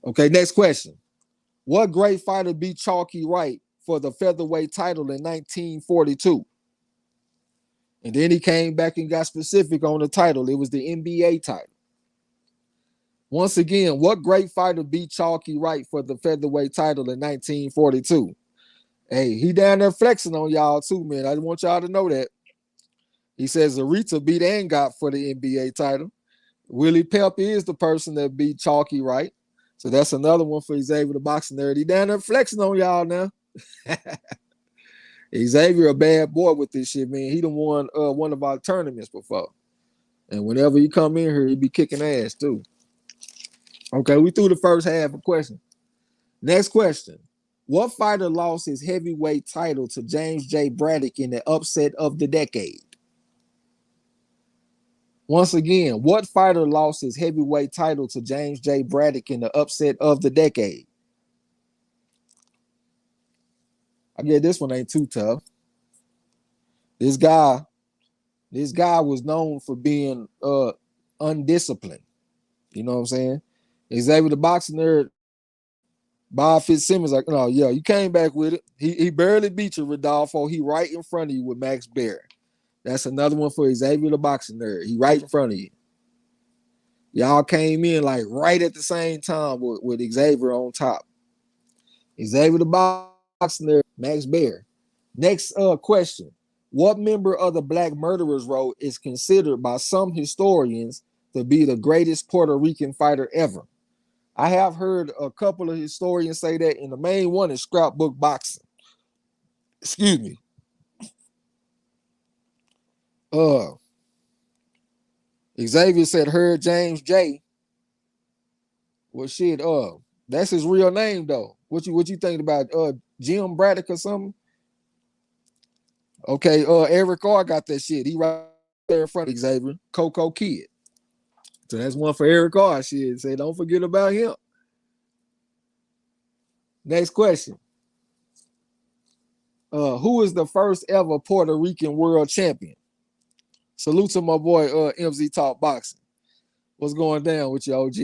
Okay, next question. What great fighter beat Chalky Wright for the featherweight title in 1942? And then he came back and got specific on the title. It was the NBA title. Once again, what great fighter beat Chalky Wright for the featherweight title in 1942? Hey, he down there flexing on y'all too, man. I want y'all to know that. He says Zarita beat Angott for the NBA title. Willie Pep is the person that beat Chalky Wright. So that's another one for Xavier the boxing nerd. He down there flexing on y'all now. Xavier a bad boy with this shit, man. He done won one of our tournaments before. And whenever he come in here, he be kicking ass too. Okay, we threw the first half of question. Next question. What fighter lost his heavyweight title to James J. Braddock in the upset of the decade? Once again, what fighter lost his heavyweight title to James J. Braddock in the upset of the decade? I get this one ain't too tough. This guy was known for being undisciplined. You know what I'm saying? Xavier the boxing nerd, Bob Fitzsimmons, like, no, yeah, you came back with it. He barely beat you, Rodolfo. He right in front of you with Max Baer. That's another one for Xavier the boxing nerd. He right in front of you. Y'all came in like right at the same time with Xavier on top. Xavier the boxing nerd, Max Baer. Next question. What member of the Black Murderers Row is considered by some historians to be the greatest Puerto Rican fighter ever? I have heard a couple of historians say that, and the main one is Scrapbook Boxing. Excuse me. Xavier said Herb James J. Well, shit, that's his real name though. What you think about Jim Braddock or something? Okay, Eric Carr got that shit. He right there in front of Xavier, Coco Kid. So that's one for Eric Carr. Shit, say don't forget about him. Next question. Who is the first ever Puerto Rican world champion? Salute to my boy MZ Talk Boxing. What's going down with you, OG?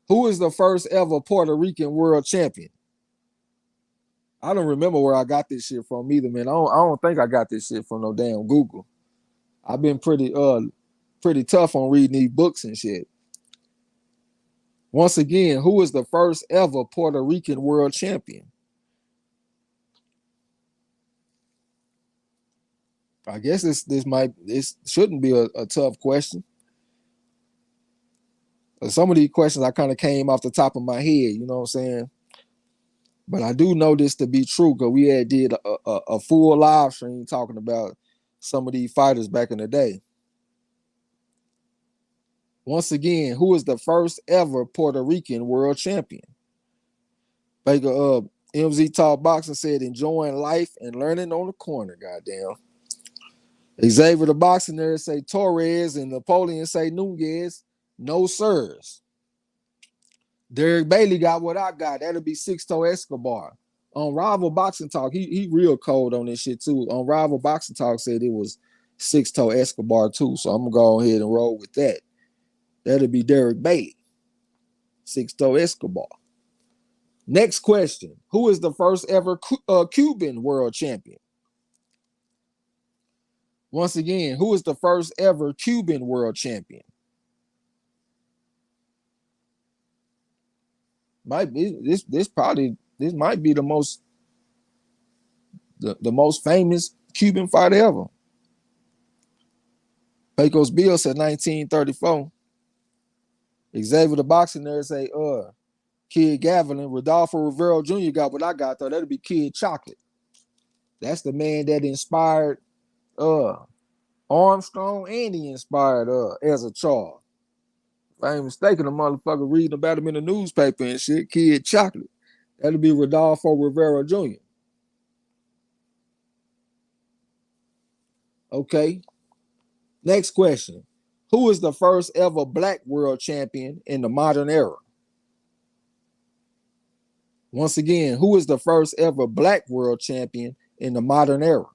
Who is the first ever Puerto Rican world champion? I don't remember where I got this shit from either, man. I don't think I got this shit from no damn Google. I've been pretty tough on reading these books and shit. Once again, who is the first ever Puerto Rican world champion? I guess this shouldn't be a tough question. Some of these questions I kind of came off the top of my head, you know what I'm saying? But I do know this to be true because we had did a full live stream talking about some of these fighters back in the day. Once again, who is the first ever Puerto Rican world champion? Baker MZ Talk Boxing said enjoying life and learning on the corner, goddamn. Xavier the boxing nerd say Torres and Napoleon say Nunez. No sirs. Derek Bailey got what I got. That'll be Sixto Escobar. On Rival Boxing Talk, he real cold on this shit too. On Rival Boxing Talk said it was Sixto Escobar too. So I'm gonna go ahead and roll with that. That'll be Derek Bailey. Sixto Escobar. Next question. Who is the first ever Cuban world champion? Once again, who is the first ever Cuban world champion? Might be this might be the the most famous Cuban fighter ever. Pecos Bill said 1934. Xavier the boxing nerd say, Kid Gavilan. Rodolfo Rivero Jr. got what I got, though. That'll be Kid Chocolate. That's the man that inspired Armstrong, and he inspired Ezra Charles. If I ain't mistaken, the motherfucker reading about him in the newspaper and shit, Kid Chocolate. That'll be Rodolfo Rivero Jr. Okay. Next question. Who is the first ever black world champion in the modern era? Once again, who is the first ever black world champion in the modern era?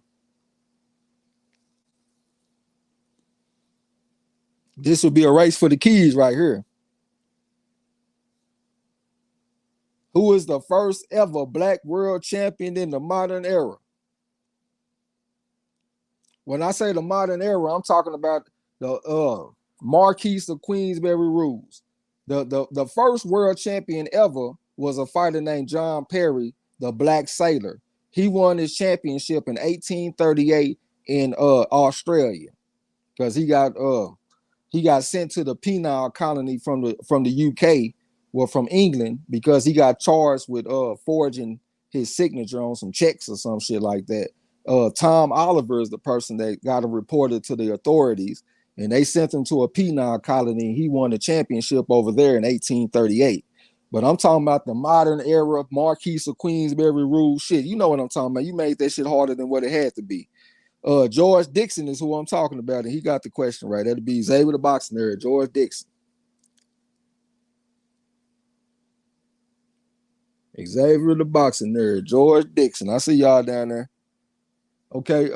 This will be a race for the keys right here. Who is the first ever black world champion in the modern era? When I say the modern era, I'm talking about the Marquis of Queensberry rules. The first world champion ever was a fighter named John Perry, the Black Sailor. He won his championship in 1838 in Australia because he got sent to the penal colony from the UK, well, from England, because he got charged with forging his signature on some checks or some shit like that. Tom Oliver is the person that got him reported to the authorities, and they sent him to a penal colony, and he won the championship over there in 1838. But I'm talking about the modern era, Marquis of Queensberry rule shit. You know what I'm talking about. You made that shit harder than what it had to be. George Dixon is who I'm talking about, and he got the question right. That'd be Xavier the boxing nerd, George Dixon. Xavier the boxing nerd, George Dixon. I see y'all down there. Okay,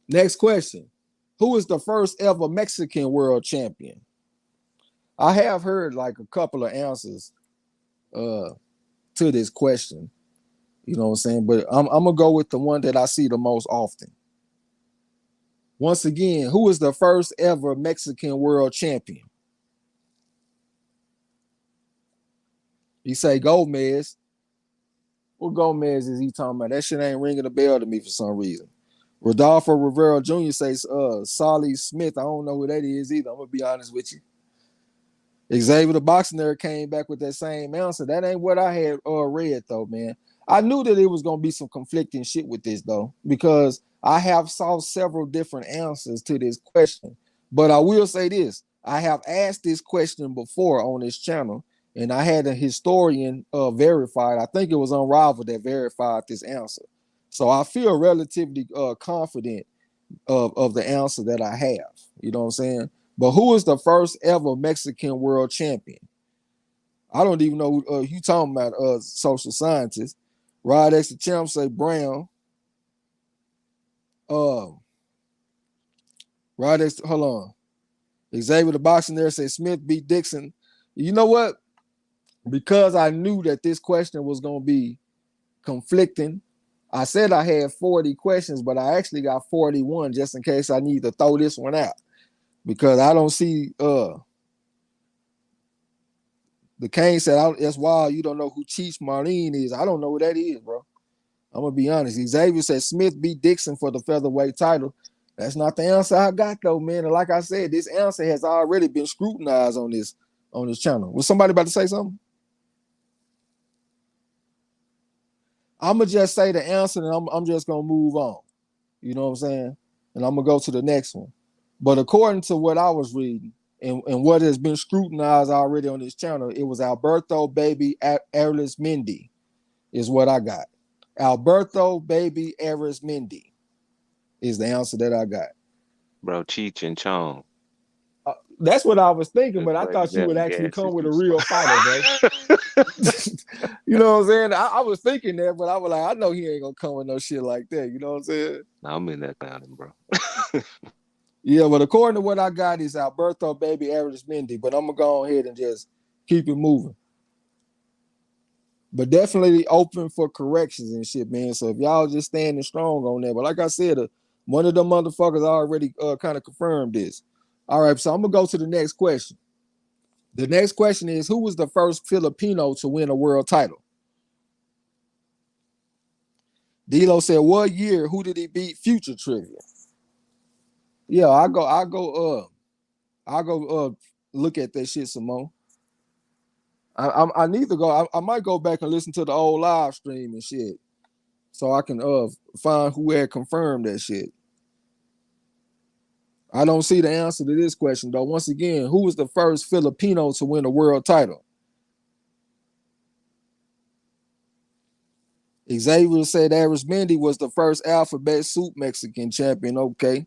next question. Who is the first ever Mexican world champion? I have heard like a couple of answers to this question. You know what I'm saying? But I'm gonna go with the one that I see the most often. Once again, who is the first ever Mexican world champion? You say Gomez. What Gomez is he talking about? That shit ain't ringing a bell to me for some reason. Rodolfo Rivera Jr. says Solly Smith. I don't know who that is either. I'm gonna be honest with you. Xavier the boxing nerd came back with that same answer. That ain't what I had read though, man. I knew that it was gonna be some conflicting shit with this though, because I have saw several different answers to this question. But I will say this: I have asked this question before on this channel, and I had a historian verified. I think it was Unrivaled that verified this answer. So I feel relatively confident of the answer that I have. You know what I'm saying? But who is the first ever Mexican world champion? I don't even know who you talking about, social scientist. Rod X the Champ say Brown. Rod X, hold on. Xavier the boxing there say Smith beat Dixon. You know what? Because I knew that this question was going to be conflicting, I said I had 40 questions, but I actually got 41 just in case I need to throw this one out. Because I don't see the Kane said, that's wild. You don't know who Cheech Marlene is. I don't know who that is, bro. I'm gonna be honest. Xavier said Smith beat Dixon for the featherweight title. That's not the answer I got though, man. And like I said, this answer has already been scrutinized on this channel. Was somebody about to say something? I'm gonna just say the answer and I'm just gonna move on. You know what I'm saying? And I'm gonna go to the next one. But according to what I was reading and what has been scrutinized already on this channel, it was Alberto Baby Arismendi is what I got. Alberto Baby Arismendi is the answer that I got. Bro, Cheech and Chong. That's what I was thinking, but I thought you would actually come with a real fighter, bro. You know what I'm saying? I was thinking that, but I was like, I know he ain't gonna come with no shit like that. You know what I'm saying? Nah, I'm in that clowning, bro. Yeah, but according to what I got is Alberto Baby Arismendi, but I'm gonna go ahead and just keep it moving. But definitely open for corrections and shit, man. So if y'all just standing strong on that, but like I said, one of them motherfuckers already kind of confirmed this. All right, so I'm gonna go to the next question. The next question is, who was the first Filipino to win a world title? D-Lo said, what year? Who did he beat? Future trivia. Yeah, I'll go look at that shit some more. I need to go. I might go back and listen to the old live stream and shit, so I can find who had confirmed that shit. I don't see the answer to this question though. Once again, who was the first Filipino to win a world title? Xavier said Arismendi was the first alphabet soup Mexican champion. Okay.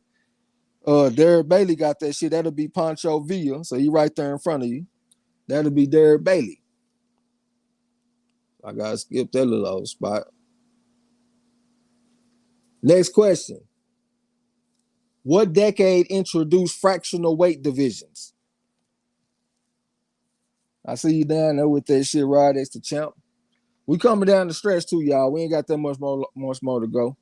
Derek Bailey got that shit. That'll be Pancho Villa. So he right there in front of you. That'll be Derek Bailey. I gotta skip that little old spot. Next question. What decade introduced fractional weight divisions? I see you down there with that shit, Rod. That's the champ. We coming down the stretch too, y'all. We ain't got that much more to go.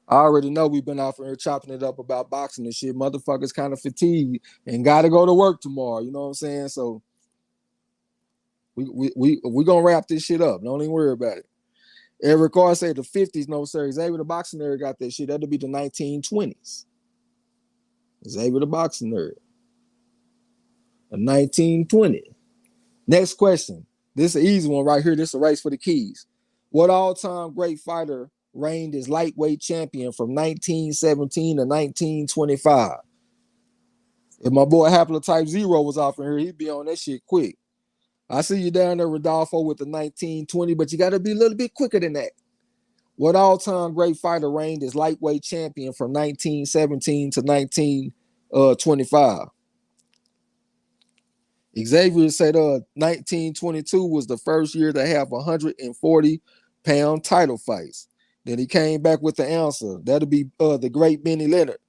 I already know we've been out here chopping it up about boxing and shit. Motherfuckers kind of fatigued and got to go to work tomorrow. You know what I'm saying? So we gonna wrap this shit up. Don't even worry about it. Eric Carr said the 50s, no sir. Xavier the boxing nerd got that shit. That'll be the 1920s. Xavier the boxing nerd. The 1920. Next question. This is an easy one right here. This is a race for the keys. What all-time great fighter reigned as lightweight champion from 1917 to 1925? If my boy Haplotype Zero was off in here, he'd be on that shit quick. I see you down there, Rodolfo, with the 1920, but you got to be a little bit quicker than that. What all-time great fighter reigned as lightweight champion from 1917 to 1925? Xavier said 1922 was the first year to have 140-pound title fights. Then he came back with the answer. That'll be the great Benny Leonard,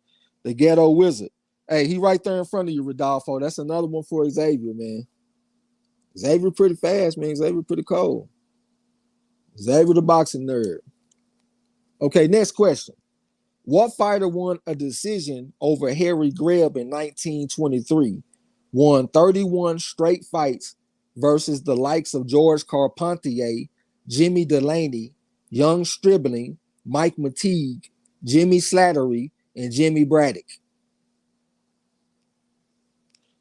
the ghetto wizard. Hey, he right there in front of you, Rodolfo. That's another one for Xavier, man. Xavier pretty fast, man. Xavier pretty cold. Xavier the boxing nerd. Okay, next question. What fighter won a decision over Harry Greb in 1923? Won 31 straight fights versus the likes of George Carpentier, Jimmy Delaney, Young Stribling, Mike Mateague, Jimmy Slattery, and Jimmy Braddock.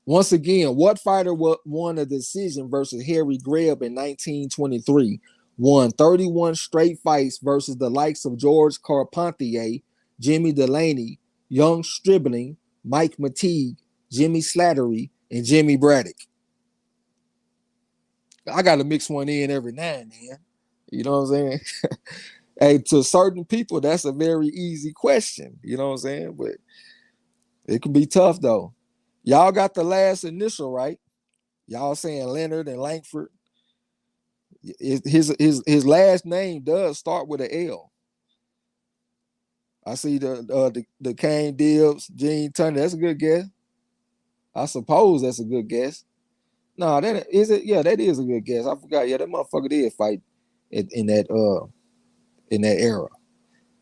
Once again, what fighter won a decision versus Harry Greb in 1923? Won 31 straight fights versus the likes of George Carpentier, Jimmy Delaney, Young Stribling, Mike Mateague, Jimmy Slattery, and Jimmy Braddock. I got to mix one in every now and then. You know what I'm saying? Hey, to certain people, that's a very easy question. You know what I'm saying? But it can be tough, though. Y'all got the last initial, right? Y'all saying Leonard and Langford. His last name does start with an L. I see the Kane Dibbs, Gene Turner. That's a good guess. I suppose that's a good guess. No, that is it. Yeah, that is a good guess. I forgot. Yeah, that motherfucker did fight in that era.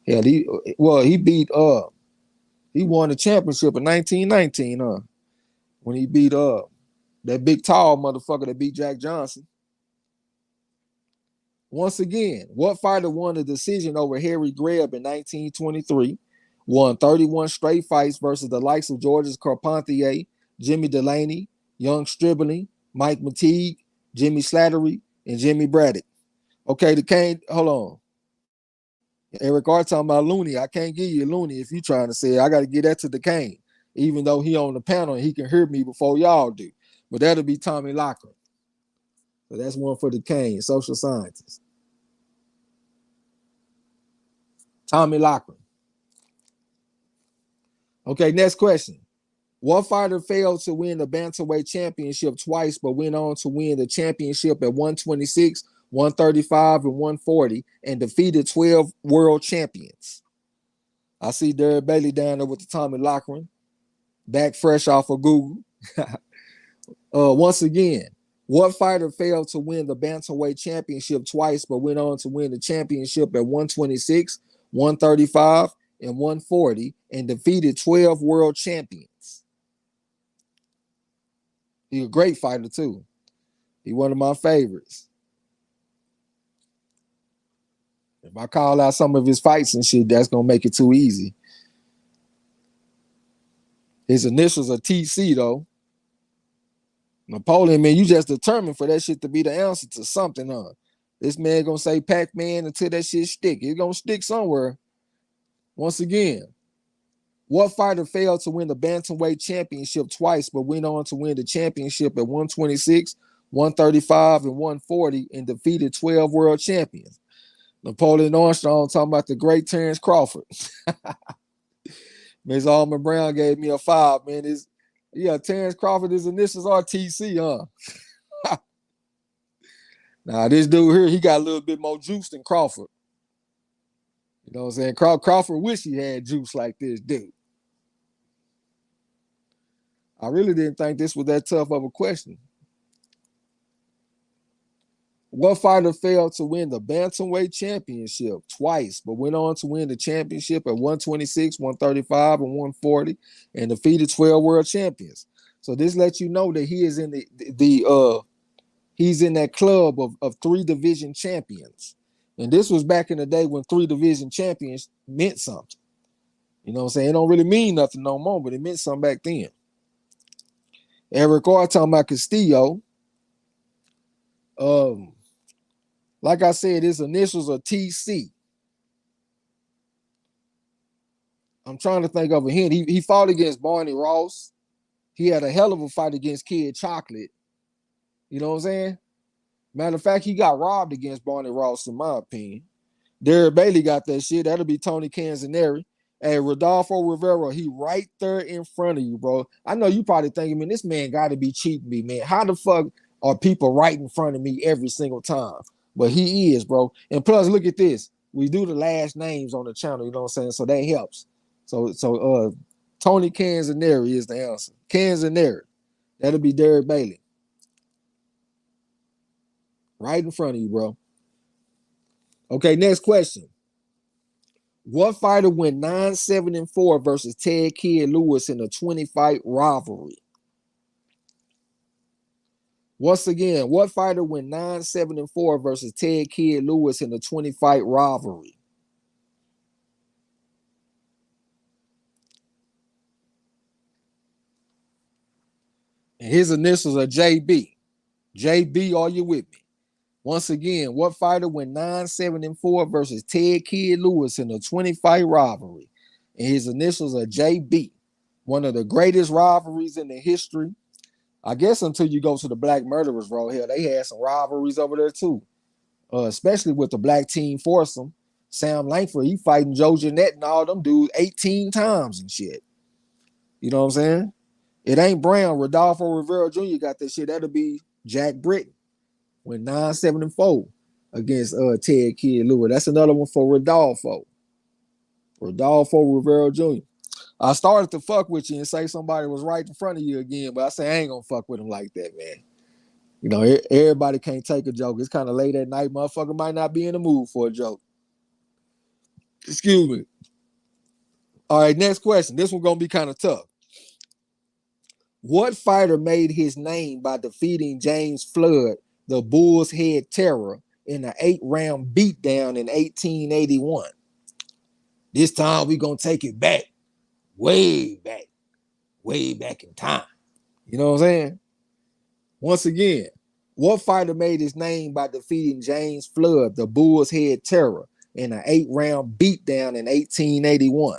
Yeah, he beat he won the championship in 1919, when he beat that big tall motherfucker that beat Jack Johnson. Once again, what fighter won the decision over Harry Greb in 1923? Won 31 straight fights versus the likes of George Carpentier, Jimmy Delaney, Young Stribling, Mike Mateague, Jimmy Slattery, and Jimmy Braddock. Okay, the Kane, hold on. Eric R talking about Looney. I can't give you Looney if you trying to say it. I got to get that to the Kane, even though he on the panel and he can hear me before y'all do. But that'll be Tommy Lockland. So that's one for the Kane, social scientist. Tommy Lockland. Okay, next question. What fighter failed to win the bantamweight championship twice, but went on to win the championship at 126, 135, and 140, and defeated 12 world champions? I see Derek Bailey down there with the Tommy Lockland, back fresh off of Google. Once again, what fighter failed to win the bantamweight championship twice, but went on to win the championship at 126, 135, and 140, and defeated 12 world champions? He's a great fighter, too. He's one of my favorites. If I call out some of his fights and shit, that's gonna make it too easy. His initials are TC though. Napoleon, man, you just determined for that shit to be the answer to something, huh? This man gonna say Pac-Man until that shit stick. It's gonna stick somewhere. Once again, what fighter failed to win the bantamweight championship twice, but went on to win the championship at 126, 135, and 140 and defeated 12 world champions? Napoleon Armstrong talking about the great Terrence Crawford. Ms. Almond Brown gave me a 5, man. Terrence Crawford, his initials are TC, huh? Now, this dude here, he got a little bit more juice than Crawford. You know what I'm saying? Crawford wish he had juice like this dude. I really didn't think this was that tough of a question. What fighter failed to win the bantamweight championship twice, but went on to win the championship at 126, 135, and 140, and defeated 12 world champions? So this lets you know that he is in he's in that club of 3 division champions. And this was back in the day when 3 division champions meant something. You know what I'm saying? It don't really mean nothing no more, but it meant something back then. Eric R talking about Castillo. Like I said, his initials are TC. I'm trying to think of a hint. He fought against Barney Ross. He had a hell of a fight against Kid Chocolate. You know what I'm saying? Matter of fact, he got robbed against Barney Ross, in my opinion. Derek Bailey got that shit. That'll be Tony Canzaneri. Hey, Rodolfo Rivera, he right there in front of you, bro. I know you probably thinking, man, this man got to be cheating me, man. How the fuck are people right in front of me every single time? But he is, bro. And plus, look at this. We do the last names on the channel, you know what I'm saying? So that helps. So Tony Canzaneri is the answer. Canzaneri. That'll be Derek Bailey. Right in front of you, bro. Okay, next question. What fighter went 9-7-4 versus Ted Kid Lewis in a 20-fight rivalry? Once again, what fighter went 9-7-4 versus Ted Kid Lewis in a 20-fight rivalry? And his initials are JB. JB, are you with me? Once again, what fighter went 9-7-4 versus Ted Kid Lewis in a 20-fight rivalry? And his initials are JB. One of the greatest rivalries in the history. I guess until you go to the Black Murderers, bro. Hell, they had some rivalries over there too. Especially with the Black Team Foursome. Sam Langford, he fighting Joe Jeanette and all them dudes 18 times and shit. You know what I'm saying? It ain't Brown. Rodolfo Rivera Jr. got that shit. That'll be Jack Britton. Went 9-7-4 against Ted Kid Lewis. That's another one for Rodolfo. Rodolfo Rivera Jr. I started to fuck with you and say somebody was right in front of you again, but I say I ain't gonna fuck with him like that, man. You know, everybody can't take a joke. It's kind of late at night. Motherfucker might not be in the mood for a joke. Excuse me. All right, next question. This one gonna be kind of tough. What fighter made his name by defeating James Flood, the Bull's Head Terror, in an 8-round beatdown in 1881? This time we gonna take it back. Way back in time. You know what I'm saying? Once again, what fighter made his name by defeating James Flood, the Bull's Head Terror, in an 8-round beatdown in 1881?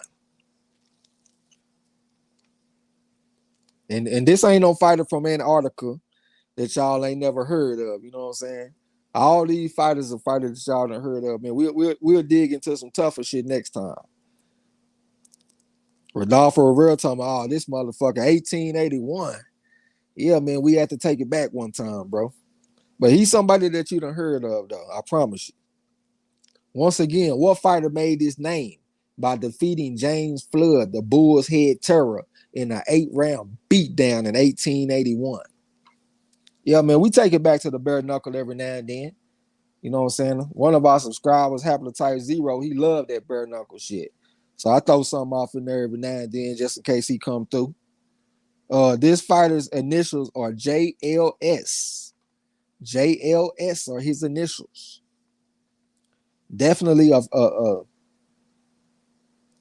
And this ain't no fighter from Antarctica that y'all ain't never heard of. You know what I'm saying? All these fighters are fighters that y'all done heard of. Man, we'll dig into some tougher shit next time. Rodolfo Rivera talking about, this motherfucker, 1881. Yeah, man, we had to take it back one time, bro. But he's somebody that you done heard of, though. I promise you. Once again, what fighter made his name by defeating James Flood, the Bull's Head Terror, in an 8-round beatdown in 1881? Yeah, man, we take it back to the bare knuckle every now and then. You know what I'm saying? One of our subscribers, Haplotype Zero, he loved that bare knuckle shit. So I throw something off in there every now and then just in case he come through. This fighter's initials are JLS. JLS are his initials. Definitely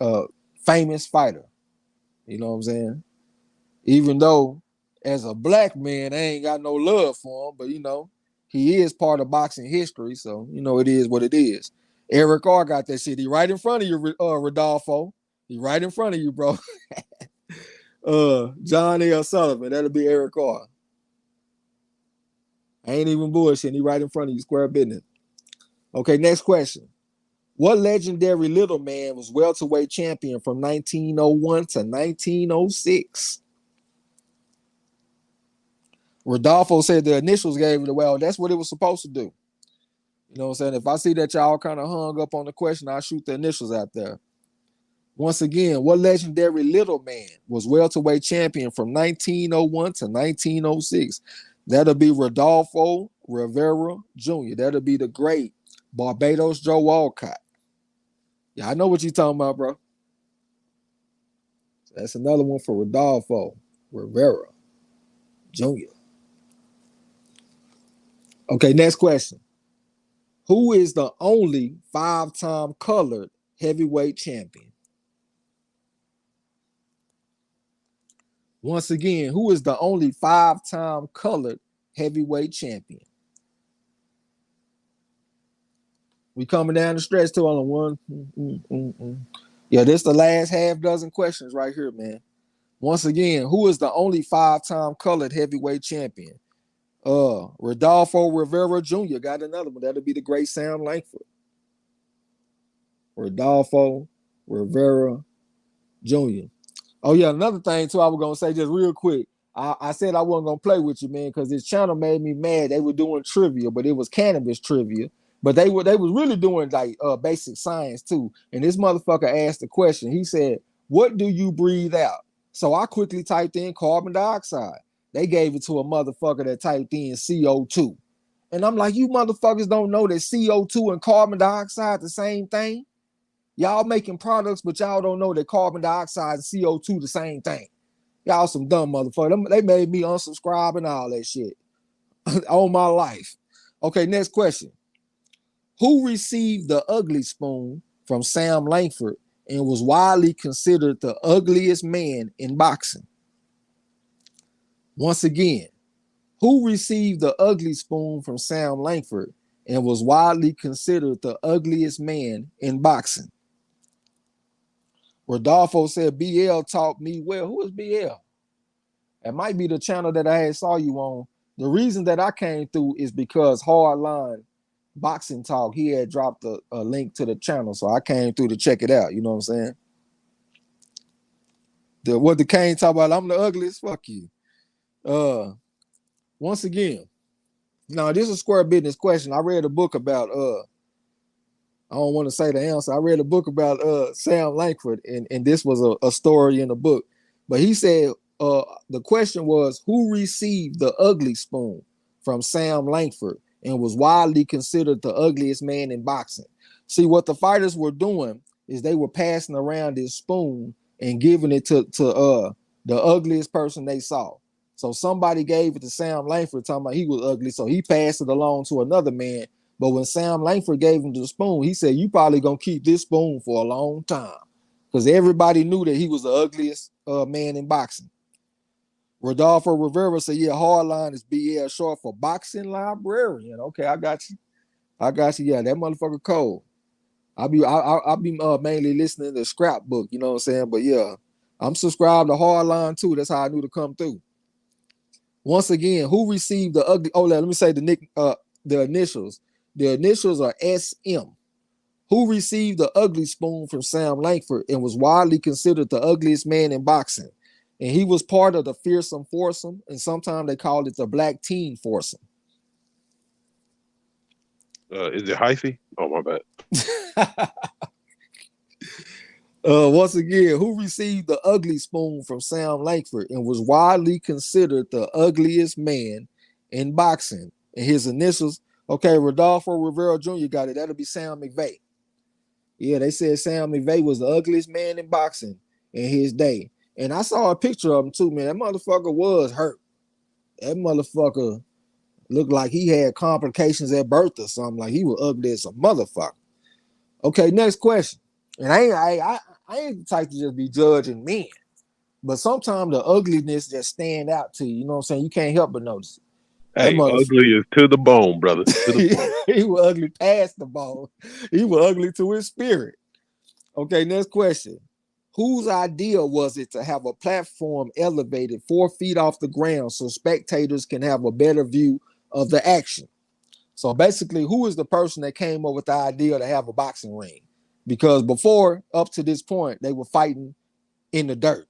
a famous fighter. You know what I'm saying? Even though as a black man, I ain't got no love for him, but you know, he is part of boxing history, so you know it is what it is. Eric R got that shit. He right in front of you, Rodolfo. He right in front of you, bro. John L. Sullivan, that'll be Eric R. I ain't even bullshitting. He right in front of you, square business. Okay, next question. What legendary little man was welterweight champion from 1901 to 1906? Rodolfo said the initials gave it away. Well, that's what it was supposed to do. You know what I'm saying? If I see that y'all kind of hung up on the question, I'll shoot the initials out there. Once again, what legendary little man was welterweight champion from 1901 to 1906? That'll be Rodolfo Rivera Jr. That'll be the great Barbados Joe Walcott. Yeah, I know what you're talking about, bro. That's another one for Rodolfo Rivera Jr. Okay, next question. Who is the only 5-time colored heavyweight champion? Once again, who is the only 5-time colored heavyweight champion? We coming down the stretch to on one. Yeah, this is the last half dozen questions right here, man. Once again, who is the only 5-time colored heavyweight champion? Rodolfo Rivera Jr. got another one. That'll be the great Sam Langford. Rodolfo Rivera Jr. Oh, yeah, another thing, too, I was going to say just real quick. I said I wasn't going to play with you, man, because this channel made me mad. They were doing trivia, but it was cannabis trivia. But they was really doing, like, basic science, too. And this motherfucker asked the question. He said, what do you breathe out? So I quickly typed in carbon dioxide. They gave it to a motherfucker that typed in CO2. And I'm like, you motherfuckers don't know that CO2 and carbon dioxide the same thing? Y'all making products, but y'all don't know that carbon dioxide and CO2 the same thing. Y'all some dumb motherfuckers. They made me unsubscribe and all that shit. All my life. Okay, next question. Who received the ugly spoon from Sam Langford and was widely considered the ugliest man in boxing? Once again, who received the ugly spoon from Sam Langford and was widely considered the ugliest man in boxing? Rodolfo said, BL taught me well. Who is BL? It might be the channel that I had saw you on. The reason that I came through is because Hardline Boxing Talk, he had dropped a link to the channel. So I came through to check it out. You know what I'm saying? What the Kane talk about, I'm the ugliest? Fuck you. Once again, now this is a square business question. I read a book about I don't want to say the answer. I read a book about Sam Langford, and this was a story in the book. But he said the question was, who received the ugly spoon from Sam Langford and was widely considered the ugliest man in boxing? See, what the fighters were doing is they were passing around this spoon and giving it to the ugliest person they saw. So somebody gave it to Sam Langford, talking about he was ugly, so he passed it along to another man. But when Sam Langford gave him the spoon, he said, you probably going to keep this spoon for a long time. Because everybody knew that he was the ugliest man in boxing. Rodolfo Rivera said, yeah, hardline is BL, short for boxing librarian. Okay, I got you. Yeah, that motherfucker cold. I'll be mainly listening to Scrapbook, you know what I'm saying? But yeah, I'm subscribed to hardline too. That's how I knew to come through. Once again, who received the ugly? Oh, let me say the initials. The initials are SM. Who received the ugly spoon from Sam Langford and was widely considered the ugliest man in boxing. And he was part of the fearsome foursome, and sometimes they called it the black teen foursome. Is it hyphy? Oh, my bad. Once again, who received the ugly spoon from Sam Langford and was widely considered the ugliest man in boxing? And his initials, okay, Rodolfo Rivera Jr. got it. That'll be Sam McVeigh. Yeah, they said Sam McVeigh was the ugliest man in boxing in his day. And I saw a picture of him too, man. That motherfucker was hurt. That motherfucker looked like he had complications at birth or something. Like he was ugly as a motherfucker. Okay, next question. And I ain't the type to just be judging men, but sometimes the ugliness just stand out to you. You know what I'm saying? You can't help but notice it. That Hey, motherfucker. ugly is to the bone, brother. To the bone. He was ugly past the ball. He was ugly to his spirit. Okay, next question. Whose idea was it to have a platform elevated 4 feet off the ground so spectators can have a better view of the action? So basically, who is the person that came up with the idea to have a boxing ring? Because before, up to this point, they were fighting in the dirt.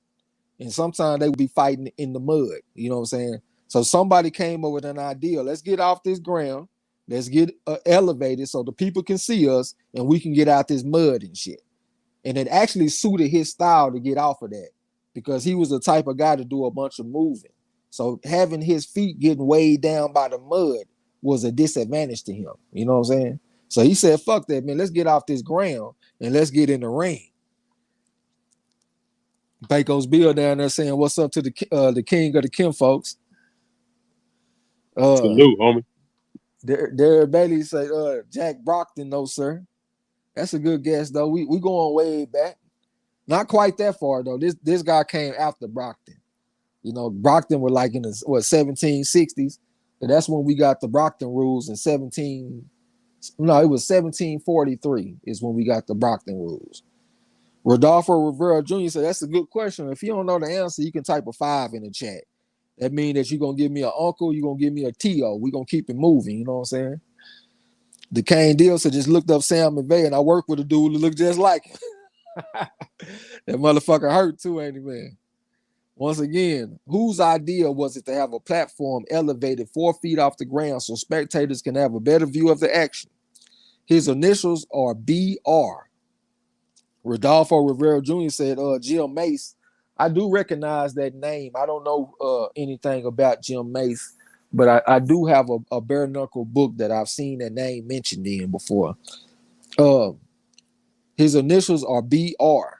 And sometimes they would be fighting in the mud. You know what I'm saying? So somebody came up with an idea. Let's get off this ground. Let's get elevated so the people can see us and we can get out this mud and shit. And it actually suited his style to get off of that because he was the type of guy to do a bunch of moving. So having his feet getting weighed down by the mud was a disadvantage to him. You know what I'm saying? So he said, fuck that, man. Let's get off this ground and let's get in the ring. Baco's Bill down there saying, what's up to the king of the Kim folks? Salute, homie. Derek Bailey say, Jack Brockton, no, sir. That's a good guess, though. We going way back. Not quite that far, though. This guy came after Brockton. You know, Brockton were like in the 1760s. And that's when we got the Brockton rules in 1743 is when we got the Brockton rules. Rodolfo Rivera Jr. said, that's a good question. If you don't know the answer, you can type a 5 in the chat. That means that you're going to give me an uncle, you're going to give me a T.O. We're going to keep it moving, you know what I'm saying? The Kane deal said, just looked up Sam McVay, and I worked with a dude who looked just like him. That motherfucker hurt too, ain't he, man? Once again, whose idea was it to have a platform elevated 4 feet off the ground so spectators can have a better view of the action? His initials are BR. Rodolfo Rivera Jr. said, Jim Mace. I do recognize that name. I don't know anything about Jim Mace, but I do have a bare knuckle book that I've seen that name mentioned in before. His initials are BR.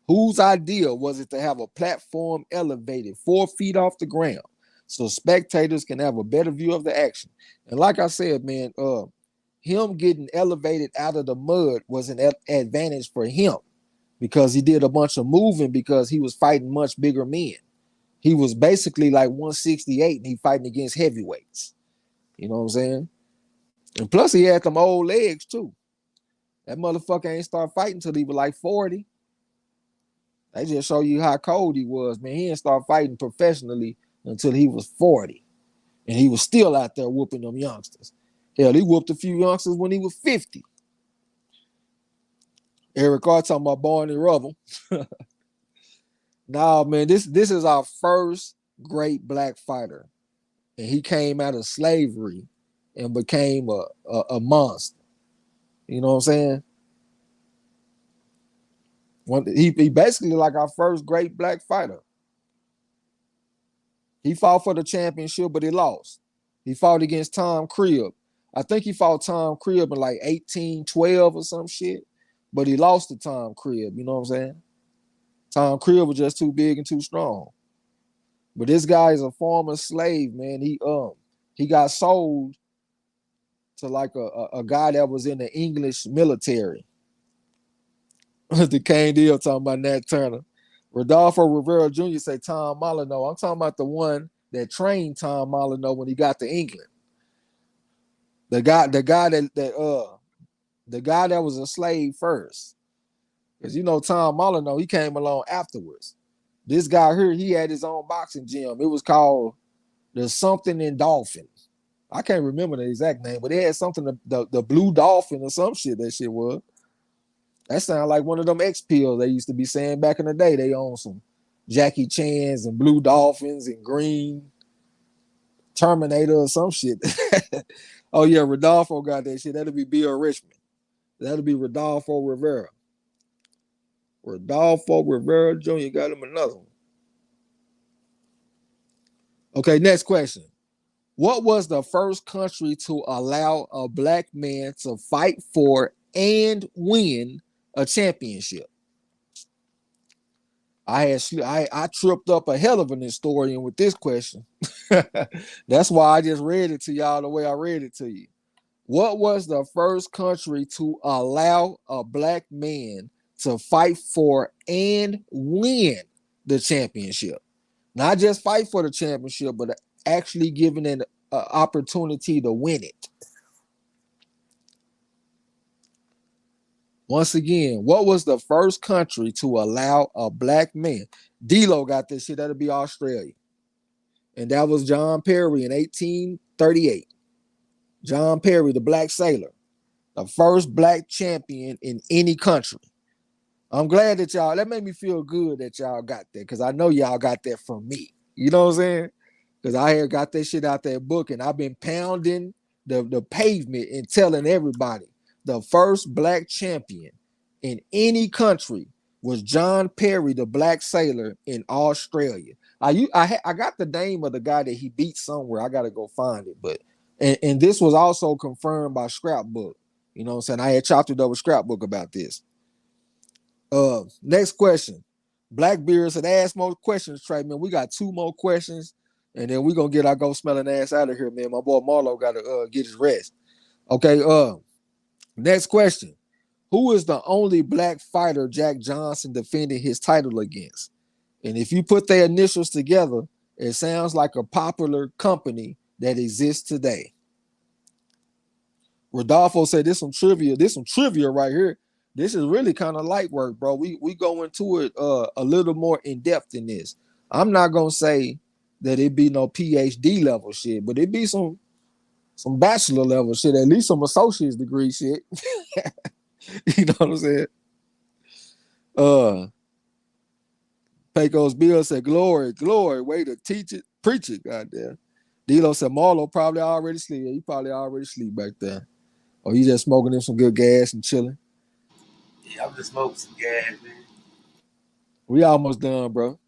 Whose idea was it to have a platform elevated 4 feet off the ground so spectators can have a better view of the action? And like I said, man, him getting elevated out of the mud was an advantage for him because he did a bunch of moving because he was fighting much bigger men. He was basically like 168 and he fighting against heavyweights. You know what I'm saying? And plus he had them old legs too. That motherfucker ain't start fighting until he was like 40. They just show you how cold he was, man. He didn't start fighting professionally until he was 40. And he was still out there whooping them youngsters. Hell, he whooped a few youngsters when he was 50. Eric R talking about Born in Rubble. Nah, man, this is our first great black fighter. And he came out of slavery and became a monster. You know what I'm saying? He basically like our first great black fighter. He fought for the championship, but he lost. He fought against Tom Cribb. I think he fought Tom Cribb in like 1812 or some shit, but he lost to Tom Cribb. You know what I'm saying? Tom Cribb was just too big and too strong. But this guy is a former slave, man. He got sold to like a guy that was in the English military. The Kane deal talking about Nat Turner. Rodolfo Rivera Jr. say Tom Molyneux. I'm talking about the one that trained Tom Molyneux when he got to England. The guy that was a slave first. Because you know Tom Molyneux, he came along afterwards. This guy here, he had his own boxing gym. It was called the something in Dolphin. I can't remember the exact name, but it had something, the Blue Dolphin or some shit that shit was. That sounded like one of them X pills they used to be saying back in the day. They own some Jackie Chan's and Blue Dolphins and Green Terminator or some shit. Oh yeah, Rodolfo got that shit. That'll be Bill Richmond. That'll be Rodolfo Rivera. Rodolfo Rivera Jr. got him another one. Okay, next question. What was the first country to allow a black man to fight for and win a championship? I tripped up a hell of an historian with this question. That's why I just read it to y'all the way I read it to you. What was the first country to allow a black man to fight for and win the championship? Not just fight for the championship, but actually giving an opportunity to win it. Once again, what was the first country to allow a black man? D-Lo got this shit. That'll be Australia. And that was John Perry in 1838. John Perry, the black sailor, the first black champion in any country. I'm glad that that made me feel good that y'all got that, because I know y'all got that from me. You know what I'm saying? Because I had got that shit out that book, and I've been pounding the pavement and telling everybody the first black champion in any country was John Perry, the black sailor in Australia. I got the name of the guy that he beat somewhere. I got to go find it. But and this was also confirmed by Scrapbook. You know what I'm saying? I had chopped it over Scrapbook about this. Next question. Blackbeard said, ask more questions, Trey, man. We got 2 more questions, and then we're gonna get our go smelling ass out of here, man. My boy Marlo gotta get his rest. Okay, next question. Who is the only black fighter Jack Johnson defended his title against? And if you put their initials together, it sounds like a popular company that exists today. Rodolfo said this some trivia right here. This is really kind of light work, bro. We go into it a little more in depth in this. I'm not gonna say that it be no PhD level shit, but it be some bachelor level shit, at least some associate's degree shit. You know what I'm saying? Pecos Bill said, glory, way to teach it, preach it, goddamn. D-Lo said, Marlo probably already sleep. He probably already sleep back there. Or he just smoking in some good gas and chilling. Yeah, I'm just smoking some gas, man. We almost done, bro.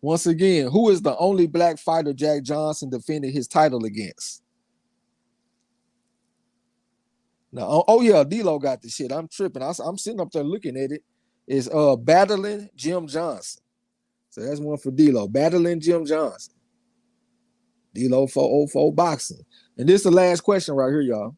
Once again, who is the only black fighter Jack Johnson defended his title against? Now, oh yeah, D-Lo got the shit. I'm tripping. I'm sitting up there looking at it. It's battling Jim Johnson. So that's one for D-Lo. Battling Jim Johnson. D-Lo 404 boxing. And this is the last question right here, y'all.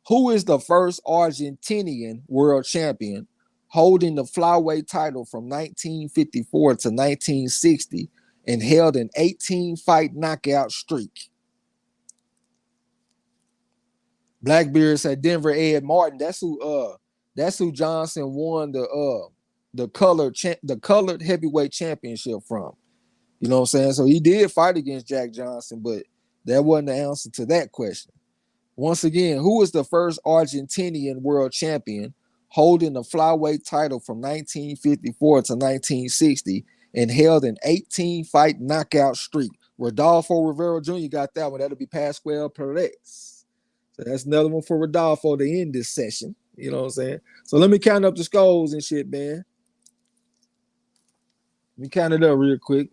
Who is the first Argentinian world champion holding the flyweight title from 1954 to 1960 and held an 18-fight knockout streak? Blackbeard said Denver Ed Martin. That's who Johnson won the colored heavyweight championship from. You know what I'm saying? So he did fight against Jack Johnson, but that wasn't the answer to that question. Once again, who is the first Argentinian world champion holding the flyweight title from 1954 to 1960 and held an 18-fight knockout streak? Rodolfo Rivera Jr. got that one. That'll be Pascual Perez. So that's another one for Rodolfo to end this session. You know what I'm saying? So let me count up the scores and shit, man. Let me count it up real quick.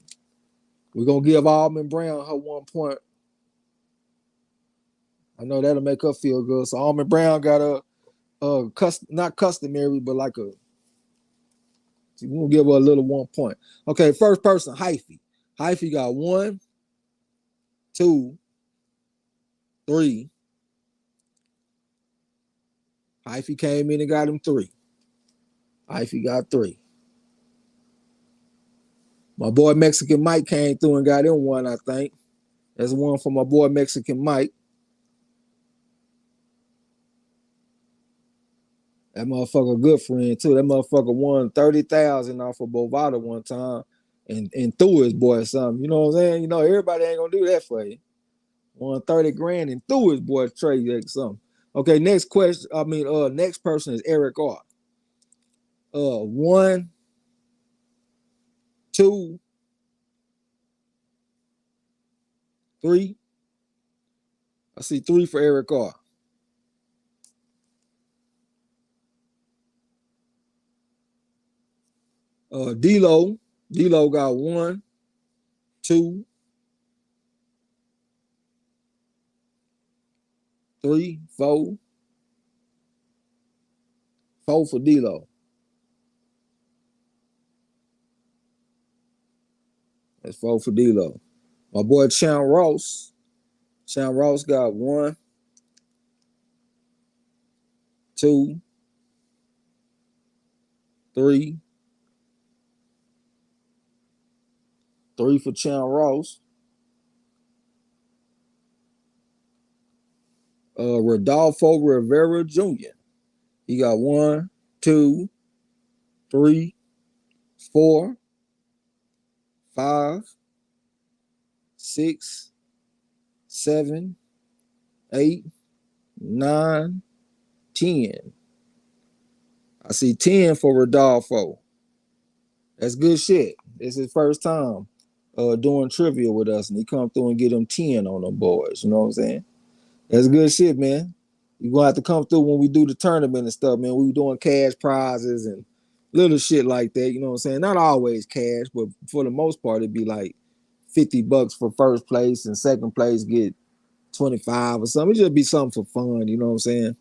We're going to give Almond Brown her 1 point. I know that'll make her feel good. So Almond Brown got not customary, but like we're going to give her a little 1 point. Okay, first person, Hyphy. Hyphy got 1, 2, 3. Hyphy came in and got him 3. Hyphy got 3. My boy Mexican Mike came through and got him 1, I think. That's 1 for my boy Mexican Mike. That motherfucker a good friend too. That motherfucker won 30,000 off of Bovada one time and threw his boy something. You know what I'm saying? You know, everybody ain't gonna do that for you. Won 30 grand and threw his boy Trey like something. Okay, next question. Next person is Eric R. 1, 2, 3. I see 3 for Eric R. D-Lo got 1, 2, 3, 4. 4 for D-Lo. That's 4 for D-Lo. My boy Chan Ross got 1, 2, 3. 3 for Chan Ross. Rodolfo Rivera Jr. He got 1, 2, 3, 4, 5, 6, 7, 8, 9, 10. I see 10 for Rodolfo. That's good shit. It's his first time doing trivia with us, and he come through and get them 10 on them boys. You know what I'm saying? That's good shit, man. You're gonna have to come through when we do the tournament and stuff, man. We were doing cash prizes and little shit like that. You know what I'm saying? Not always cash, but for the most part, it'd be like $50 for first place, and second place get 25 or something. It just be something for fun. You know what I'm saying?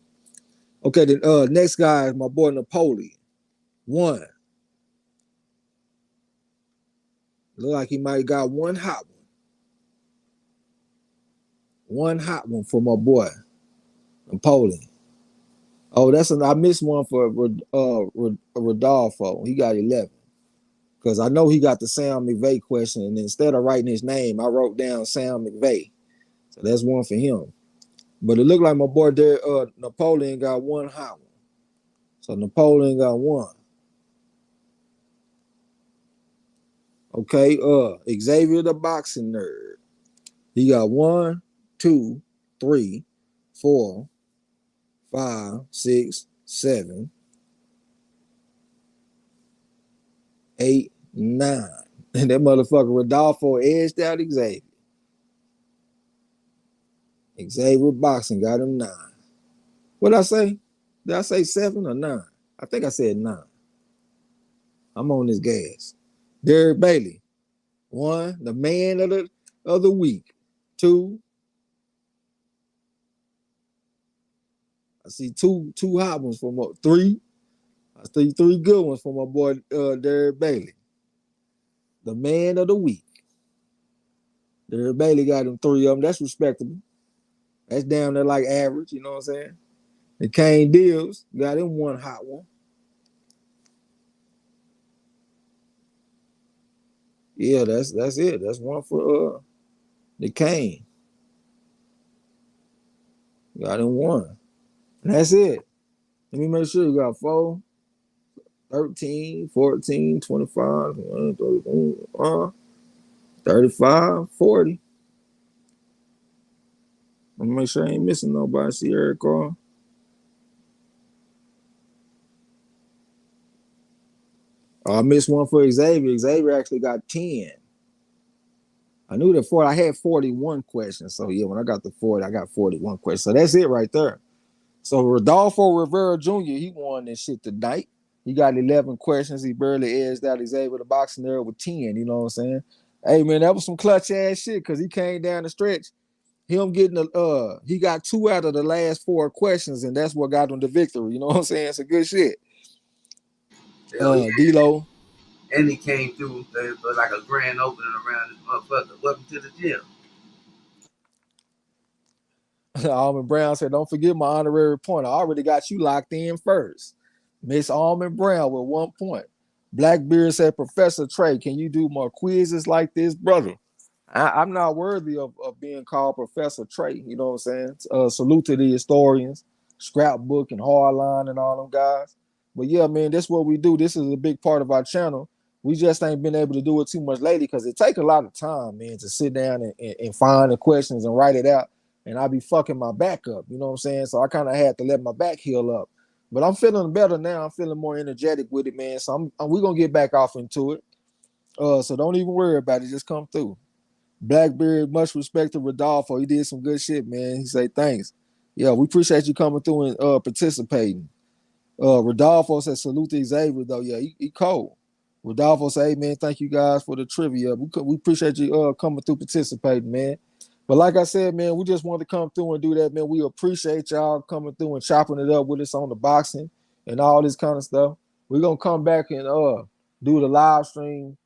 Okay, the next guy is my boy Napoleon. 1. Look like he might got one hot one. One hot one for my boy Napoleon. Oh, I missed one for Rodolfo. He got 11. Because I know he got the Sam McVay question, and instead of writing his name, I wrote down Sam McVay. So that's one for him. But it looked like my boy there, Napoleon got one hot one. So Napoleon got 1. Okay, Xavier the boxing nerd. He got 1, 2, 3, 4, 5, 6, 7, 8, 9. And that motherfucker Rodolfo edged out Xavier. Xavier boxing got him 9. What did I say? Did I say 7 or 9? I think I said 9. I'm on this gas. Derek Bailey. 1, the man of the week. 2. I see two hot ones for my 3. I see 3 good ones for my boy Derek Bailey. The man of the week. Derek Bailey got him 3 of them. That's respectable. That's down there like average, you know what I'm saying? And Kane Deals got him 1 hot one. Yeah, that's it. That's 1 for the Kane. Got him 1. And that's it. Let me make sure you got 4, 13, 14, 25, 35, 40. Let me make sure I ain't missing nobody. See Eric Carl. I missed one for Xavier. Xavier actually got 10. I knew that 40. I had 41 questions. So yeah, when I got the 40, I got 41 questions. So that's it right there. So Rodolfo Rivera Jr., he won this shit tonight. He got 11 questions. He barely edged out Xavier the boxing there with 10. You know what I'm saying? Hey man, that was some clutch ass shit because he came down the stretch. Him getting he got 2 out of the last 4 questions, and that's what got him the victory. You know what I'm saying? It's a good shit. Yeah. D-Lo. And he came through for like a grand opening around this motherfucker. Welcome to the gym. Almond Brown said, don't forget my honorary point. I already got you locked in first. Miss Almond Brown with 1 point. Blackbeard said, Professor Trey, can you do more quizzes like this, brother? I'm not worthy of being called Professor Trey. You know what I'm saying? Salute to the historians, Scrapbook and Hardline and all them guys. But yeah, man, that's what we do. This is a big part of our channel. We just ain't been able to do it too much lately because it take a lot of time, man, to sit down and find the questions and write it out. And I be fucking my back up. You know what I'm saying? So I kind of had to let my back heal up. But I'm feeling better now. I'm feeling more energetic with it, man. So we're going to get back off into it. So don't even worry about it. Just come through. Blackbeard, much respect to Rodolfo. He did some good shit, man. He say thanks. Yeah, we appreciate you coming through and participating. Rodolfo said salute to Xavier, though. Yeah, he cold. Rodolfo say, hey, man, thank you guys for the trivia. We appreciate you coming through participating, man. But like I said, man, we just wanted to come through and do that, man. We appreciate y'all coming through and chopping it up with us on the boxing and all this kind of stuff. We're gonna come back and do the live stream,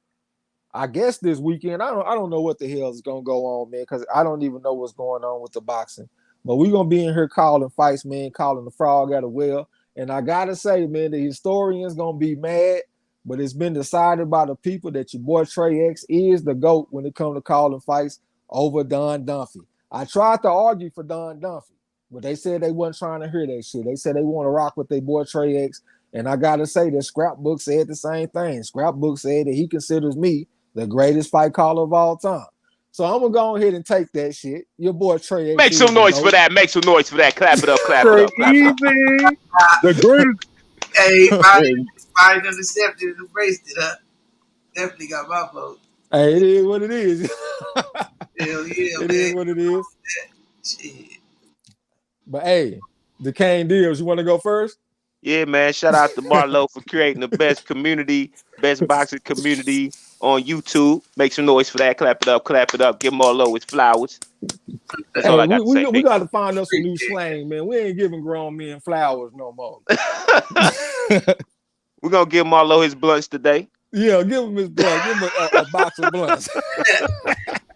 I guess this weekend. I don't know what the hell is gonna go on, man, because I don't even know what's going on with the boxing. But we're gonna be in here calling fights, man, calling the frog at a well. And I gotta say, man, the historian's gonna be mad, but it's been decided by the people that your boy Trey X is the GOAT when it comes to calling fights over Don Dunphy. I tried to argue for Don Dunphy, but they said they wasn't trying to hear that shit. They said they want to rock with their boy Trey X. And I gotta say that Scrapbook said the same thing. Scrapbook said that he considers me the greatest fight caller of all time. So I'm gonna go ahead and take that shit. Your boy Trey X. Make some noise for that. Make some noise for that. Clap it up. Clap it up. Clap it up. Easy. The greatest. Hey, probably done accepted and embraced it, huh? Definitely got my vote. Hey, it is what it is. Hell yeah, It is what it is. Shit. But hey, the Kane Deals, you want to go first? Yeah, man. Shout out to Marlo for creating the best community, best boxing community on YouTube. Make some noise for that. Clap it up. Clap it up. Give Marlo his flowers. That's all I got to say. We got to find us some new slang, man. We ain't giving grown men flowers no more. We're going to give Marlo his blunts today. Yeah, give him his blunt. Give him a box of blunts.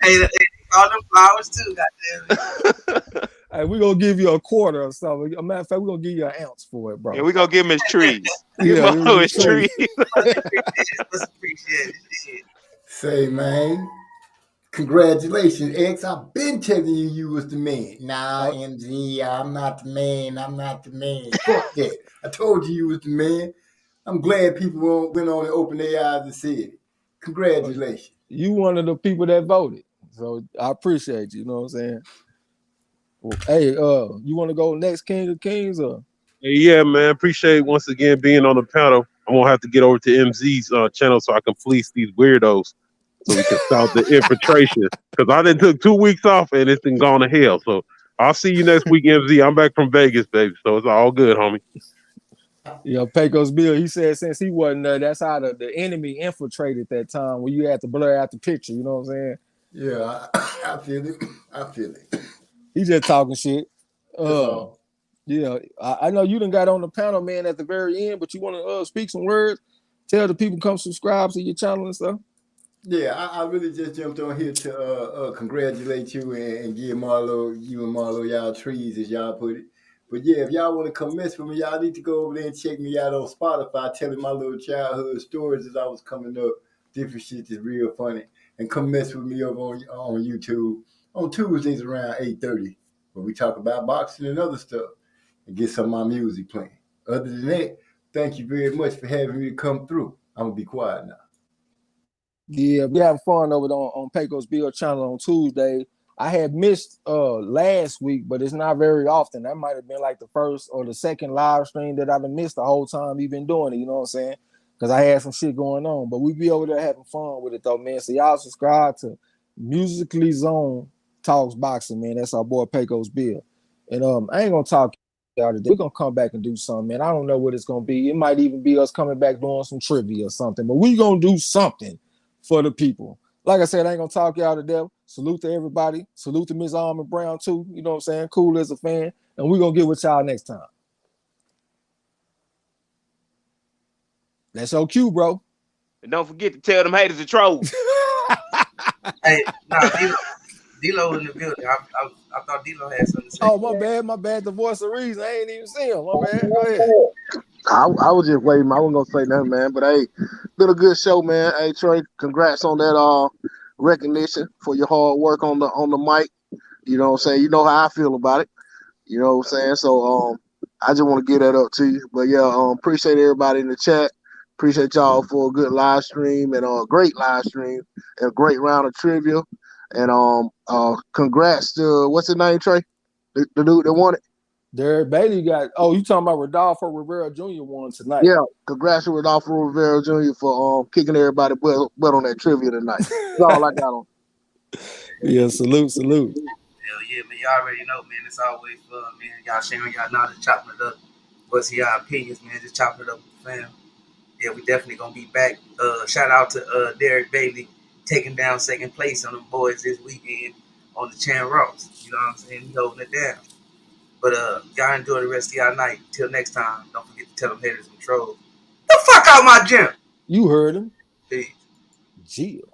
Hey, all them flowers too, goddamn. Hey, we're going to give you a quarter or something. As a matter of fact, we're going to give you an ounce for it, bro. Yeah, we're going to give him his trees. Give Marlo his trees. Let's appreciate it. Say, man, congratulations, X. I've been telling you was the man. Nah, MZ, I'm not the man. I'm not the man. Fuck that. I told you was the man. I'm glad people went on and opened their eyes and said it. Congratulations. You one of the people that voted. So I appreciate you. You know what I'm saying? Well, hey, you want to go next, King of Kings? Or? Yeah, man. Appreciate once again being on the panel. I'm gonna have to get over to MZ's channel so I can fleece these weirdos, so we can stop the infiltration. Because I done took 2 weeks off and it's been gone to hell. So I'll see you next week, MZ. I'm back from Vegas, baby. So it's all good, homie. Yeah, Pecos Bill, he said since he wasn't there, that's how the enemy infiltrated that time when you had to blur out the picture. You know what I'm saying? Yeah, I feel it. I feel it. He just talking shit. All. Yeah, I know you done got on the panel, man, at the very end, but you want to speak some words, tell the people come subscribe to your channel and stuff. Yeah, I really just jumped on here to congratulate you and give you and Marlo y'all trees, as y'all put it. But yeah, if y'all want to come mess with me, y'all need to go over there and check me out on Spotify, telling my little childhood stories as I was coming up. Different shit is real funny. And come mess with me over on YouTube on Tuesdays around 8:30, where we talk about boxing and other stuff and get some of my music playing. Other than that, thank you very much for having me to come through. I'm going to be quiet now. Yeah, we having fun over there on Pecos Bill channel on Tuesday. I had missed last week, but it's not very often. That might have been like the first or the second live stream that I've missed the whole time we've been doing it, you know what I'm saying? Because I had some shit going on. But we be over there having fun with it though, man. So y'all subscribe to Musically Zone Talks Boxing, man. That's our boy Pecos Bill. And I ain't gonna talk y'all today. We're gonna come back and do something, man. I don't know what it's gonna be. It might even be us coming back doing some trivia or something, but we gonna do something for the people. Like I said, I ain't gonna talk y'all to death. Salute to everybody. Salute to Miss Almond Brown too. You know what I'm saying? Cool as a fan. And we're gonna get with y'all next time. That's your cue, bro. And don't forget to tell them haters the trolls. Hey, nah, D-Lo in the building. I thought D-Lo had something to say. Oh, my bad. The voice of reason. I ain't even see him. My bad. Go ahead. I was just waiting. I wasn't gonna say nothing, man. But hey, been a good show, man. Hey, Trey, congrats on that recognition for your hard work on the mic. You know what I'm saying? You know how I feel about it. You know what I'm saying? So I just want to give that up to you. But yeah, appreciate everybody in the chat. Appreciate y'all for a good live stream and a great live stream and a great round of trivia. And congrats to what's his name, Trey? The dude that won it. Derek Bailey got. Oh, you talking about Rodolfo Rivera Jr. won tonight? Yeah, congrats to Rodolfo Rivera Jr. for kicking everybody butt on that trivia tonight. That's all I got on. Yeah, salute. Hell yeah, man. Y'all already know, man. It's always fun, man. Y'all sharing y'all knowledge, chopping it up. What's y'all opinions, man? Just chopping it up with the fam. Yeah, we definitely gonna be back. Shout out to Derek Bailey taking down second place on them boys this weekend on the Chan Ross. You know what I'm saying? He holding it down. But y'all enjoy the rest of y'all night. Till next time, don't forget to tell them haters and trolls. The fuck out my gym. You heard him. Peace. Jill.